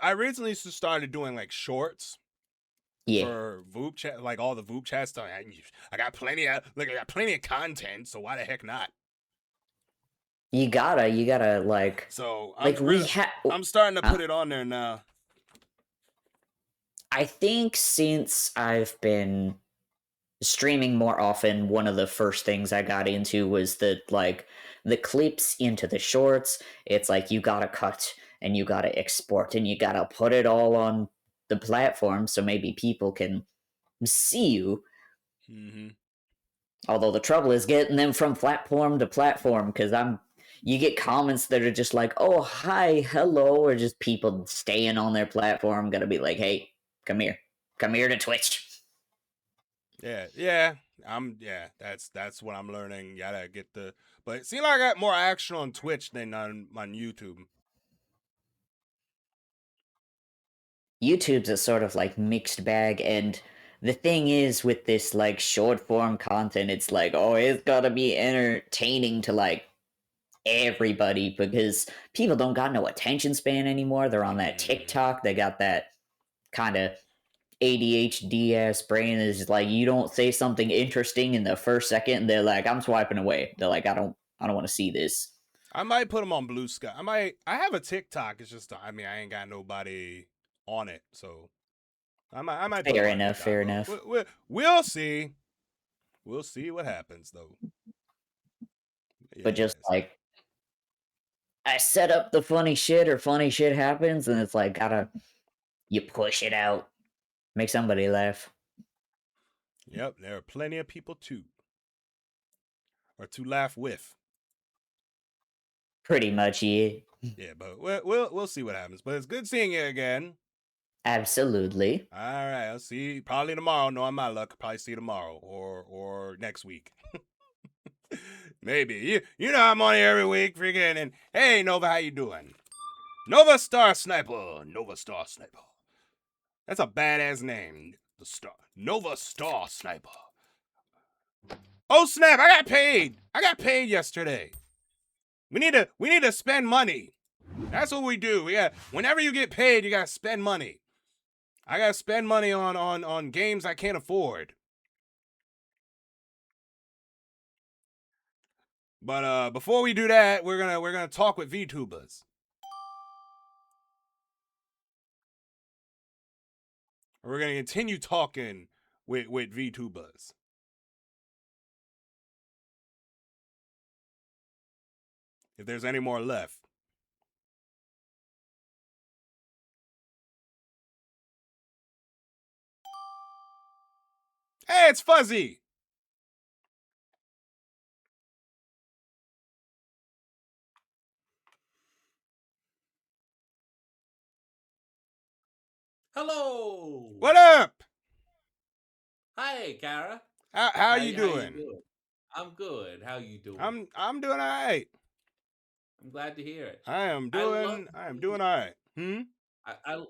I recently started doing like shorts. Yeah. For vupechat, like all the vupechat stuff. I got plenty of content, so why the heck not? You gotta like. So I'm starting to put it on there now. I think since I've been streaming more often, one of the first things I got into was the clips into the shorts. It's like you gotta cut and you gotta export and you gotta put it all on the platform so maybe people can see you. Mm-hmm. Although the trouble is getting them from platform to platform, because you get comments that are just like, "Oh, hi, hello," or just people staying on their platform. Gotta be like, "Hey, come here to Twitch." Yeah. That's what I'm learning. Gotta get but it seems like I got more action on Twitch than on YouTube. YouTube's a sort of like mixed bag, and the thing is with this like short form content, it's like, oh, it's gotta be entertaining to like everybody, because people don't got no attention span anymore. They're on that TikTok. They got that kind of ADHD ass brain. Is like, you don't say something interesting in the first second, and they're like, I'm swiping away. They're like, I don't want to see this. I might put them on Blue Sky. I have a TikTok. It's just, I ain't got nobody on it, so I might put Fair them on enough. TikTok. Fair enough. We'll see. We'll see what happens though. But just like, I set up the funny shit, or funny shit happens, and it's like, you push it out, make somebody laugh. Yep, there are plenty of people to laugh with. Pretty much, yeah. Yeah, but we'll see what happens. But it's good seeing you again. Absolutely. All right, I'll see you probably tomorrow. Knowing my luck, probably see you tomorrow or next week. Maybe. You know I'm on here every week, freaking. And hey, Nova, how you doing? Nova Star Sniper. That's a badass name. Nova Star Sniper. Oh snap! I got paid yesterday. We need to spend money. That's what we do. Whenever you get paid, you gotta spend money. I gotta spend money on games I can't afford. But before we do that, we're gonna talk with VTubers. We're gonna continue talking with VTubers. If there's any more left. Hey, it's Fuzzy. Hello. What up? Hi, Cara. How you doing? I'm good. How you doing? I'm doing all right. I'm glad to hear it. I am doing all right. I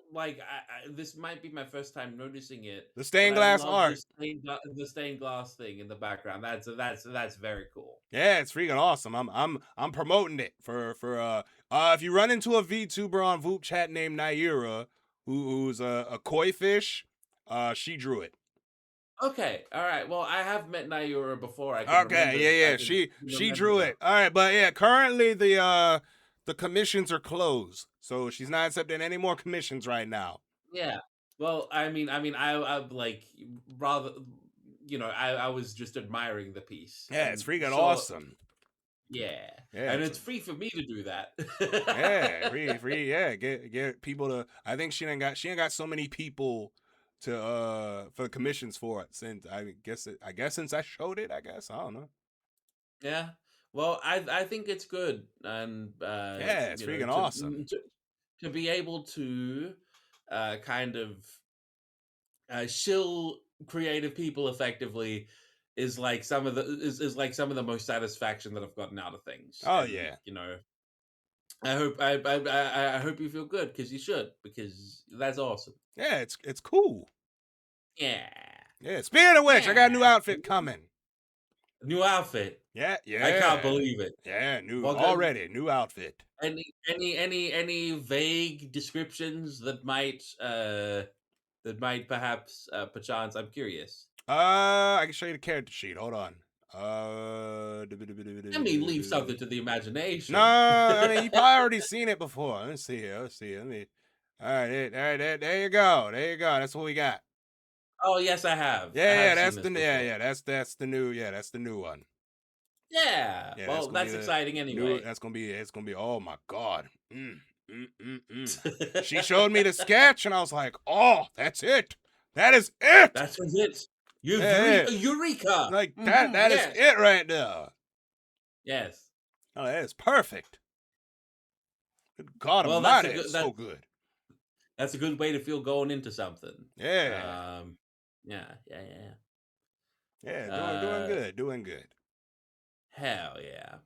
this might be my first time noticing it. The stained glass art. The stained glass thing in the background. That's very cool. Yeah, it's freaking awesome. I'm promoting it for if you run into a VTuber on vupechat named Naira, who's a koi fish, she drew it. Okay, all right. Well, I have met Naira before. She drew it. All right, but yeah, currently the commissions are closed, so she's not accepting any more commissions right now. Yeah. Well, I like rather, I was just admiring the piece. Yeah, it's freaking awesome. Yeah, and it's free for me to do that. Yeah, free. Yeah, get people to. I think she ain't got so many people to for commissions for it since I guess since I showed it. I don't know. Yeah. Well, I think it's good, and yeah, it's freaking awesome to be able to kind of shill creative people effectively is like some of the most satisfaction that I've gotten out of things. Oh, and, yeah. I hope you feel good, because you should, because that's awesome. Yeah, it's cool. Yeah. Speaking of which, I got a new outfit coming. New outfit. Yeah. I can't believe it. Yeah, new outfit. Any vague descriptions that might perhaps perchance? I'm curious. I can show you the character sheet. Hold on. Leave something to the imagination. No, you probably already seen it before. Let's see here. All right, there you go. That's what we got. Oh yes, I have. I Yeah, have that's seen the this before. that's the new that's the new one. Yeah. Yeah, Well, gonna be that's the exciting anyway. It's gonna be. Oh my god. She showed me the sketch, and I was like, oh, that's it. That is it. That's it. Yeah, Eureka! like that is Yes. it right there. Yes. Oh, that is perfect. Good God Well, that's Almighty, a good. it's so good. That's a good way to feel going into something. Yeah. Yeah. Yeah, doing good. Hell yeah.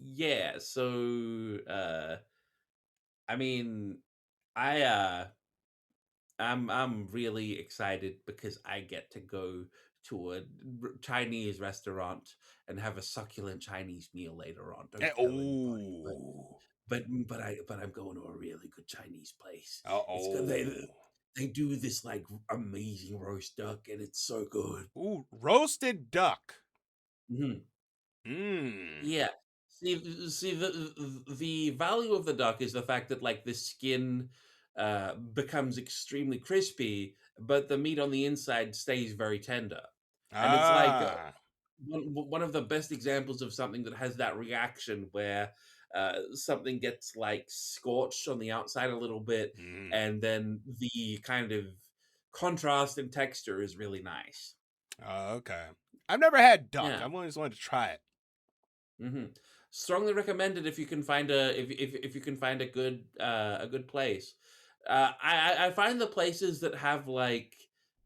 Yeah. So, I mean, I'm really excited because I get to go to a Chinese restaurant and have a succulent Chinese meal later on. Don't tell anybody, but I'm going to a really good Chinese place. It's good. They do this like amazing roast duck, and it's so good. Ooh, roasted duck. Yeah. See the value of the duck is the fact that like the skin becomes extremely crispy, but the meat on the inside stays very tender. And it's like one of the best examples of something that has that reaction where something gets like scorched on the outside a little bit, and then the kind of contrast and texture is really nice. Okay. I've never had duck. Yeah. I've always wanted to try it. Strongly recommended if you can find if you can find a good place. I find the places that have like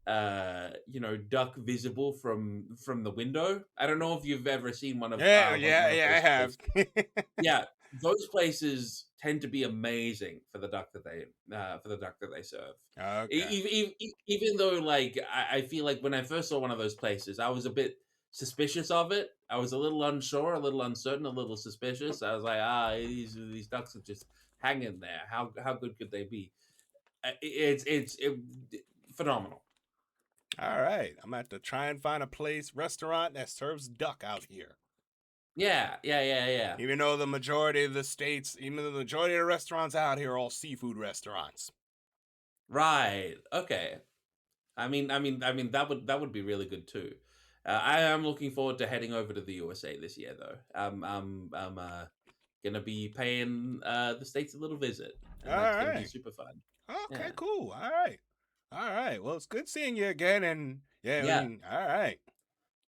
duck visible from the window. I don't know if you've ever seen one of Yeah, one yeah, of yeah, I those have. places. Yeah, those places tend to be amazing for the duck that they serve. Okay. Even though like I feel like when I first saw one of those places, I was a bit suspicious of it. I was a little unsure, a little uncertain, a little suspicious. I was like, these ducks are just hanging there. How good could they be? It's phenomenal. All right. I'm gonna have to try and find a restaurant that serves duck out here. Yeah. Even though the majority of the restaurants out here are all seafood restaurants. Right. Okay. I mean that would be really good too. I am looking forward to heading over to the USA this year, though. I'm gonna be paying the States a little visit, and that's gonna be super fun. Okay, Yeah. cool. All right. Well, it's good seeing you again, and Yeah. all right.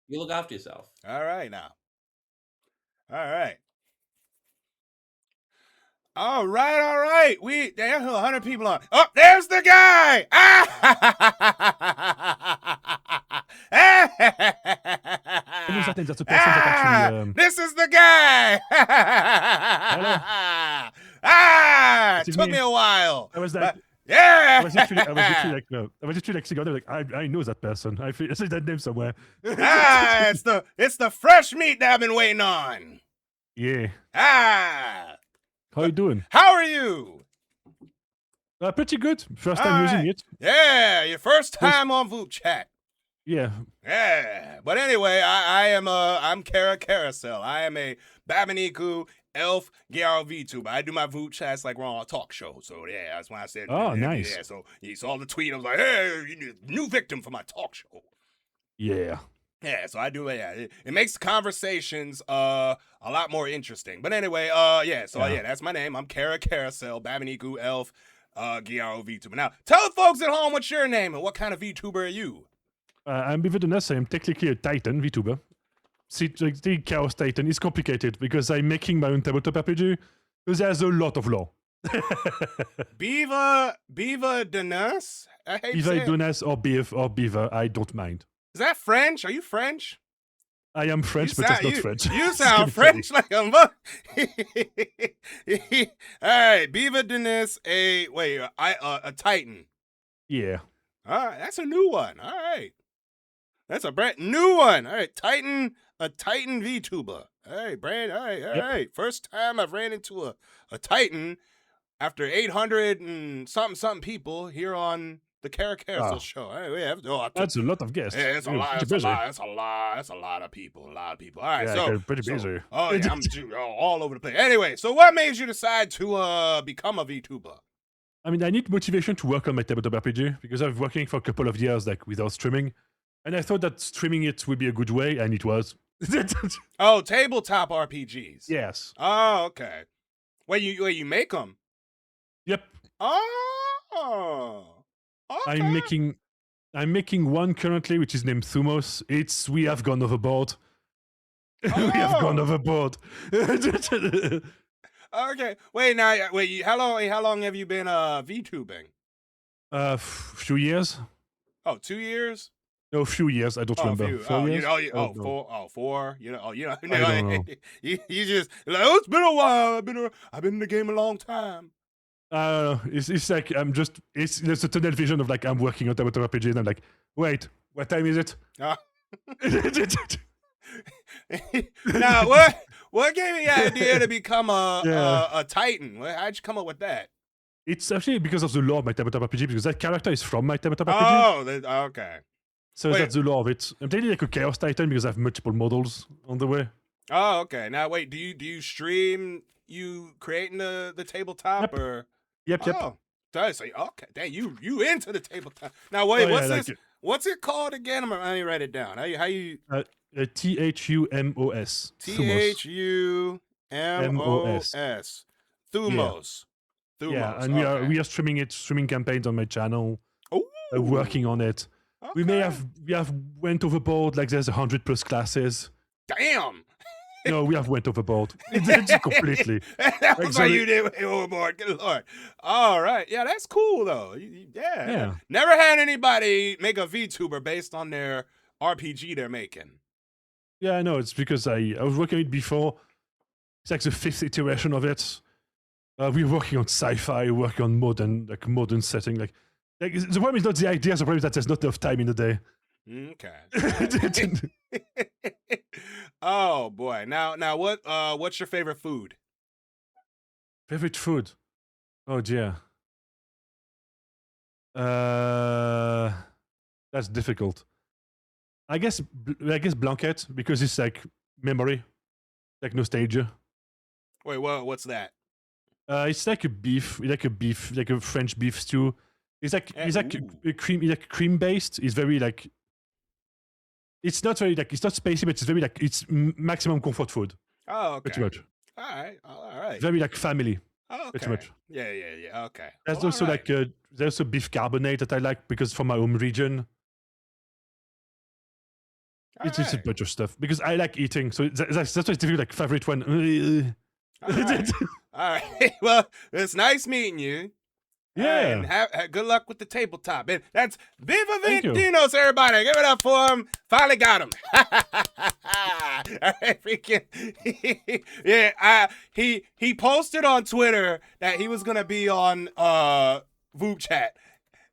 You look after yourself. All right now. All right. All right. There's 100 people on. Oh, there's the guy. This is the guy. It took me a while. I was like, yeah. I was literally like sitting there, like I know that person. I see that name somewhere. It's the fresh meat that I've been waiting on. Yeah. How you doing? How are you? Pretty good. First time using it. Yeah, your first time on vupechat. Yeah. Yeah. But anyway, I'm Cara Carousel. I am a Babaniku elf Vtuber. I do my vupechats like we're on a talk show. So yeah, that's why I said. Oh, nice. Yeah. So you saw the tweet. I was like, hey, you need a new victim for my talk show. Yeah. Yeah, so I do. Yeah, it makes the conversations a lot more interesting. But anyway, that's my name. I'm Cara Carousel, Babaniku elf, Vtuber. Now, tell the folks at home what's your name and what kind of Vtuber are you? I'm Bividoness. I'm technically a Titan Vtuber. See, like, the Chaos Titan is complicated because I'm making my own tabletop RPG. Because there's a lot of lore. Beaver Donas? Beaver Donas or Beaver, I don't mind. Is that French? Are you French? I am French, but it's not French. You sound French like a mother. All right, Beaver Donas, a Titan. Yeah. All right, that's a new one. All right. That's a brand new one. All right, a Titan VTuber. All right, Brand. All right. First time I've ran into a Titan after 800 and something people here on the Cara Carousel show. That's a lot of guests. Yeah, it's a lot. That's a lot of people. A lot of people. All right, yeah, pretty busy. Oh yeah, I'm all over the place. Anyway, so what made you decide to become a VTuber? I mean, I need motivation to work on my tabletop RPG because I've been working for a couple of years like without streaming, and I thought that streaming it would be a good way, and it was. Oh, tabletop RPGs. Yes. Oh, okay. Where you make them? Yep. Oh. Okay. I'm making one currently, which is named Thumos. We have gone overboard. We have gone overboard. Okay. Wait, now, how long have you been VTubing? Few years. Oh, 2 years? No, few years. I don't remember. 4 years? I don't know. 4. You know, I don't know. you just like, oh, it's been a while. I've been in the game a long time. It's like there's a tunnel vision of like I'm working on tabletop RPG and I'm like, wait, what time is it? Now, what gave you the idea to become a Titan? How'd you come up with that? It's actually because of the lore of my tabletop RPG, because that character is from my tabletop RPG. Oh, okay. So that's the lore of it. I'm technically like a Chaos Titan because I have multiple models on the way. Oh, okay. Now, wait, do you stream you creating the tabletop or? Yep. Oh, does say okay. Dang, you into the tabletop? Now, wait, what's this? What's it called again? I need to write it down. How you? THUMOS. THUMOS. Thumos. Yeah, and we are streaming campaigns on my channel. Working on it. Okay. We have went overboard. Like there's 100+ classes. Damn. No, we have went overboard. Completely. That's why you did way overboard. Good Lord. All right. Yeah, that's cool though. Yeah. Never had anybody make a VTuber based on their RPG they're making. Yeah, I know. It's because I was working on it before. It's like the 5th iteration of it. We're working on sci-fi, working on modern setting. Like the problem is not the idea. The problem is that there's not enough time in the day. Okay. Oh boy. Now what's your favorite food? Favorite food? Oh dear. That's difficult. I guess blanket, because it's like memory, like nostalgia. Wait, what's that? It's like a French beef stew. It's like cream based. It's very like. It's not very like, it's not spicy, but it's very like, it's maximum comfort food. Oh, okay. Pretty much. All right. Very like family. Oh, okay. Pretty much. Yeah. Okay. There's also like there's a beef carbonate that I like because from my home region. It's just a bunch of stuff because I like eating, so that's why it's difficult. Like favorite one. All right. Well, it's nice meeting you. Yeah. And good luck with the tabletop. And that's Viva Ventinos, everybody. Give it up for him. Finally got him. All right, freaking. Yeah, he posted on Twitter that he was gonna be on vupechat.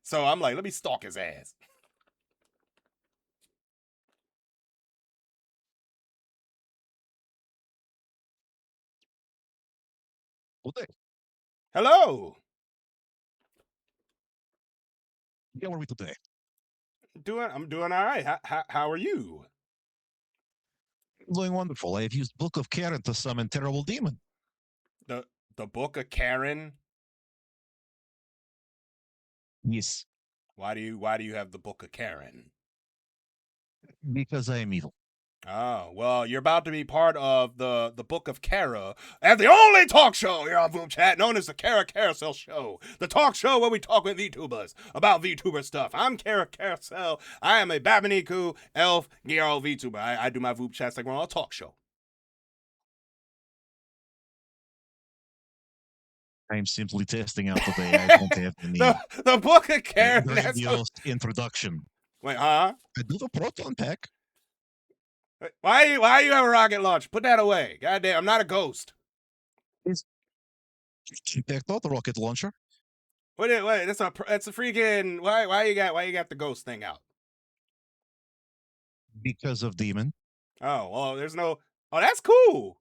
So I'm like, let me stalk his ass. Hello. How are we today? I'm doing all right. How are you? Doing wonderful. I have used Book of Karen to summon Terrible Demon. The Book of Karen? Yes. Why do you have the Book of Karen? Because I am evil. Oh, well, you're about to be part of the Book of Cara, and the only talk show here on VoomChat known as the Cara Carousel Show. The talk show where we talk with VTubers about VTuber stuff. I'm Cara Carousel. I am a Babaniku elf Gyaro VTuber. I do my VoomChats like we're on a talk show. I'm simply testing out today. I don't have any. The Book of Karen. Grandiose introduction. Wait, huh? I do the proton pack. Why you have a rocket launch? Put that away. Goddamn, I'm not a ghost. It's not a rocket launcher. Wait, that's a freaking why you got the ghost thing out? Because of demon. Oh, well, there's no. Oh, that's cool.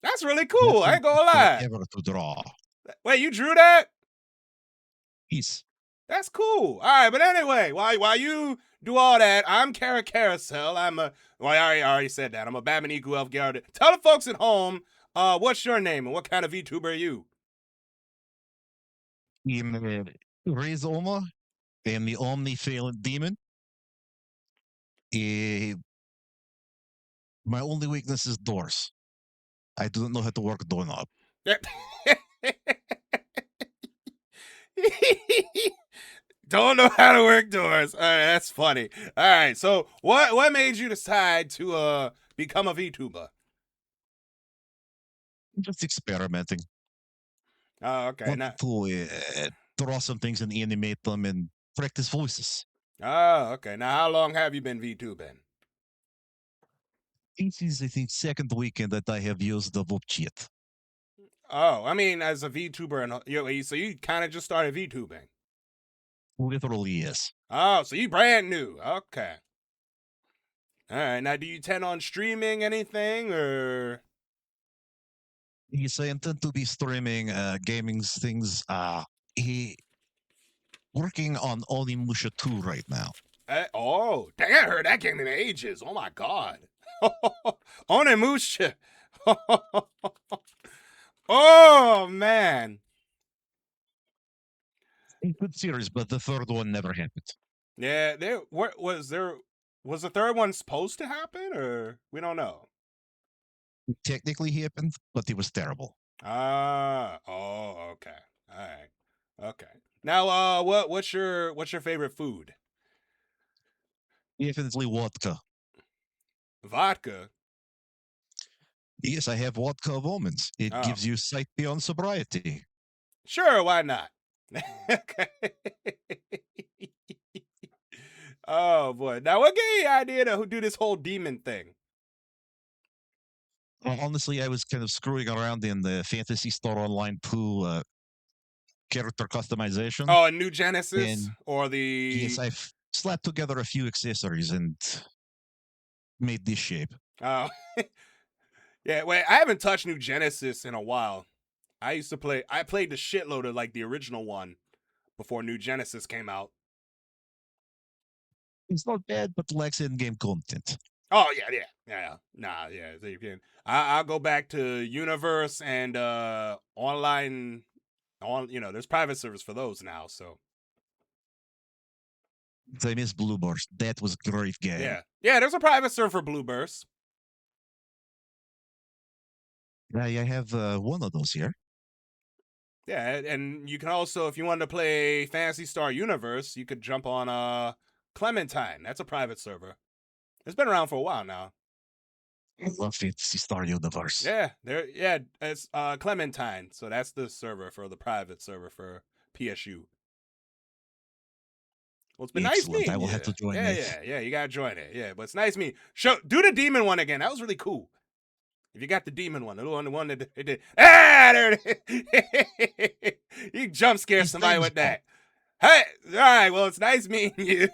That's really cool. I ain't gonna lie. Ever to draw. Wait, you drew that? Peace. That's cool. All right, but anyway, while you do all that, I'm Cara Carousel. I already said that. I'm a Babaniku elf Gyaro. Tell the folks at home, what's your name and what kind of VTuber are you? Raise Oma and the Omni-Phalent Demon. My only weakness is doors. I do not know how to work a doorknob. Don't know how to work doors. All right, that's funny. All right, so what made you decide to become a VTuber? Just experimenting. Oh, okay. Want to draw some things and animate them and practice voices. Oh, okay. Now, how long have you been VTubing? This is, I think, second weekend that I have used the vupechat. Oh, I mean, as a VTuber, and so you kind of just started VTubing. Literally, yes. Oh, so you brand new. Okay. All right. Now, do you intend on streaming anything, or? Yes, I intend to be streaming gaming things. He working on Onimusha 2 right now. Oh, dang, I heard that game in ages. Oh my god. Onimusha. Oh man. A good series, but the third one never happened. Yeah, was the third one supposed to happen, or we don't know? It technically happened, but it was terrible. Oh, okay. All right. Okay. Now, what's your favorite food? Definitely vodka. Vodka. Yes, I have vodka of almonds. It Oh. gives you sight beyond sobriety. Sure, why not? Okay. Oh boy. Now, what gave you the idea to do this whole demon thing? Honestly, I was kind of screwing around in the Fantasy Star Online 2 character customization. Oh, a new Genesis, And or the? yes, I've slapped together a few accessories and made this shape. Oh. Yeah, wait, I haven't touched New Genesis in a while. I played the shitload of like the original one before New Genesis came out. It's not bad, but lacks in-game content. Oh yeah. Nah, yeah. So you can. I'll go back to Universe and online. There's private servers for those now. So I miss Blue Burst. That was a great game. yeah. There's a private server for Blue Burst. I have one of those here. Yeah, and you can also, if you want to play Fantasy Star Universe, you could jump on Clementine. That's a private server. It's been around for a while now. I love Fantasy Star Universe. Yeah, it's Clementine. So that's the server for the private server for PSU. Well, it's been nice meeting I will you. have to join it. Yeah, you gotta join it. Yeah, but it's nice meeting. Do the demon one again. That was really cool. If you got the demon one, the one that it did. There it is. You jump scare somebody with that. Hey, all right. Well, it's nice meeting you.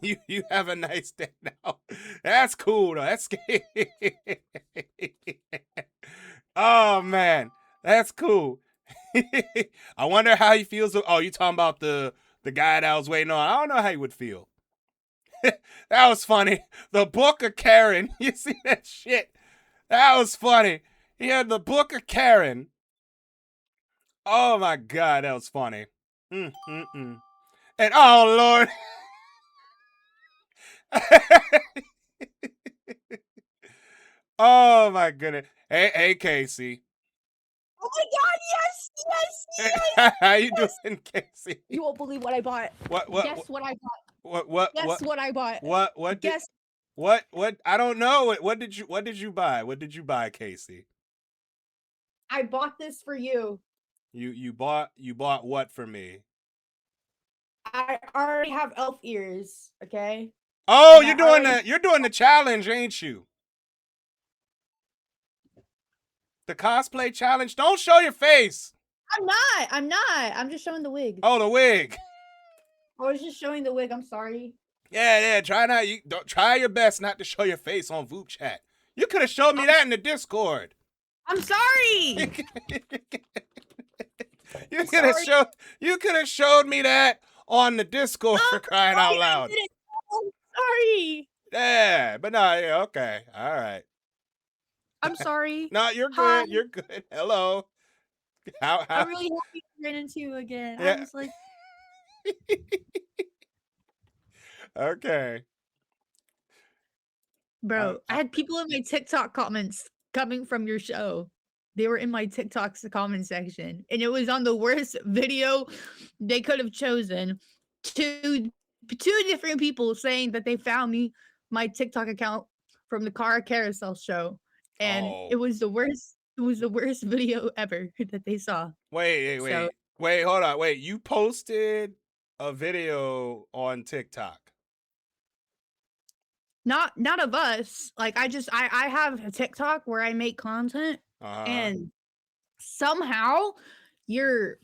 You have a nice day now. That's cool though. That's oh man, that's cool. I wonder how he feels. Oh, you talking about the guy that I was waiting on? I don't know how he would feel. That was funny. The Book of Karen. You see that shit? That was funny. He had the Book of Karen. Oh my god, that was funny. And oh Lord. Oh my goodness. Hey Casey. Oh my god, yes. How you doing, Casey? You won't believe what I bought. What Guess what I bought. What Guess what I bought. What Guess. What I don't know. What did you buy? What did you buy, Casey? I bought this for you. You bought what for me? I already have elf ears, okay? Oh, And you're doing the challenge, ain't you? The cosplay challenge. Don't show your face. I'm not. I'm just showing the wig. Oh, the wig. I was just showing the wig. I'm sorry. Yeah. Try your best not to show your face on vupechat. You could have showed me that in the Discord. I'm sorry. You could have showed me that on the Discord for crying out loud. I'm sorry. Yeah, but no, yeah, okay. All right. I'm sorry. No, you're good. Hi. You're good. Hello. How? I'm really happy to ran into you again. Yeah. I was like, Okay. bro, I had people in my TikTok comments coming from your show. They were in my TikTok's comment section, and it was on the worst video they could have chosen. Two different people saying that they found my TikTok account from the Cara Carousel show, and it was the worst. It was the worst video ever that they saw. Wait, So hold on. Wait, you posted a video on TikTok. not of us. Like I have a TikTok where I make content, and somehow your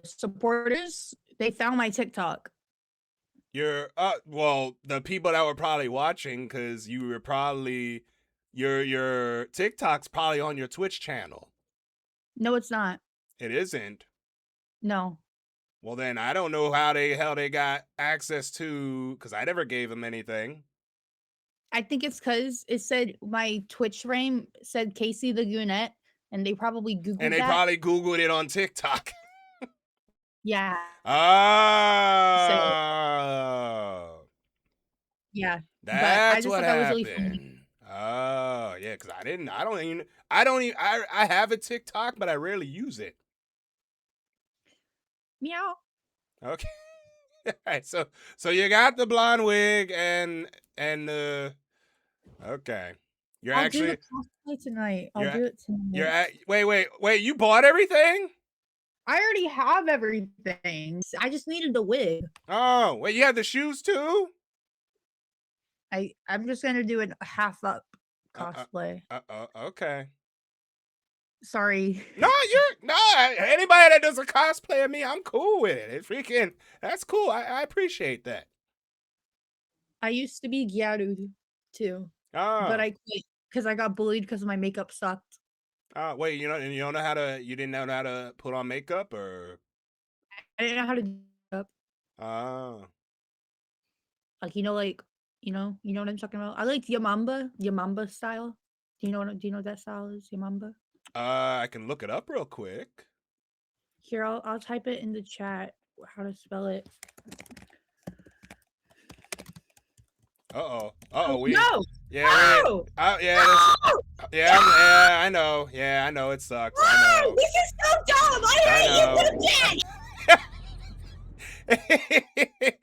supporters, they found my TikTok. Well, the people that were probably watching, because you were probably your TikTok's probably on your Twitch channel. No, it's not. It isn't. No. Well, then I don't know how they got access to, because I never gave them anything. I think it's because it said my Twitch name said Casey the Goonette, and they probably Googled And they that. probably Googled it on TikTok. Yeah. Oh. Yeah. That's what thought that was really funny. happened. Oh, yeah, because I have a TikTok, but I rarely use it. Meow. Okay. All right, so you got the blonde wig and okay. You're I'll actually do the cosplay tonight. I'll do it tonight. You're at wait, you bought everything? I already have everything. I just needed the wig. Oh, wait, you have the shoes too? I'm just gonna do a half up cosplay. Okay. Sorry. No, anybody that does a cosplay of me, I'm cool with it. It's freaking, that's cool. I appreciate that. I used to be Gyaru too, but I quit because I got bullied because my makeup sucked. Wait, you didn't know how to put on makeup, or? I didn't know how to do makeup. Oh. Like you know what I'm talking about. I like Yamamba style. Do you know what that style is? Yamamba. I can look it up real quick. Here, I'll type it in the chat how to spell it. No! Yeah. No! Yeah, I know. Yeah, I know it sucks. I know. This is so dumb. I hate you, little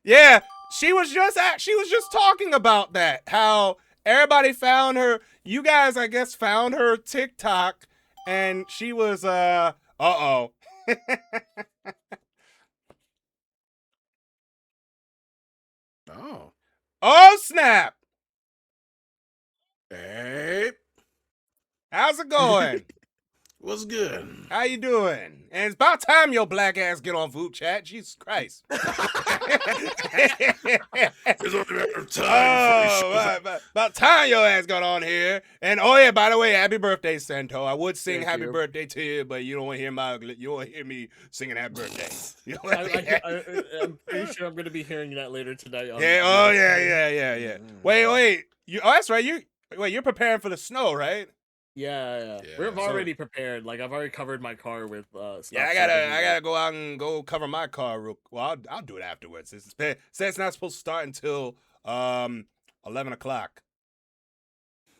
Yeah, she was just talking about that. How everybody found her. You guys, I guess, found her TikTok, and she was oh snap. Hey, how's it going? What's good? How you doing? And it's about time your black ass get on VoopChat. Jesus Christ. It's only a matter of time. About time your ass got on here. And oh yeah, by the way, happy birthday, Sento. I would sing happy birthday to you, but you don't want to hear me singing happy birthday. I'm pretty sure I'm going to be hearing that later tonight. Yeah. Wait. That's right. You're preparing for the snow, right? Yeah. We've already prepared. Like I've already covered my car with stuff. Yeah, I gotta go out and go cover my car. Well, I'll do it afterwards. It says it's not supposed to start until 11 o'clock.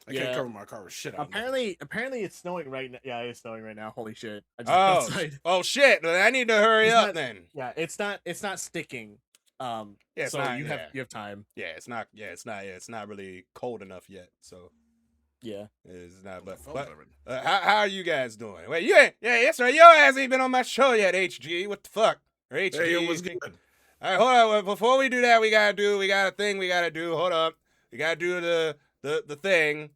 I can't cover my car with shit on. Apparently it's snowing right now. Yeah, it's snowing right now. Holy shit! I just outside. Oh shit! I need to hurry up then. Yeah, it's not sticking. Yeah, so you have time. Yeah, it's not really cold enough yet. So. Yeah, it's not. But how are you guys doing? Wait, yes, sir. Your ass ain't been on my show yet, HG. What the fuck? Or HG? Hey, it was good. All right, hold on. Well, before we do that, we got a thing we gotta do. Hold up. We gotta do the thing.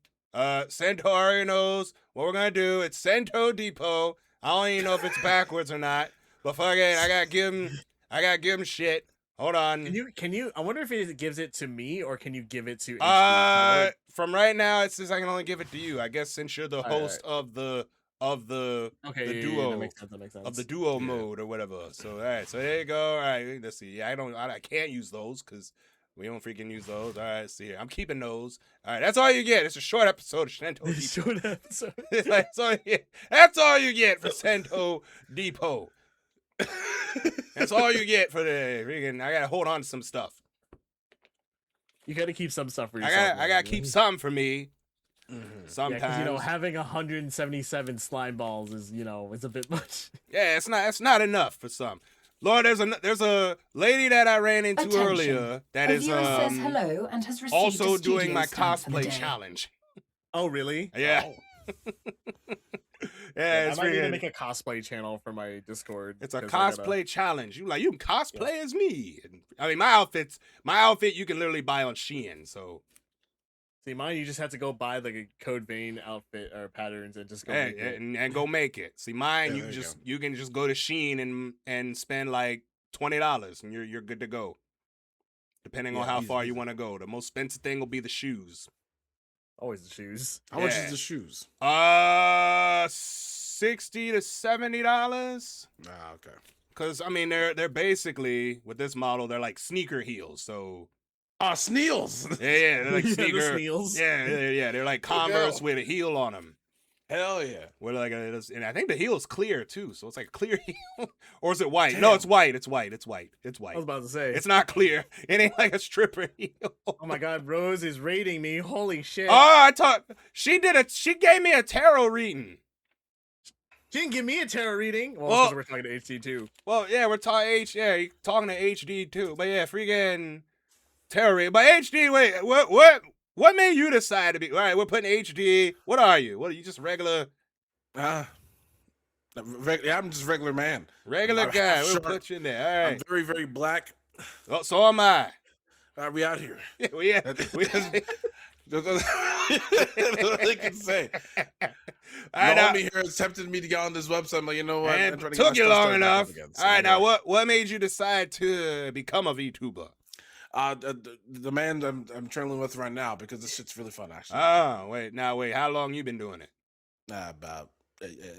Centauri knows what we're gonna do. It's Cento Depot. I don't even know if it's backwards or not. But fuck it, I gotta give him shit. Hold on. Can you? I wonder if it gives it to me or can you give it to? HG? From right now, it says I can only give it to you. I guess since you're the host of the duo, that makes sense. Of the duo mode or whatever. So all right, so there you go. All right, let's see. Yeah, I can't use those because We don't freaking use those. All right, see here. I'm keeping those. All right, that's all you get. It's a short episode of Sento Depot. Short episode. That's all you get. That's all you get for Sento Depot. That's all you get for the freaking. I gotta hold on to some stuff. You gotta keep some stuff for yourself. I gotta keep some for me. Sometimes, Yeah, 'cause, you know, having 177 slime balls is, you know, it's a bit much. Yeah, it's not enough for some. Lord, there's a lady that I ran into Attention. earlier that A is viewer says hello and has received also a doing studio my stamp for the cosplay day. challenge. Oh, really? Yeah. Yeah, I it's might need to freaking- make a cosplay channel for my Discord. It's a 'cause I cosplay challenge. You can cosplay as me. And, I mean, my outfit you can literally buy on Shein. So See, mine, you just have to go buy like a Code Vein outfit or patterns and just go yeah, make it. and go make it. See, mine Yeah, you can just go to Shein and spend like $20 and you're good to go. Depending on Yeah, how easy, far you want to go. The most expensive thing will be the shoes. Always the shoes. How much is the shoes? $60 to $70. Ah, okay. Cause I mean they're basically with this model they're like sneaker heels. So Sneals. Yeah, they're like Yeah, the sneaker. Sneals. Yeah, they're like Converse with a heel on them. Hell yeah. With like and I think the heel is clear too, so it's like a clear heel. Or is it white? No, it's white. It's white. It's white. It's white. I was about to say. It's not clear. It ain't like a stripper heel. Oh my god, Rose is rating me. Holy shit. Oh, I thought she gave me a tarot reading. She didn't give me a tarot reading. Well, Well- because we're talking to HD too. Well, yeah, we're talking you're talking to HD too. But yeah, freaking tarot reading. But HD, wait, what made you decide to be all right? We're putting HD. What are you? What are you just regular? Yeah, I'm just a regular man. Regular I'm guy. half We'll sharp. put you in there. All right. I'm very, very black. Oh, so am I. We out here. Yeah, we That's all I can say. All right, now- Naomi here has tempted me to get on this website. I'm like, you know what? And I'm trying to get took my you stuff long started back enough. up again. All right, yeah. now what made you decide to become a VTuber? The man I'm trailing with right now because this shit's really fun actually. Oh, wait. How long you been doing it? About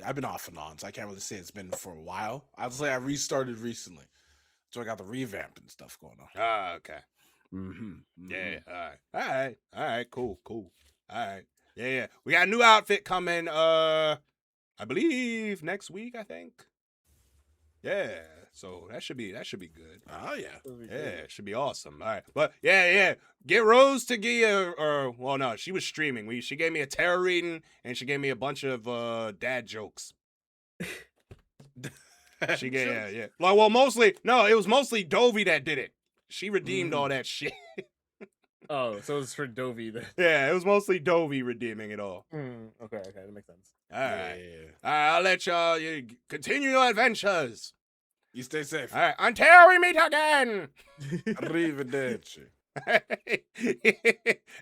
I've been off and on, so I can't really say it's been for a while. I'd say I restarted recently, so I got the revamp and stuff going on. Oh, okay. Mm-hmm. Yeah. All right. Cool. All right. Yeah. We got a new outfit coming. I believe next week. I think. Yeah. So that should be good. Oh yeah. Yeah, it should be awesome. All right. But yeah. Get Rose to give you well no, she was streaming. She gave me a tarot reading and she gave me a bunch of dad jokes. She gave yeah. Well, it was mostly Dovey that did it. She redeemed all that shit. Oh, so it's for Dovey then. Yeah, it was mostly Dovey redeeming it all. Okay, that makes sense. All right. All right, I'll let y'all continue your adventures. You stay safe. All right, until we meet again. Arrivederci.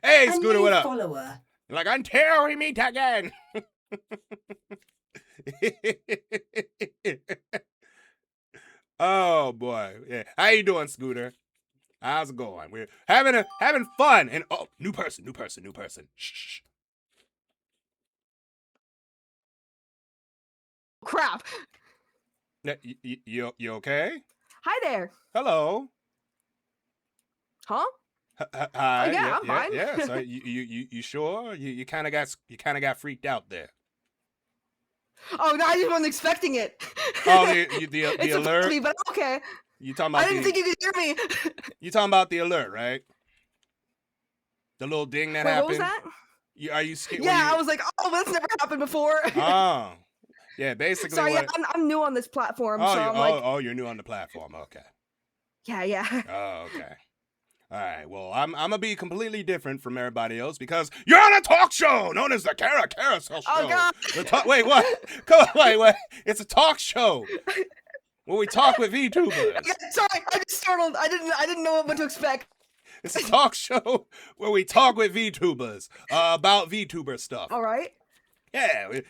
Hey, Scooter, what up? Follower. Like, until we meet again. Oh boy, yeah. How you doing, Scooter? How's it going? We're having fun. And new person. Shh. Crap. You okay? Hi there. Hello. Huh? Hi. Yeah, I'm fine. Yeah. So you sure? You kind of got freaked out there. Oh no, I just wasn't expecting it. Oh, the It surprised alert. me, but okay. You talking about? I didn't think you could hear me. You talking about the alert, right? The little ding that Wait, happened. what was that? Are you scared? Yeah, I was like, oh, that's never happened before. Oh, yeah. Basically, Sorry, yeah, what? I'm new on this platform, Oh, so I'm like, you're new on the platform. Okay. yeah. Oh, okay. All right. Well, I'm gonna be completely different from everybody else because you're on a talk show known as the Cara Carousel show. Oh God. Wait, what? Come on, wait. It's a talk show where we talk with VTubers. Sorry, I just startled. I didn't know what to expect. It's a talk show where we talk with VTubers about VTuber stuff. All right. Yeah,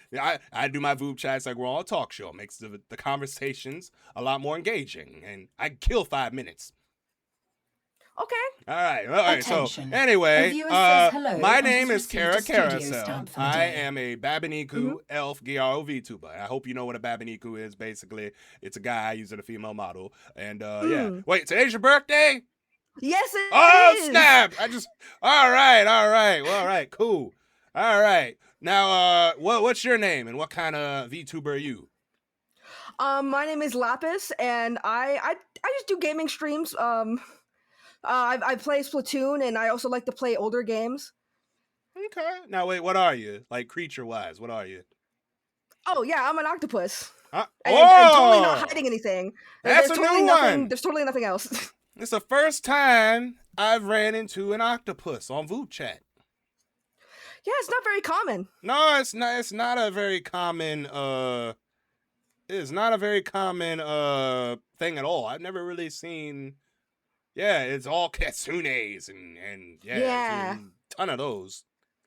I do my VOOP like we're on a talk show. It makes the conversations a lot more engaging, and I kill 5 minutes. Okay. All right. So Attention. anyway, A viewer says hello my and name has is Cara received a studio Carousel. stamp for the I day. am a Babaniku elf Gyaro VTuber. I hope you know what a Babaniku is. Basically, it's a guy using a female model. And yeah. Wait, today's your birthday? Yes, it is. Snap! All right, well, all right, cool. All right, now, what's your name and what kind of VTuber are you? My name is Lapis, and I just do gaming streams. I play Splatoon, and I also like to play older games. Okay. Now wait, what are you? Like creature-wise, what are you? Oh yeah, I'm an octopus. And totally not hiding anything. That's There's a totally new nothing. one. There's totally nothing else. It's the first time I've ran into an octopus on vupechat. Yeah, it's not very common. No, it's not. It's not a very common. It's not a very common thing at all. I've never really seen. Yeah, it's all kitsunes and Yeah. a ton of those.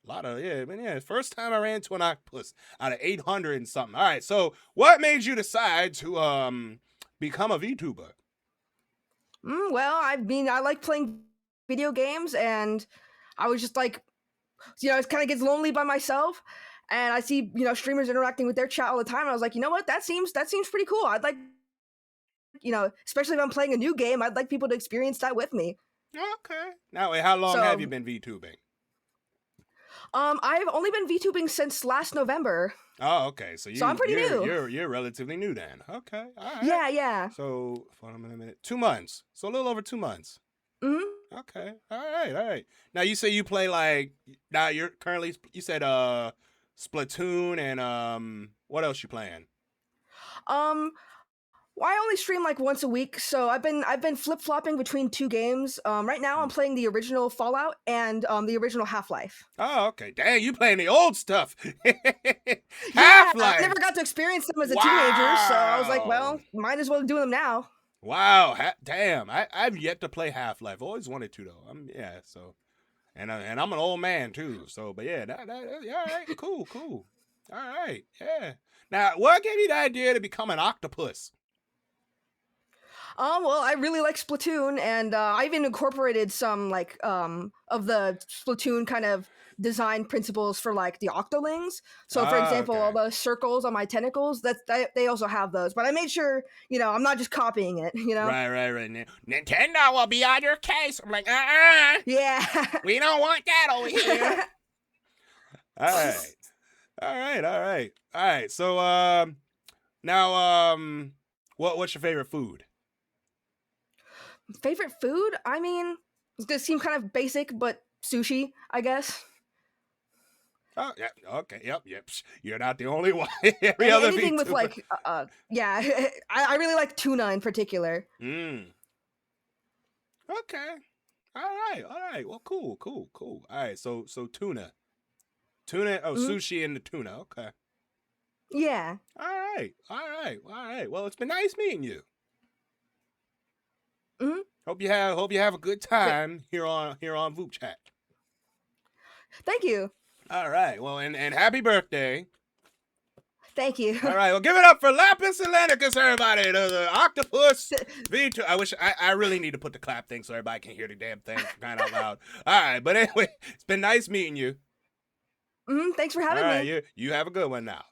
A lot of first time I ran into an octopus out of 800 and something. All right, so what made you decide to become a VTuber? Well, I mean, I like playing video games, and I was just like, it kind of gets lonely by myself, and I see streamers interacting with their chat all the time. And I was like, you know what, that seems pretty cool. I'd like, especially if I'm playing a new game, I'd like people to experience that with me. Okay. Now, wait, how long have you been VTubing? I've only been VTubing since last November. Oh, okay. So I'm pretty new. You're relatively new then. Okay. All right. Yeah. So, hold on a minute. 2 months. So a little over 2 months. Okay. All right. Now you say you play now you're currently, you said Splatoon and what else you playing? Well, I only stream once a week, so I've been flip-flopping between 2 games. Right now I'm playing the original Fallout and the original Half-Life. Oh, okay. Dang, you playing the old stuff. Half-Life. I never got to experience them as a teenager, so I was like, well, might as well do them now. Wow. Damn. I've yet to play Half-Life. Always wanted to though. And I'm an old man too. So, but yeah, all right. Cool. All right. Yeah. Now, what gave you the idea to become an octopus? Well, I really like Splatoon, and I even incorporated some of the Splatoon kind of design principles for the octolings. So, for example, all the circles on my tentacles, they also have those. But I made sure, I'm not just copying it. Right. Nintendo will be on your case. I'm like, Yeah. We don't want that over here. All right. So, now, what's your favorite food? Favorite food? I mean, this seems kind of basic, but sushi, I guess. Oh, yeah. Okay. Yep. You're not the only one. Every other anything with VTuber. yeah, I really like tuna in particular. Okay. All right. Well, cool. All right. So tuna. Sushi and the tuna. Okay. Yeah. All right. Well, it's been nice meeting you. Hope you have a good time here on vupechat. Thank you. All right. Well, and happy birthday. Thank you. All right. Well, give it up for Lapis Atlanticus, everybody. The octopus V2. I really need to put the clap thing so everybody can hear the damn thing for crying out loud. All right. But anyway, it's been nice meeting you. Thanks for having me. You have a good one now.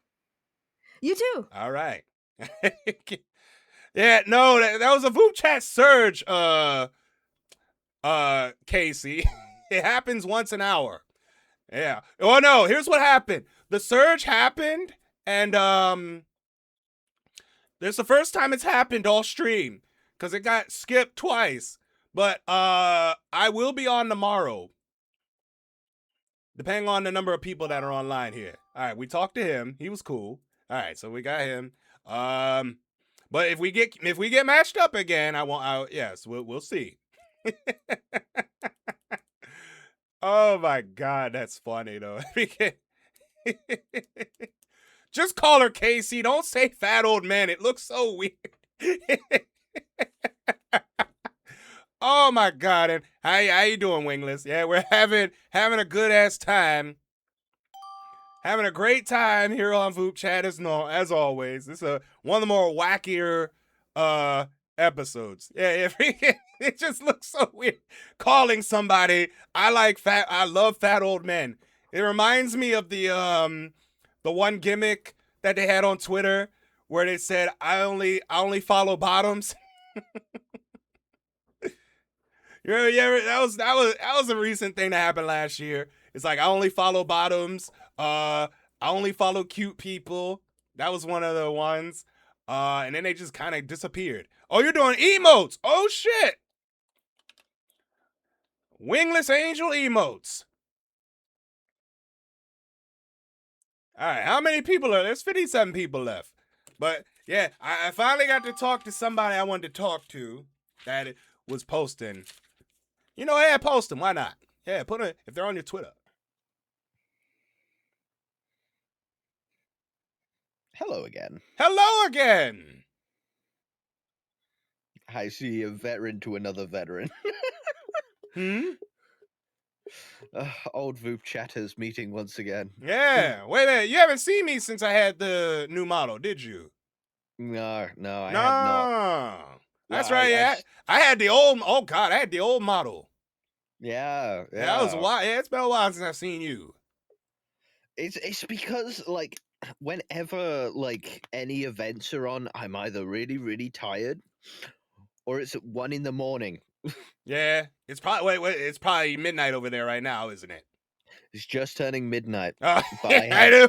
You too. All right. Yeah, no, that was a vupechat surge, Casey. It happens once an hour. Yeah. Oh no, here's what happened. The surge happened, and this is the first time it's happened all stream, because it got skipped twice. But I will be on tomorrow, depending on the number of people that are online here. All right, we talked to him. He was cool. All right, so we got him. But if we get matched up again, we'll see. Oh my God, that's funny though. Just call her Casey. Don't say fat old man. It looks so weird. Oh my God. And how you doing, Wingless? Yeah, we're having a good ass time. Having a great time here on vupechat as always. This is one of the more wackier episodes. Yeah, it just looks so weird. Calling somebody, I love fat old men. It reminds me of the one gimmick that they had on Twitter where they said, I only follow bottoms. That was a recent thing that happened last year. It's like I only follow bottoms. I only follow cute people. That was one of the ones. And then they just kind of disappeared. Oh, you're doing emotes. Oh shit. Wingless angel emotes. All right, how many people are there? There's 57 people left. But yeah, I finally got to talk to somebody I wanted to talk to that was posting. You know, yeah, post them. Why not? Yeah, put it if they're on your Twitter. Hello again. Hello again. I see a veteran to another veteran. Old Voop chatters meeting once again. Yeah. Wait a minute. You haven't seen me since I had the new model, did you? No, I had not. No. That's No, right. Yeah. I had the old. Oh God, I had the old model. Yeah. That was a while. Yeah, it's been a while since I've seen you. It's because like whenever like any events are on, I'm either really tired, or it's at 1 a.m. Yeah, it's probably wait. It's probably midnight over there right now, isn't it? It's just turning midnight. Oh, But I know.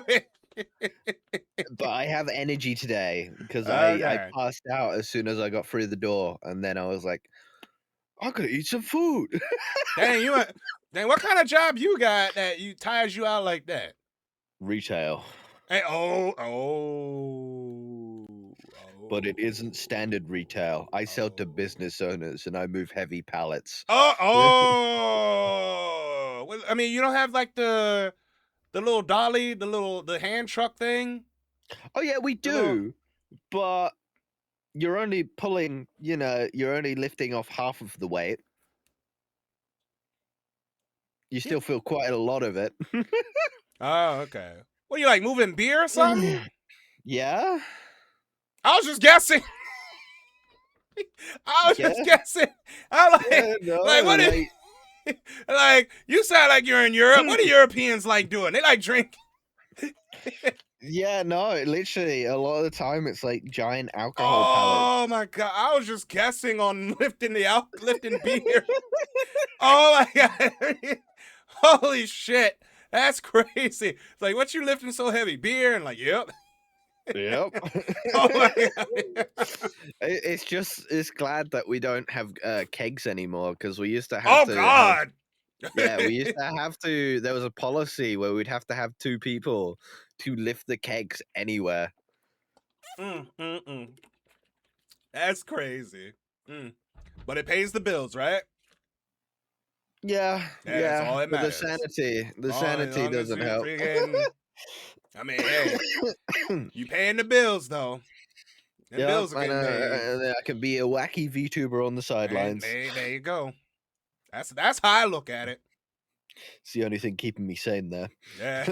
but I have energy today because Okay. I passed out as soon as I got through the door, and then I was like, I could eat some food. Dang, dang, what kind of job you got that tires you out like that? Retail. Hey, But it isn't standard retail. I sell to business owners and I move heavy pallets. Oh. Well, I mean, you don't have like the little dolly, the hand truck thing? Oh yeah, we do. But you're only pulling, you're only lifting off half of the weight. You still feel quite a lot of it. Oh, okay. What are you like moving beer or something? Yeah. I was just guessing. I was just guessing. I'm like, like what is like you sound like you're in Europe. What do Europeans like doing? They like drink. Yeah, no, literally a lot of the time it's like giant alcohol pallets. Oh my God. I was just guessing on lifting beer. Oh my God. Holy shit. That's crazy. It's like, what you lifting so heavy? Beer? And like, yep. Yep. Oh my God. It's glad that we don't have kegs anymore because we used to have to. Oh God. Yeah, we used to have to. There was a policy where we'd have to have 2 people to lift the kegs anywhere. That's crazy. But it pays the bills, right? Yeah, That's all that but matters. the sanity doesn't help. I mean, hey, you paying the bills though. The bills are getting paid. I can be a wacky VTuber on the sidelines. There you go. That's how I look at it. It's the only thing keeping me sane there. Yeah.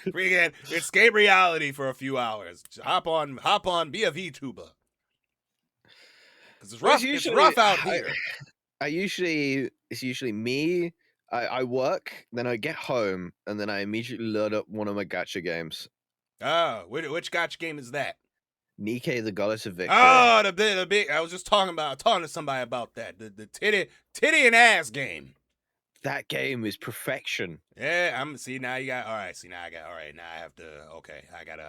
Freaking escape reality for a few hours. Just hop on, be a VTuber. Because it's rough out here. It's usually me. I work, then I get home, and then I immediately load up one of my gacha games. Oh, which gacha game is that? Nikkei, the Goddess of Victory. Oh, the big. I was just talking to somebody about that. The titty and ass game. That game is perfection. Yeah, now you got all right. Now I have to. Okay,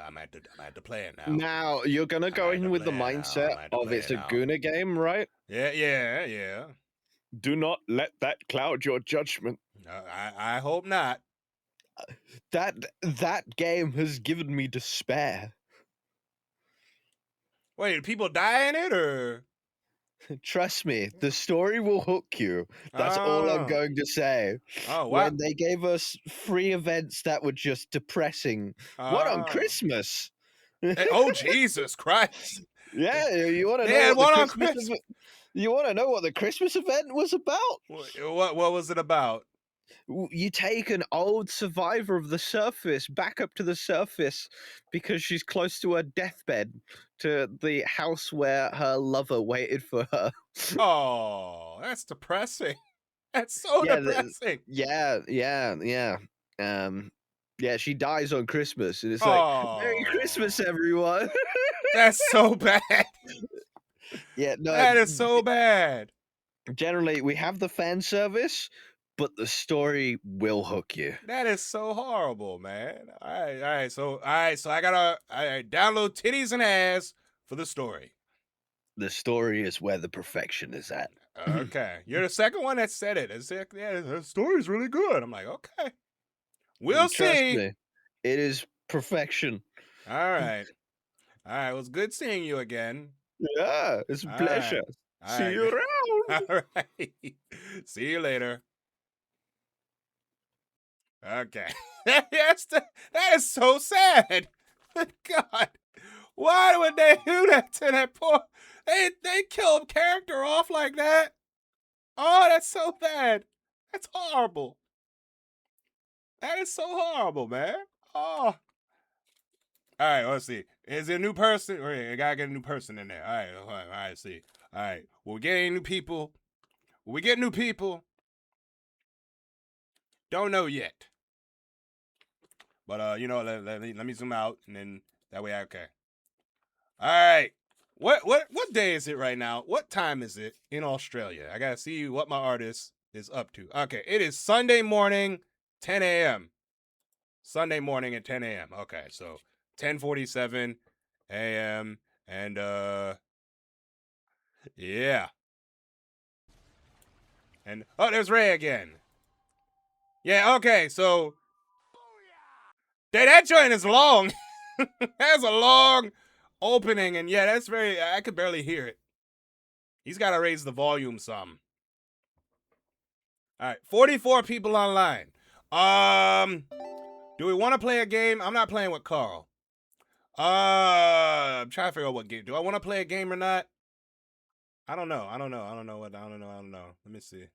I'm at to play it now. Now you're gonna go in with the mindset of it's a Guna game, right? Yeah. Do not let that cloud your judgment. I hope not. That game has given me despair. Wait, do people die in it or? Trust me, the story will hook you. That's all I'm going to say. Oh, wow. When they gave us free events that were just depressing. What on Christmas? Oh, Jesus Christ. Yeah, you want to know what you want to know what the Christmas event was about? What was it about? You take an old survivor of the surface back up to the surface because she's close to her deathbed, to the house where her lover waited for her. Oh, that's depressing. That's so depressing. Yeah. Yeah, she dies on Christmas, and it's like, Merry Christmas, everyone. That's so bad. Yeah, no, that is so bad. Generally, we have the fan service, but the story will hook you. That is so horrible, man. All right. So I gotta download titties and ass for the story. The story is where the perfection is at. Okay, you're the second one that said it. It's like, yeah, the story's really good. I'm like, okay, we'll Trust see. me, it is perfection. All right. Well, it's good seeing you again. Yeah, it's a All pleasure. right. See you around. All right. See you later. Okay. that is so sad. God. Why would they do that to that poor... They kill a character off like that? Oh, that's so bad. That's horrible. That is so horrible, man. Oh. All right, let's see. Is there a new person? I gotta get a new person in there. All right, see. All right, we'll get any new people. Will we get new people? Don't know yet. But, let me zoom out, and then that way, okay. All right. What day is it right now? What time is it in Australia? I gotta see what my artist is up to. Okay, it is Sunday morning, 10 a.m. Sunday morning at 10 a.m. Okay, so 10:47 a.m. and yeah. And oh, there's Ray again. Yeah, okay, so that joint is long. That's a long opening, and yeah, that's I could barely hear it. He's got to raise the volume some. All right, 44 people online. Do we want to play a game? I'm not playing with Carl. I'm trying to figure out what game. Do I want to play a game or not? I don't know. Let me see.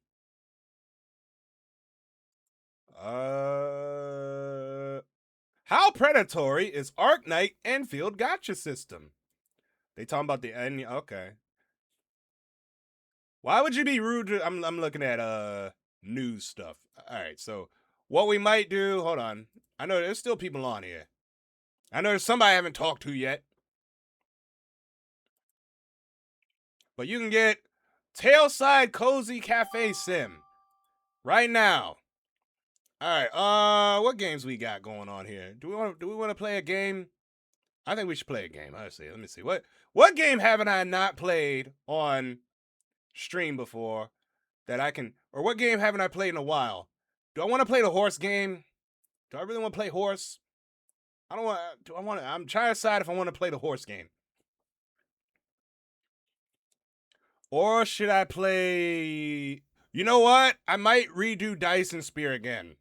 How predatory is Arknight Enfield gotcha system? They talking about the end. Okay. Why would you be rude to... I'm looking at news stuff. All right, so what we might do... Hold on. I know there's still people on here. I know there's somebody I haven't talked to yet. But you can get Tailside Cozy Cafe Sim right now. All right, what games we got going on here? Do we want to play a game? I think we should play a game. Honestly, let me see. What game haven't I not played on stream before that I can, or what game haven't I played in a while? Do I want to play the horse game? Do I really want to play horse? I don't want. Do I want to? I'm trying to decide if I want to play the horse game, or should I play? You know what? I might redo Dice and Spear again.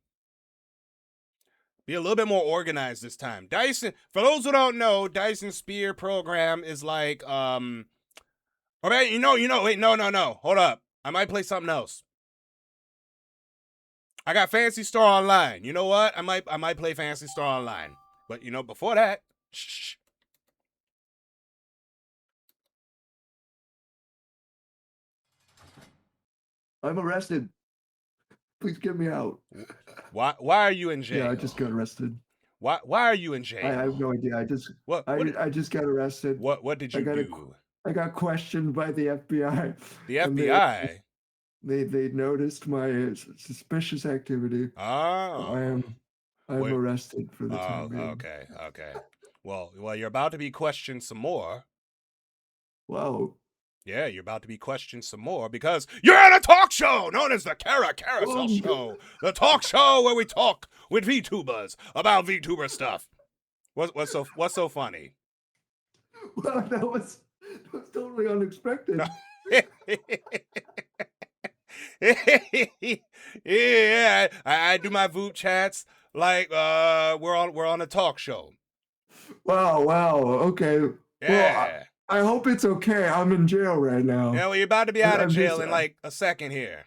Be a little bit more organized this time. Dyson, for those who don't know, Dyson Spear program is like, okay, wait, no. Hold up. I might play something else. I got Fantasy Star Online. You know what? I might play Fantasy Star Online. But, before that, shh. I'm arrested. Please get me out. Why are you in jail? Yeah, I just got arrested. Why are you in jail? I have no idea. I just got arrested. What did you do? I got questioned by the FBI. The FBI? They noticed my suspicious activity. Oh. I'm arrested for the time being. Okay. Well, you're about to be questioned some more. Whoa. Yeah, you're about to be questioned some more because you're on a talk show known as the Cara Carousel Show. The talk show where we talk with VTubers about VTuber stuff. What's so funny? Well, that was totally unexpected. Yeah, I do my Voop chats like we're on a talk show. Wow. Okay. Yeah. Well, I hope it's okay. I'm in jail right now. Yeah, well, you're about to be out of jail in like a second here.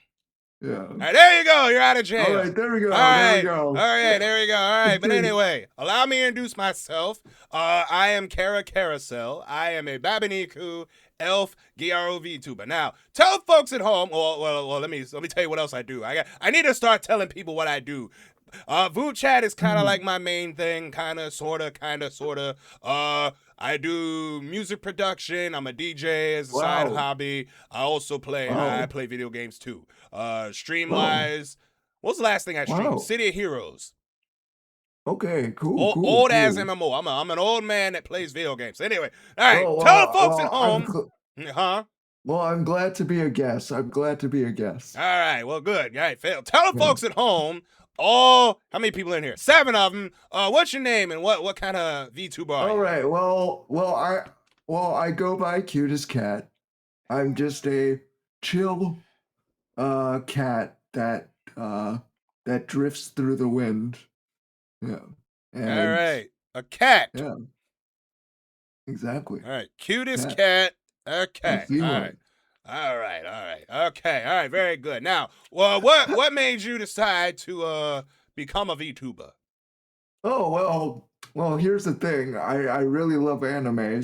Yeah. All right, there you go. You're out of jail. All right, there we go. All right, there we go. All right, there we go. All right, but anyway, allow me to introduce myself. I am Cara Carousel. I am a Babaniku elf GRO VTuber. Now, tell folks at home. Well, let me tell you what else I do. I need to start telling people what I do. VuChat is kind of like my main thing, kind of, sorta. I do music production. I'm a DJ as a side Wow. hobby. I also play. I Wow. play video games too. Stream Wow. wise. What was the last thing I streamed? Wow. City of Heroes. Okay, cool, Old, cool, old ass cool. MMO. I'm an old man that plays video games. Anyway, all right. Well, Tell the folks at I'm home. Huh? well, I'm glad to be a guest. I'm glad to be a guest. All right. Well, good. All right, Phil. Tell the Yeah. folks at home. How many people in here? 7 of them. What's your name and what kind of VTuber are All you? right. Well, I go by Cutest Cat. I'm just a chill cat that drifts through the wind. Yeah. All And right. A cat. yeah. Exactly. All right. Cutest cat. Okay. you All are. right. All right. All right. Okay. All right. Very good. Now, well, what made you decide to become a VTuber? Oh, well, here's the thing. I really love anime,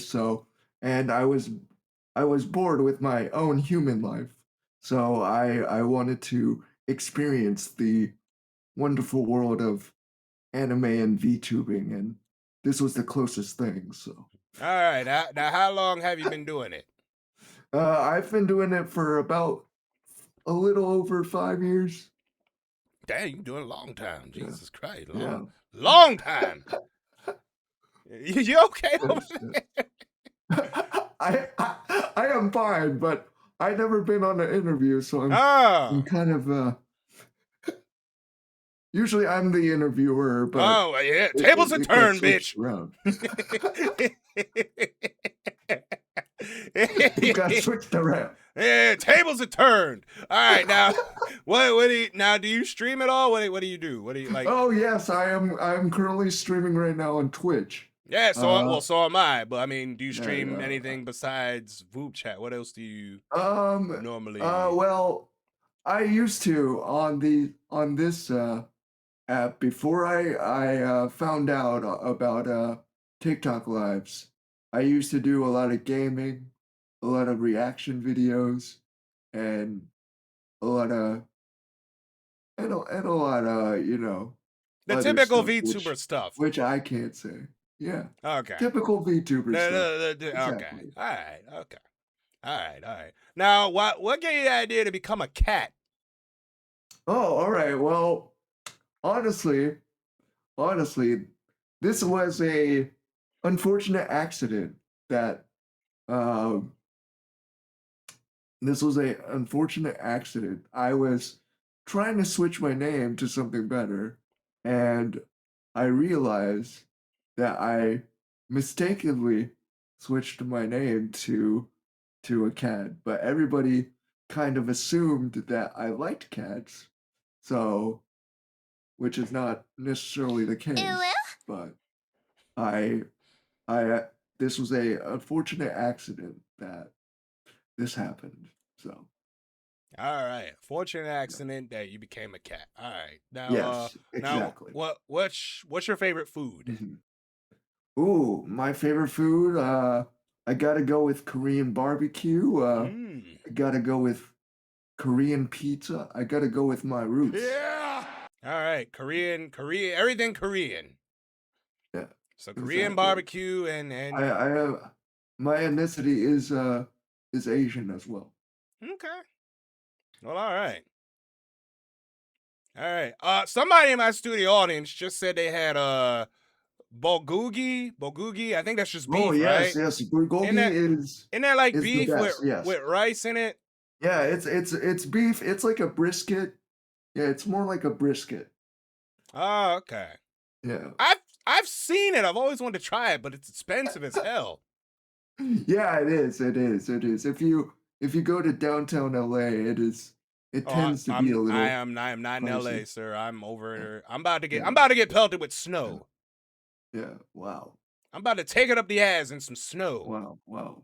and I was bored with my own human life. So I wanted to experience the wonderful world of anime and VTubing, and this was the closest thing. So All right. Now, how long have you been doing it? I've been doing it for about a little over 5 years. Dang, you've been doing it a long time. Jesus Christ. Yeah. Long time. You okay over there? I am fine, but I never been on an interview, so I'm kind of usually I'm the interviewer, but Oh, yeah. Tables are turned, bitch. You got switched around. Yeah, tables are turned. All right, now, do you stream at all? What do you do? What do you like? Oh yes, I'm currently streaming right now on Twitch. Yeah, so am I. But I mean, do you stream anything besides vupechat? What else do you normally? Well, I used to on this app before I found out about TikTok lives. I used to do a lot of gaming, a lot of reaction videos, and a lot of The other typical stuff, VTuber stuff. which I can't say. Yeah. Okay. Typical VTuber stuff. Okay. Exactly. All right. Okay. All right. Now, what gave you the idea to become a cat? Oh, all right. Well, honestly, this was a unfortunate accident that I was trying to switch my name to something better, and I realized that I mistakenly switched my name to a cat, but everybody kind of assumed that I liked cats, so which is not necessarily the case. But I this was a unfortunate accident that this happened. So All right. Fortunate accident that you became a cat. All right. Now, yes, exactly. Now, what's your favorite food? Ooh, my favorite food. I gotta go with Korean barbecue. I gotta go with Korean pizza. I gotta go with my roots. Yeah. All right. Korean, everything Korean. Yeah. So Korean barbecue and I have my ethnicity is Asian as well. Okay. Well, all right. All right. Somebody in my studio audience just said they had bulgogi. I think that's just beef, Oh yes, right? yes. Bulgogi Isn't that like is the beef best, yes. with rice in it? Yeah, it's beef. It's like a brisket. Yeah, it's more like a brisket. Oh, okay. Yeah. I've seen it. I've always wanted to try it, but it's expensive as hell. Yeah, it is. If you go to downtown LA, it tends to be a little. I am not in pricey. LA, sir. I'm over. I'm about to get pelted with snow. Yeah. Wow. I'm about to take it up the ass in some snow. Wow.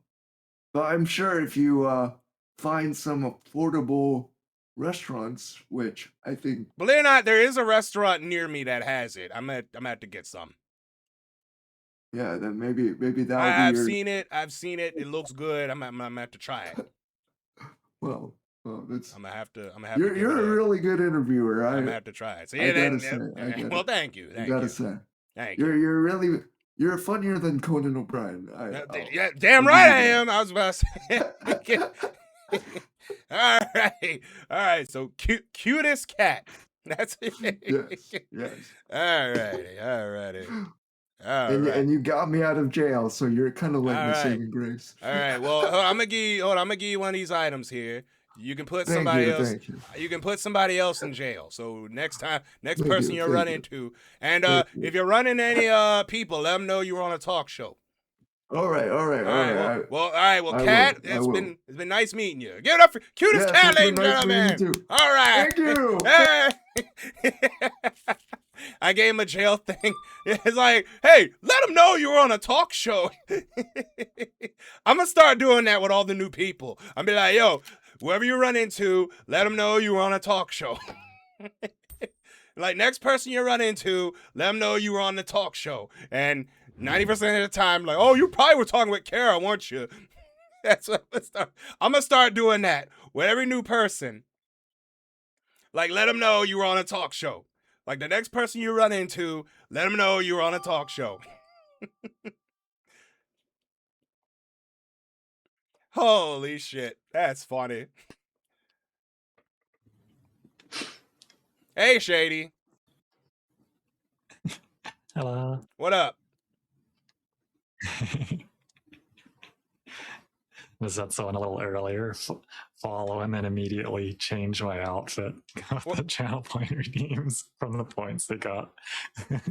But I'm sure if you find some affordable restaurants, which I think. Believe it or not, there is a restaurant near me that has it. I'm gonna have to get some. Yeah, then maybe that. I've seen it. It looks good. I'm gonna have to try it. Well, that's. I'm gonna have to. You're a really good interviewer. I'm gonna have to try it. So I gotta say. well, thank you. I gotta say. Thank you're really You're funnier than Conan O'Brien. Yeah, damn right I am. I was about to say. All right. So cutest cat. That's it. Yes. All righty. And you got me out of jail, so you're kind of like All my right. saving grace. All right. Well, I'm gonna give you one of these items here. You can put somebody else. Thank you. You can put somebody else in jail. So next Thank person you, you run into, and Thank you. if you're running any people, let them know you were on a talk show. All right. All right. Well, Cat, it's been nice meeting you. Give it up for cutest Yes, cat, it's ladies been and nice gentlemen. meeting you too. All right. Thank you. Hey. I gave him a jail thing. It's like, hey, let them know you were on a talk show. I'm gonna start doing that with all the new people. I'm be like, yo, whoever you run into, let them know you were on a talk show. Like, next person you run into, let them know you were on the talk show. And 90% of the time, like, oh, you probably were talking with Cara, weren't you? That's what I'm gonna start doing that with every new person. Like, let them know you were on a talk show. Like, the next person you run into, let them know you were on a talk show. Holy shit, that's funny. Hey, Shady. Hello. What up? Was that someone a little earlier? Follow and then immediately change my outfit with the channel point redeems from the points they got.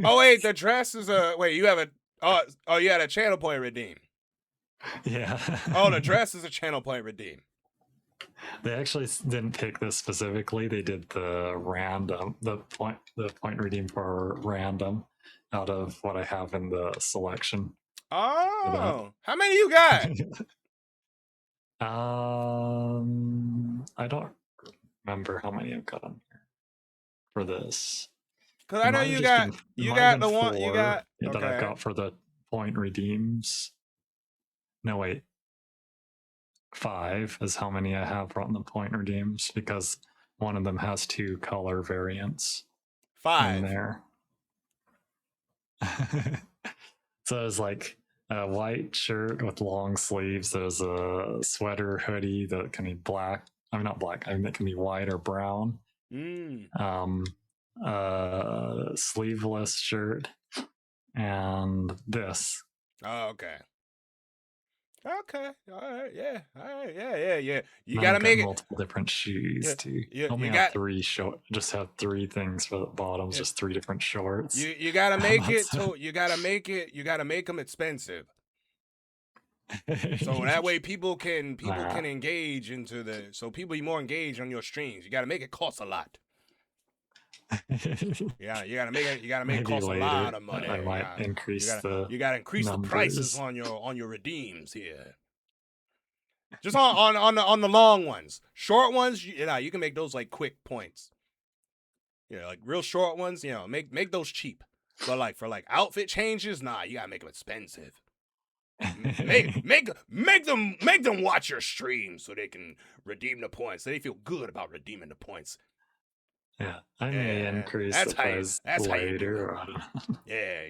Oh, wait, the dress is you have you had a channel point redeem. Yeah. Oh, the dress is a channel point redeem. They actually didn't pick this specifically. They did the point redeem for random out of what I have in the selection. Oh, how many you got? I don't remember how many I've got on here for this. Because I know you got the one you got that I've got for the point redeems. No, wait. 5 is how many I have on the point redeems because one of them has 2 color variants. 5 in there. So there's like a white shirt with long sleeves. There's a sweater hoodie that can be black. I mean, not black. I mean, it can be white or brown. Sleeveless shirt and this. Oh, okay. Okay. All right. Yeah. You And gotta I've got make it multiple different shoes too. you Only you have got 3 short. Just have 3 things for the bottoms. Just 3 different shorts. you gotta make it That's to you gotta make them expensive. So that way people can engage so people be more engaged on your streams. You gotta make it cost a lot. Yeah, you gotta make it Maybe cost later, a lot of money. I might increase the you gotta increase the prices numbers. on your redeems here. Just on the long ones. Short ones, you can make those like quick points. Like real short ones, make those cheap. But like for like outfit changes, nah, you gotta make them expensive. make them watch your stream so they can redeem the points. So they feel good about redeeming the points. Yeah, I may increase the price later. I don't know. Yeah.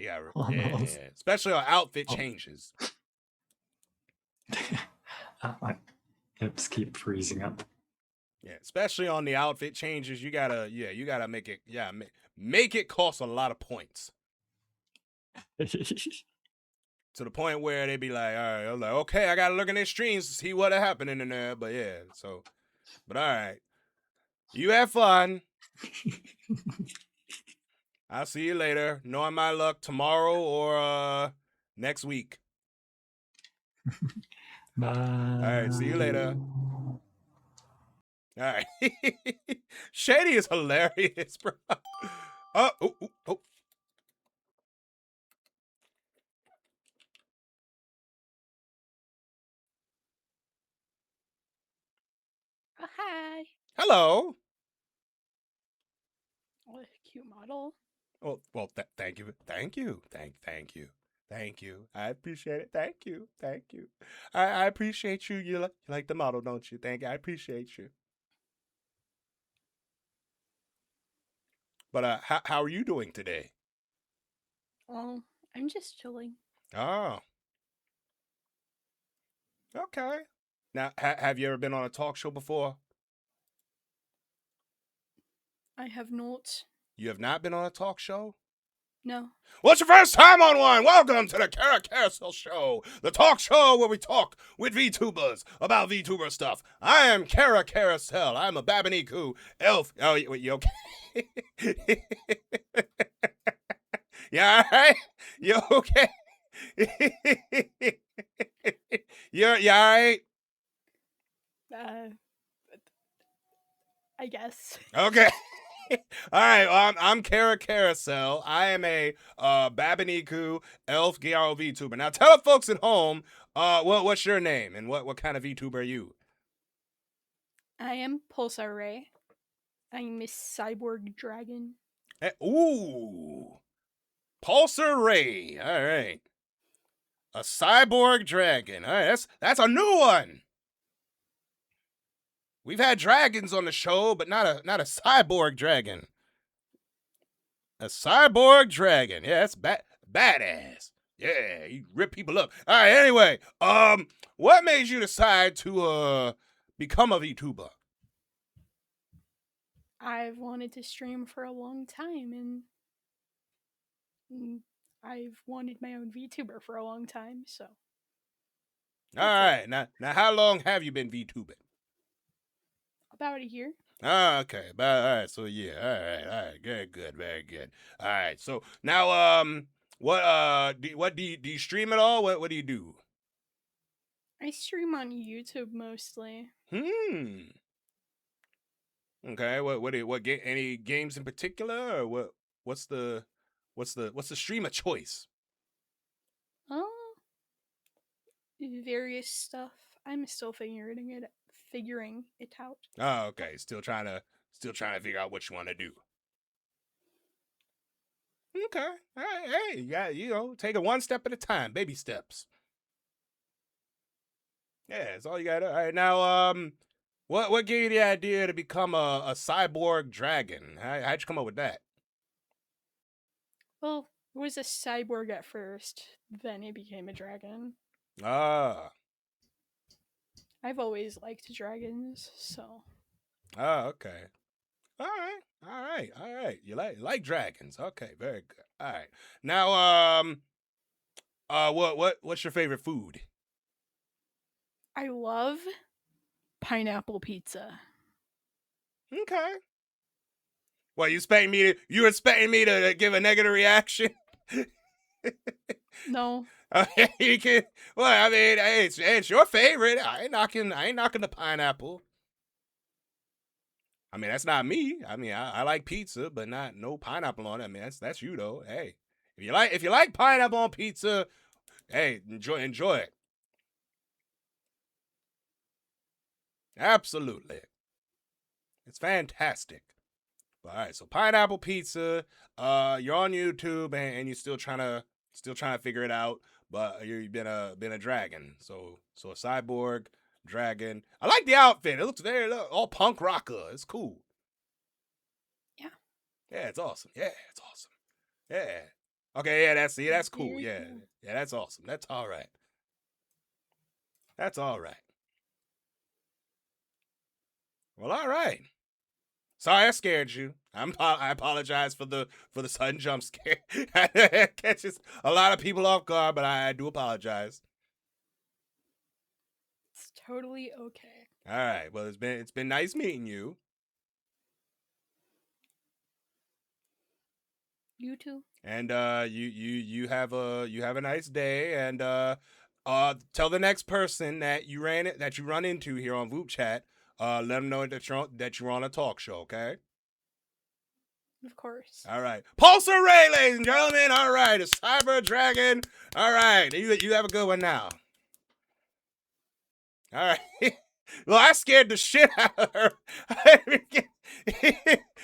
Especially on outfit changes. My hips keep freezing up. Yeah, especially on the outfit changes, you gotta make it make it cost a lot of points. To the point where they be like, all right, I'm like, okay, I gotta look in their streams to see what happened in there. But yeah, but all right. You have fun. I'll see you later. Knowing my luck tomorrow or next week. Bye. All right, see you later. All right. Shady is hilarious, bro. Oh. Oh, hi. Hello. What a cute model. Well, thank you. Thank you. I appreciate it. Thank you. I appreciate you. You like the model, don't you? Thank you. I appreciate you. But how are you doing today? Well, I'm just chilling. Oh. Okay. Now, have you ever been on a talk show before? I have not. You have not been on a talk show? No. What's your first time on one? Welcome to the Cara Carousel Show, the talk show where we talk with VTubers about VTuber stuff. I am Cara Carousel. I'm a Babaniku elf. Oh, wait, you okay? Yeah, all right? You okay? You all right? I guess. Okay. All right, well, I'm Cara Carousel. I am a Babaniku elf Gyaro VTuber. Now tell the folks at home, what's your name and what kind of VTuber are you? I am Pulsar Ray. I'm a cyborg dragon. Ooh, Pulsar Ray. All right, a cyborg dragon. All right, that's a new one. We've had dragons on the show, but not a cyborg dragon. A cyborg dragon. Yeah, that's badass. Yeah, you rip people up. All right, anyway, what made you decide to become a VTuber? I've wanted to stream for a long time, and I've wanted my own VTuber for a long time, so. All right, now how long have you been VTubing? About a year. Oh, okay. All right, so yeah. All right. Very good. All right. So now, what do you stream at all? What do you do? I stream on YouTube mostly. Okay. What game? Any games in particular, or what's the stream of choice? Various stuff. I'm still figuring it out. Oh, okay. Still trying to figure out what you want to do. Okay. All right. Hey, you got, take it one step at a time. Baby steps. Yeah, that's all you got. All right. Now, what gave you the idea to become a cyborg dragon? How'd you come up with that? Well, it was a cyborg at first, then it became a dragon. Ah. I've always liked dragons, so. Oh, okay. All right. You like dragons? Okay, very good. All right. Now, what's your favorite food? I love pineapple pizza. Okay. Well, you expecting me to give a negative reaction? No. You can. Well, I mean, it's your favorite. I ain't knocking the pineapple. I mean, that's not me. I mean, I like pizza, but no pineapple on it. I mean, that's you though. Hey, if you like pineapple on pizza, hey, enjoy it. Absolutely, it's fantastic. All right, so pineapple pizza. You're on YouTube and you're still trying to figure it out. But you've been a dragon, so a cyborg dragon. I like the outfit. It looks very all punk rocker. It's cool. Yeah. Yeah, it's awesome. Yeah, it's awesome. Yeah. Okay, yeah, that's cool. Yeah, yeah, that's awesome. That's all right. That's all right. Well, all right. Sorry I scared you. I apologize for the sudden jump scare. It catches a lot of people off guard, but I do apologize. It's totally okay. All right. Well, it's been nice meeting you. You too. And you have a nice day. And tell the next person that you run into here on vupechat. Let them know that you're on a talk show. Okay. Of course. All right. Pulsar Ray, ladies and gentlemen. All right. A cyber dragon. All right. You have a good one now. All right. Well, I scared the shit out of her.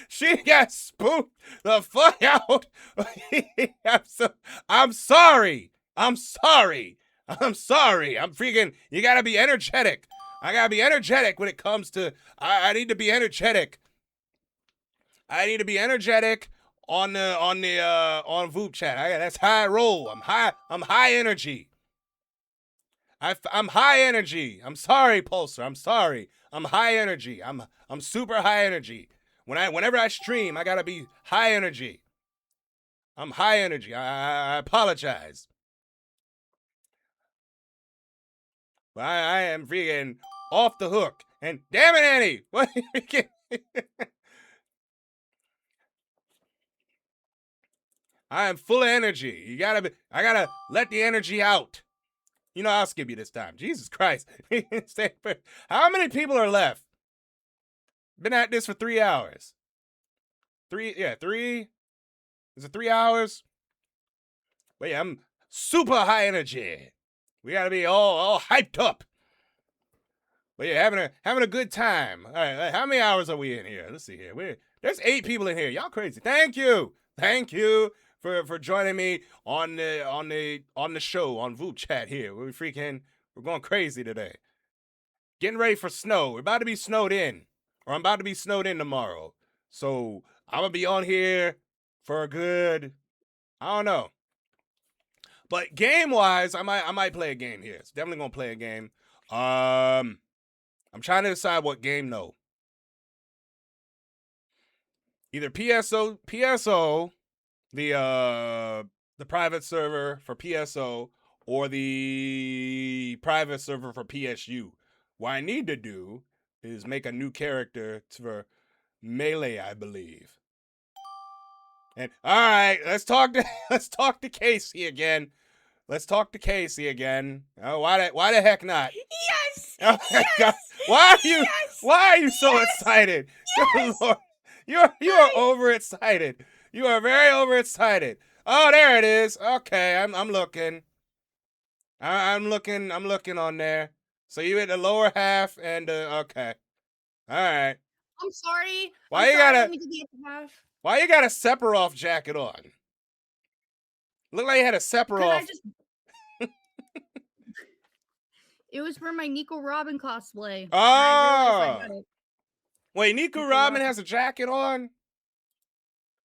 She got spooked the fuck out. I'm sorry. I'm freaking, you gotta be energetic. I gotta be energetic when it comes to, I need to be energetic. I need to be energetic on vupechat. That's how I roll. I'm high energy. I'm high energy. I'm sorry, Pulsar. I'm sorry. I'm high energy. I'm super high energy. Whenever I stream, I gotta be high energy. I'm high energy. I apologize. But I am freaking off the hook. And damn it, Annie! What? I am full of energy. I gotta let the energy out. You know, I'll skip you this time. Jesus Christ. How many people are left? Been at this for 3 hours. 3? Is it 3 hours? But yeah, I'm super high energy. We gotta be all hyped up. But yeah, having a good time. All right, how many hours are we in here? Let's see here. There's 8 people in here. Y'all crazy. Thank you for joining me on the show on vupechat here. We're going crazy today. Getting ready for snow. We're about to be snowed in, or I'm about to be snowed in tomorrow. So I'm gonna be on here for a good, I don't know. But game wise, I might play a game here. It's definitely gonna play a game. I'm trying to decide what game though. Either PSO, the private server for PSO, or the private server for PSU. What I need to do is make a new character for Melee, I believe. And all right, let's talk to Casey again. Let's talk to Casey again. Oh, why the heck not? Yes. Oh my God. Why are you so excited? Good Lord. You are overexcited. You are very overexcited. Oh, there it is. Okay, I'm looking. I'm looking on there. So you hit the lower half and okay. All right. I'm sorry. Why I'm you sorry, gotta- let me do the upper half. Why you got a Sephiroth jacket on? Look like you had a Sephiroth. It was for my Nico Robin cosplay. and Oh. I realized I got it. Wait, Nico Nico Robin Robin. has a jacket on?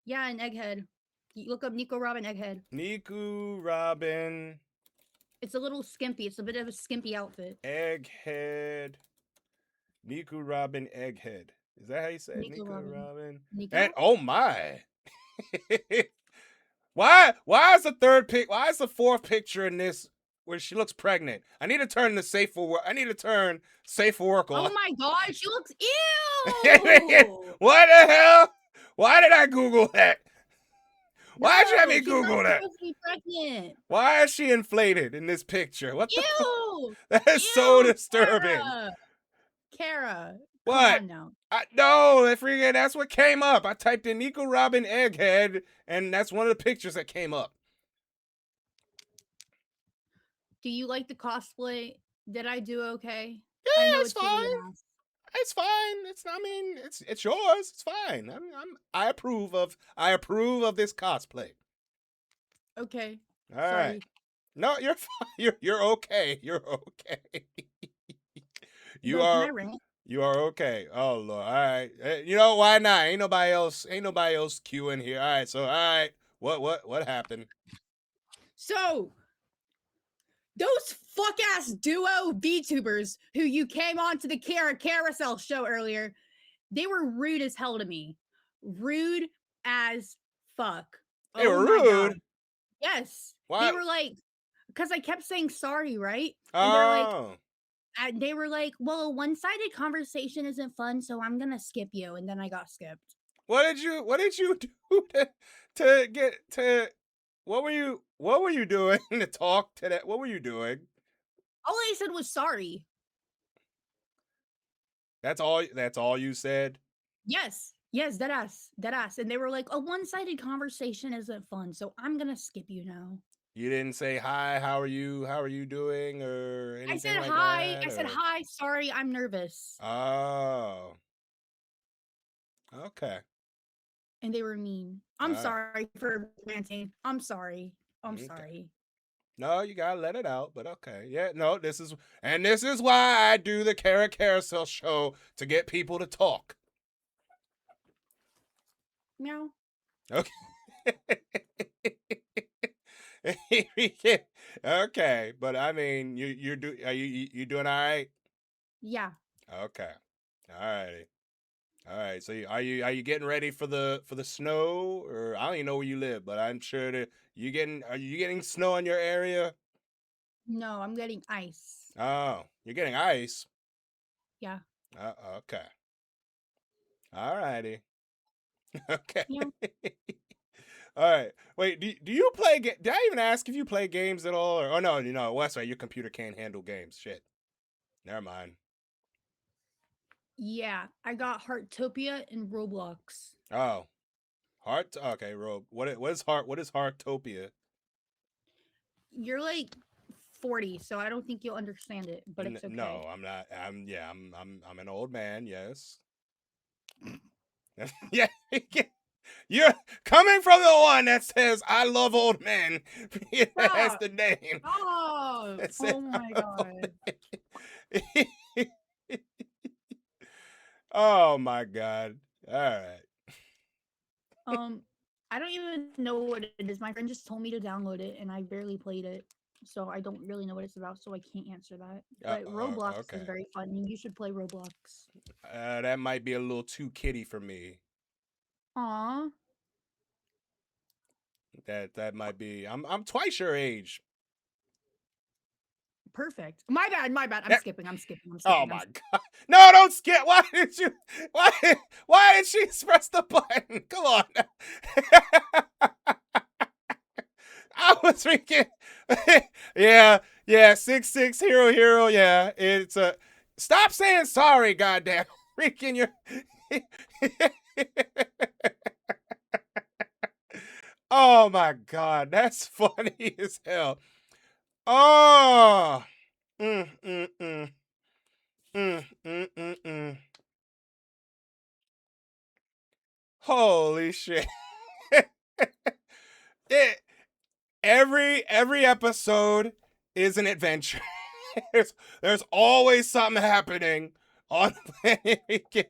Yeah, an egghead. You look up Nico Robin egghead. Nico Robin It's a little skimpy. It's a bit of a skimpy outfit. Egghead. Nico Robin Egghead. Is that how you say it? Nico Robin. Nico? And oh my. Why is the fourth picture in this where she looks pregnant? I need to turn safe for work on. Oh my god, she looks ew! What the hell? Why did I Google that? Why did you have me she's not Google that? supposed to be pregnant. Why is she inflated in this picture? What the Ew! That is so disturbing. Kara. What? Come on now. No, that's what came up. I typed in Nico Robin Egghead, and that's one of the pictures that came up. Do you like the cosplay? Did I do okay? Yeah, I know it's fine. It's fine. It's yours. It's fine. I approve of this cosplay. Okay. All right. No, you're fine. You're okay. You're okay. You Bro, can are. I rant? You are okay. Oh Lord. All right. You know why not? Ain't nobody else queuing here. All right. So all right. What happened? So, those fuck ass duo VTubers who you came on to the Cara Carousel show earlier, they were rude as hell to me. Rude as fuck. They were my God. rude? Yes. Why? They were like, because I kept saying sorry, right? And Oh. they were like, well, a one-sided conversation isn't fun, so I'm gonna skip you. And then I got skipped. What did you do to get to? What were you doing to talk to that? What were you doing? All I said was sorry. That's all you said? Yes, deadass. And they were like, a one-sided conversation isn't fun, so I'm gonna skip you now. You didn't say hi, how are you doing, or anything I said like hi. that? I said or- hi. Sorry, I'm nervous. Oh. Okay. And they were mean. I'm Alright. sorry for ranting. I'm sorry. I'm Okay. sorry. No, you gotta let it out, but okay. Yeah, no, this is why I do the Cara Carousel show, to get people to talk. Meow. Okay. Okay, but I mean, are you doing all right? Yeah. Okay, all righty, all right. So are you getting ready for the snow, or I don't even know where you live, but I'm sure that are you getting snow in your area? No, I'm getting ice. Oh, you're getting ice. Yeah. Okay, all righty, okay. Yeah. All right. Wait, do you play did I even ask if you play games at all? Or oh no, well, that's right, your computer can't handle games. Shit. Never mind. Yeah. I got Heartopia and Roblox. Oh. Okay, Rob. What is Heartopia? You're like 40, so I don't think you'll understand it, but it's okay. No, I'm not. I'm an old man, yes. Yeah. You're coming from the one that says I love old men. That's the name. Oh, oh my god. Oh my god. All right. I don't even know what it is. My friend just told me to download it, and I barely played it, so I don't really know what it's about. So I can't answer that. But Roblox okay. is very fun. You should play Roblox. That might be a little too kiddie for me. Aw. That might be. I'm twice your age. Perfect. My bad. I'm skipping. Oh my god! No, don't skip. Why did you? Why did she press the button? Come on. I was freaking. Yeah. 6'6" hero. Yeah, it's a. Stop saying sorry, goddamn. Freaking your. Oh my god, that's funny as hell. Oh. Holy shit. Every episode is an adventure. there's always something happening on the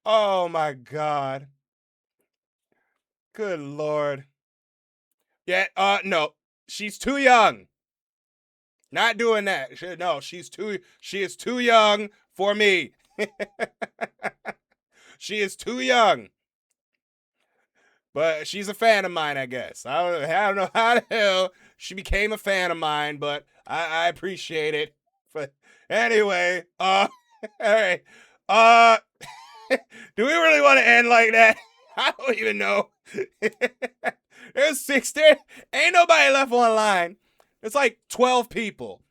Oh my god. Good lord. Yeah, no. She's too young. Not doing that. She is too young for me. She is too young. But she's a fan of mine, I guess. I don't know how the hell she became a fan of mine, but I appreciate it. But anyway, all right. Do we really want to end like that? I don't even know. There's 6 there. Ain't nobody left online. It's like 12 people.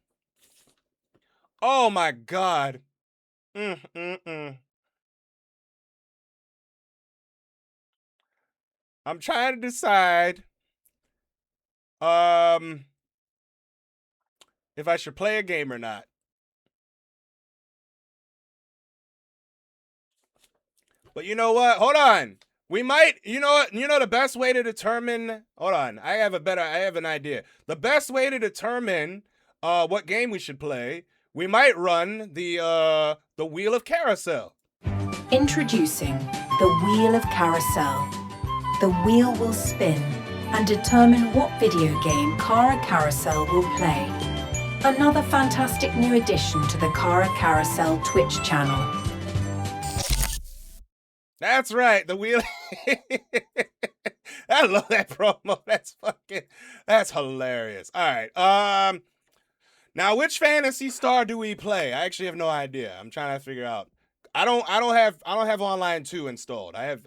Oh my god. I'm trying to decide if I should play a game or not. But you know what? Hold on. We might, you know the best way to determine, hold on. I have an idea. The best way to determine what game we should play, we might run the Wheel of Carousel. Introducing the Wheel of Carousel. The wheel will spin and determine what video game Cara Carousel will play. Another fantastic new addition to the Cara Carousel Twitch channel. That's right, the wheel. I love that promo. That's hilarious. All right. Now which fantasy star do we play? I actually have no idea. I'm trying to figure out. I don't have Online 2 installed. I have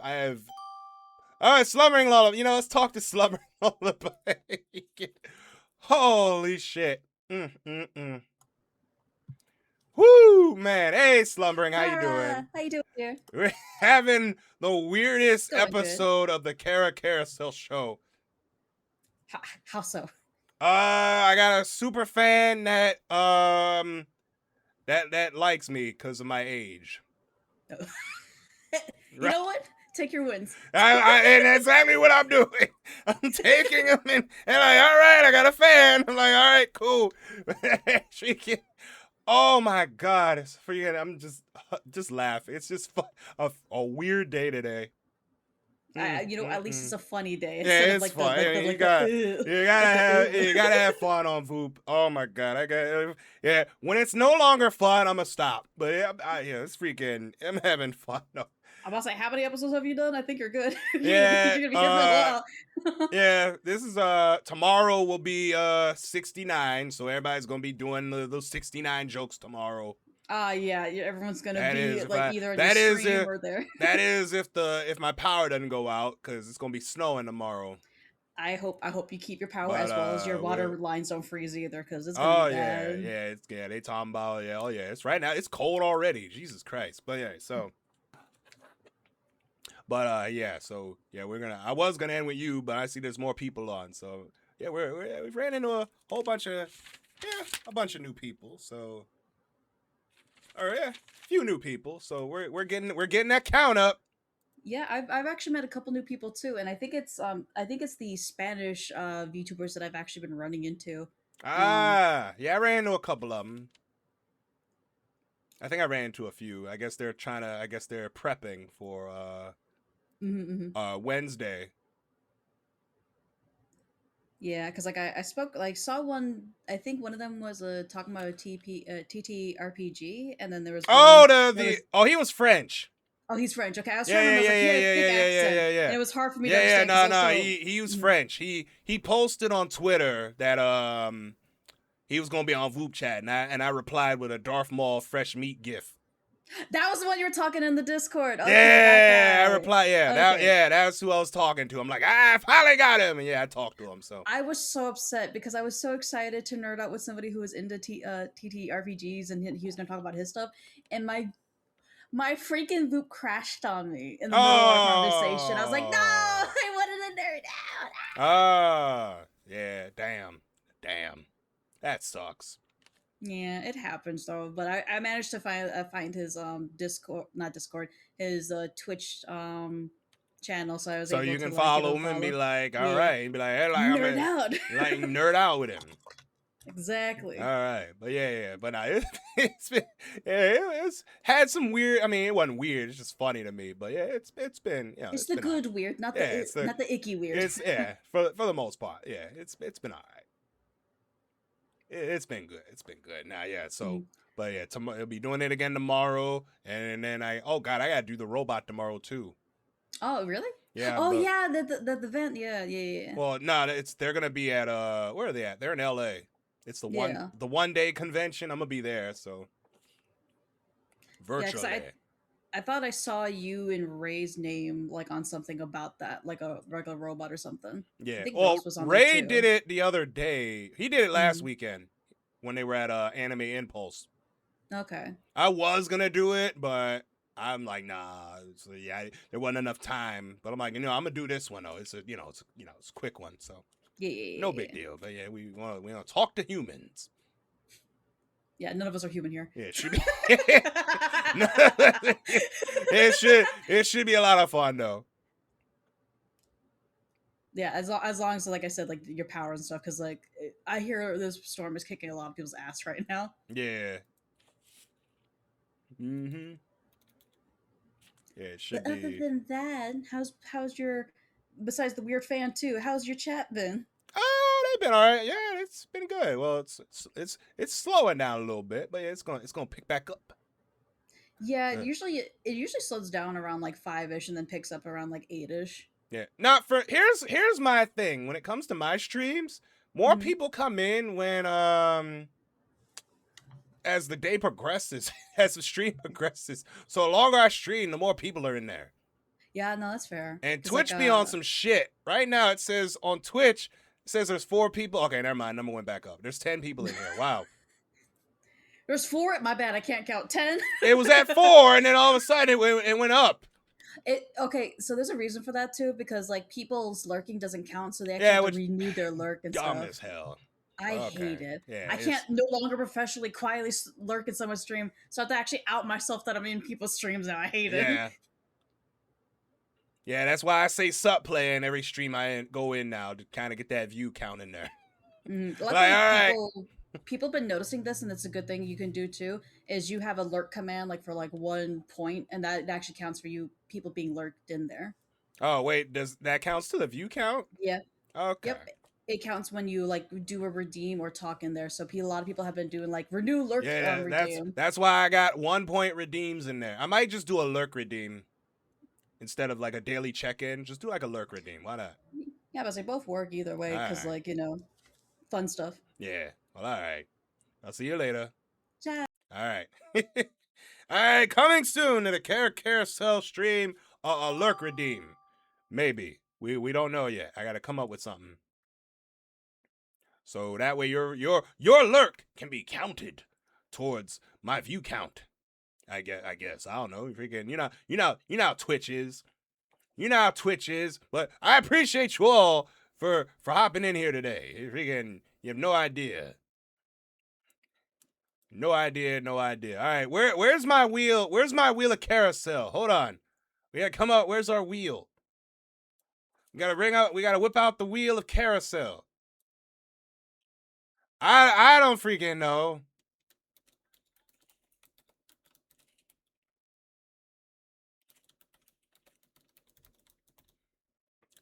all right, Slumbering Lullaby. Let's talk to Slumbering Lullaby. Holy shit. Woo, man. Hey, Slumbering, how you doing? How you doing here? We're having the weirdest Doing good. episode of the Cara Carousel show. How so? I got a super fan that that likes me because of my age. You know what? Take your wins. And that's exactly what I'm doing. I'm taking them and like, all right, I got a fan. I'm like, all right, cool. Oh my God! It's forget. I'm just laughing. It's just a weird day today. At least it's a funny day Yeah, instead of it's like fun. the You like the gotta have fun on Voop. Oh my God, yeah. When it's no longer fun, I'm gonna stop. But it's freaking. I'm having fun. No. I'm about to say, how many episodes have you done? I think you're good. Yeah, You're gonna be here for a while. yeah. This is tomorrow will be 69, so everybody's gonna be doing those 69 jokes tomorrow. Yeah, everyone's gonna That be is like either on your stream or there. That is if my power doesn't go out because it's gonna be snowing tomorrow. I hope you keep your power But, as well as your water lines don't freeze either, because it's Oh gonna be yeah, bad. they talking about it's right now. It's cold already. Jesus Christ. But yeah, so. But so I was gonna end with you, but I see there's more people on, so yeah, we've ran into a whole bunch of a bunch of new people, so a few new people, so we're getting that count up. Yeah, I've actually met a couple new people too, and I think it's the Spanish VTubers that I've actually been running into. Yeah, I ran into a couple of them. I think I ran into a few. I guess they're prepping for Wednesday. Yeah, because like I saw one. I think one of them was talking about a TTRPG, and then there was he was French. Oh, he's French. Okay, I was trying to remember. He had a thick accent, and it was hard for me to understand. He was French. He posted on Twitter that he was gonna be on vupechat, and I replied with a Darth Maul fresh meat gif. That was the one you were talking in the Discord. Okay, yeah, I replied. Yeah, that's who I was talking to. I'm like, I finally got him, and I talked to him. So I was so upset because I was so excited to nerd out with somebody who was into TTRPGs, and he was going to talk about his stuff, and my freaking Voop crashed on me in the middle of our conversation. I was like, no, I wanted to nerd out. Yeah, damn, that sucks. Yeah, it happens though. But I managed to find his his Twitch channel, so I was able to. So you can follow him and be like, all right, and be like, hey, nerd out, like nerd out with him. Exactly. All right, but but it's had some weird. I mean, it wasn't weird. It's just funny to me. But it's been it's the good weird, not the icky weird. It's for the most part. Yeah, it's been all right. It's been good. Now, so, but I'll be doing it again tomorrow, and then I gotta do the robot tomorrow too. Oh, really? Yeah. Oh, yeah, the event. Yeah. Well, no, they're gonna be at where are they at? They're in LA. It's the 1 day convention. I'm gonna be there, so virtually. Yeah, I thought I saw you and Ray's name like on something about that, like a regular robot or something. Yeah. Well, Ray did it the other day. He did it last weekend when they were at Anime Impulse. Okay. I was gonna do it, but I'm like, nah. So there wasn't enough time. But I'm like, I'm gonna do this one though. It's a it's a quick one, so no big deal. But we want to talk to humans. Yeah, none of us are human here. Yeah, it should be. it should be a lot of fun though. Yeah, as long as like I said, like your power and stuff, because like I hear this storm is kicking a lot of people's ass right now. Yeah. Mm-hmm. Yeah, it should be. Other than that, how's your besides the weird fan too? How's your chat been? Oh, they've been all right. Yeah, it's been good. Well, it's slowing down a little bit, but it's gonna pick back up. Yeah, it usually slows down around like 5-ish and then picks up around like 8-ish. Yeah. Not for here's my thing. When it comes to my streams, more people come in when as the day progresses, as the stream progresses. So the longer I stream, the more people are in there. Yeah, no, that's fair. And Twitch be on some shit. Right now it says on Twitch, it says there's 4 people. Okay, never mind. Number went back up. There's 10 people in here. Wow. There's 4. My bad. I can't count 10. It was at 4, and then all of a sudden it went up. Okay, so there's a reason for that too, because like people's lurking doesn't count, so they actually have to renew their lurk and stuff. Dumb as hell. I hate it. Yeah, I can't no longer professionally quietly lurk in someone's stream, so I have to actually out myself that I'm in people's streams now. I hate it. Yeah, that's why I say sup play in every stream I go in now to kind of get that view count in there. Luckily, people have been noticing this, and it's a good thing you can do too. Is you have a lurk command like for like 1 point, and that actually counts for you people being lurked in there. Oh wait, does that counts to the view count? Yeah. Okay. Yep. It counts when you like do a redeem or talk in there. So a lot of people have been doing like renew lurk Yeah, redeem. that's why I got 1 point redeems in there. I might just do a lurk redeem instead of like a daily check-in. Just do like a lurk redeem. Why not? Yeah, but they both work either way because Alright. like fun stuff. Yeah. Well, all right. I'll see you later. Ciao. All right. All right. Coming soon to the Cara Carousel stream, a lurk redeem. Maybe. We don't know yet. I got to come up with something. So that way your lurk can be counted towards my view count. I guess. I don't know. Freaking, you know how Twitch is. You know how Twitch is. But I appreciate you all for hopping in here today. Freaking, you have no idea. No idea. All right, where's my wheel? Where's my wheel of carousel? Hold on. We gotta come out. Where's our wheel? We gotta whip out the wheel of carousel. I don't freaking know.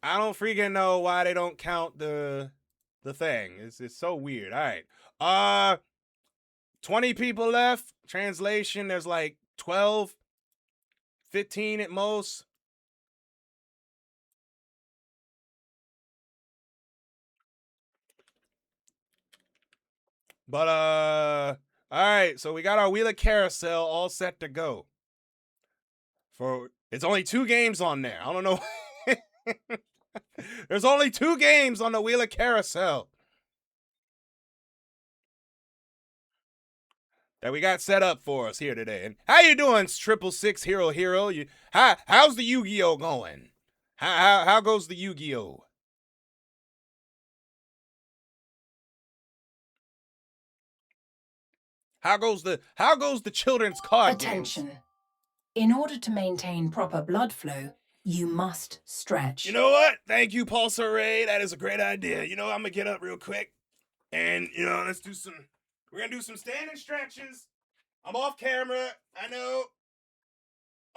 I don't freaking know why they don't count the thing. It's so weird. All right. 20 people left. Translation, there's like 12, 15 at most. But all right, so we got our wheel of carousel all set to go. It's only 2 games on there. I don't know. There's only 2 games on the wheel of carousel that we got set up for us here today. And how you doing, 666 Hero? How's the Yu-Gi-Oh going? How goes the Yu-Gi-Oh? How goes the children's card Attention. games? In order to maintain proper blood flow, you must stretch. You know what? Thank you, Pulsar Ray. That is a great idea. I'm gonna get up real quick and let's do some. We're gonna do some standing stretches. I'm off camera. I know.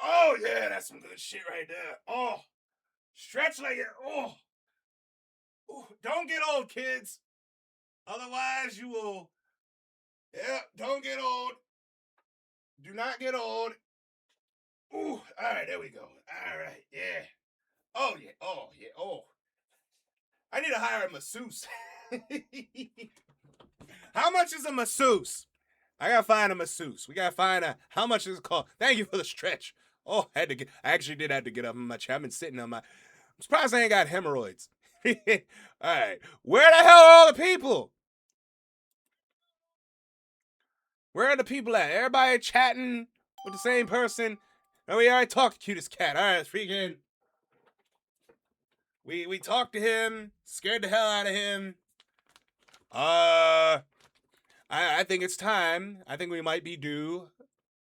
Oh yeah, that's some good shit right there. Oh, stretch like it. Oh, ooh, don't get old, kids. Otherwise, you will. Yeah, don't get old. Do not get old. Ooh, all right, there we go. All right, yeah. Oh yeah. Oh. I need to hire a masseuse. How much is a masseuse? I gotta find a masseuse. We gotta find out how much is it called. Thank you for the stretch. Oh, I actually did have to get up in my chair. I've been sitting on my. I'm surprised I ain't got hemorrhoids. All right, where the hell are all the people? Where are the people at? Everybody chatting with the same person. No, we already talked to Cutest Cat. All right, freaking. We talked to him, scared the hell out of him. I think it's time. I think we might be due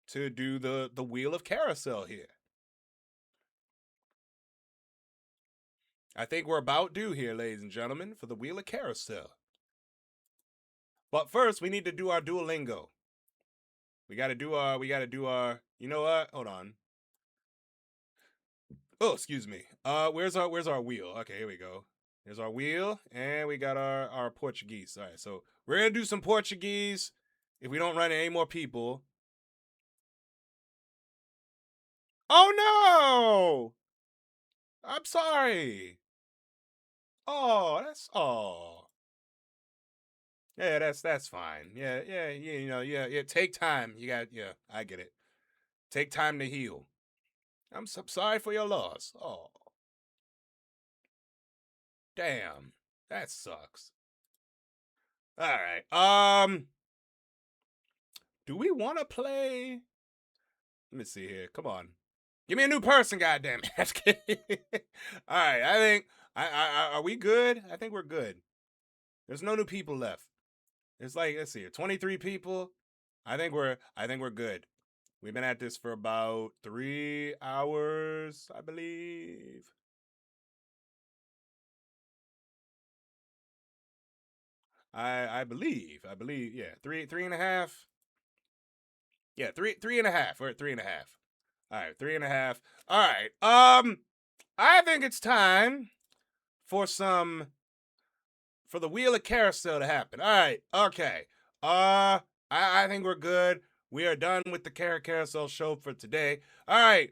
to do the wheel of carousel here. I think we're about due here, ladies and gentlemen, for the wheel of carousel. But first, we need to do our Duolingo. We gotta do our. You know what? Hold on. Oh, excuse me. Where's our wheel? Okay, here we go. Here's our wheel, and we got our Portuguese. All right, so we're gonna do some Portuguese. If we don't run into any more people. Oh no! I'm sorry. Oh, yeah, that's fine. Yeah. Take time. I get it. Take time to heal. I'm so sorry for your loss. Oh, damn, that sucks. All right. Do we want to play? Let me see here. Come on, give me a new person, goddammit. That's kidding. All right, I think. Are we good? I think we're good. There's no new people left. It's like, let's see here, 23 people. I think we're good. We've been at this for about 3 hours, I believe. I believe, yeah, 3.5. Yeah, 3.5. We're at 3.5. All right, 3.5. All right. I think it's time for the Wheel of Carousel to happen. All right, okay. I think we're good. We are done with the Cara Carousel show for today. All right.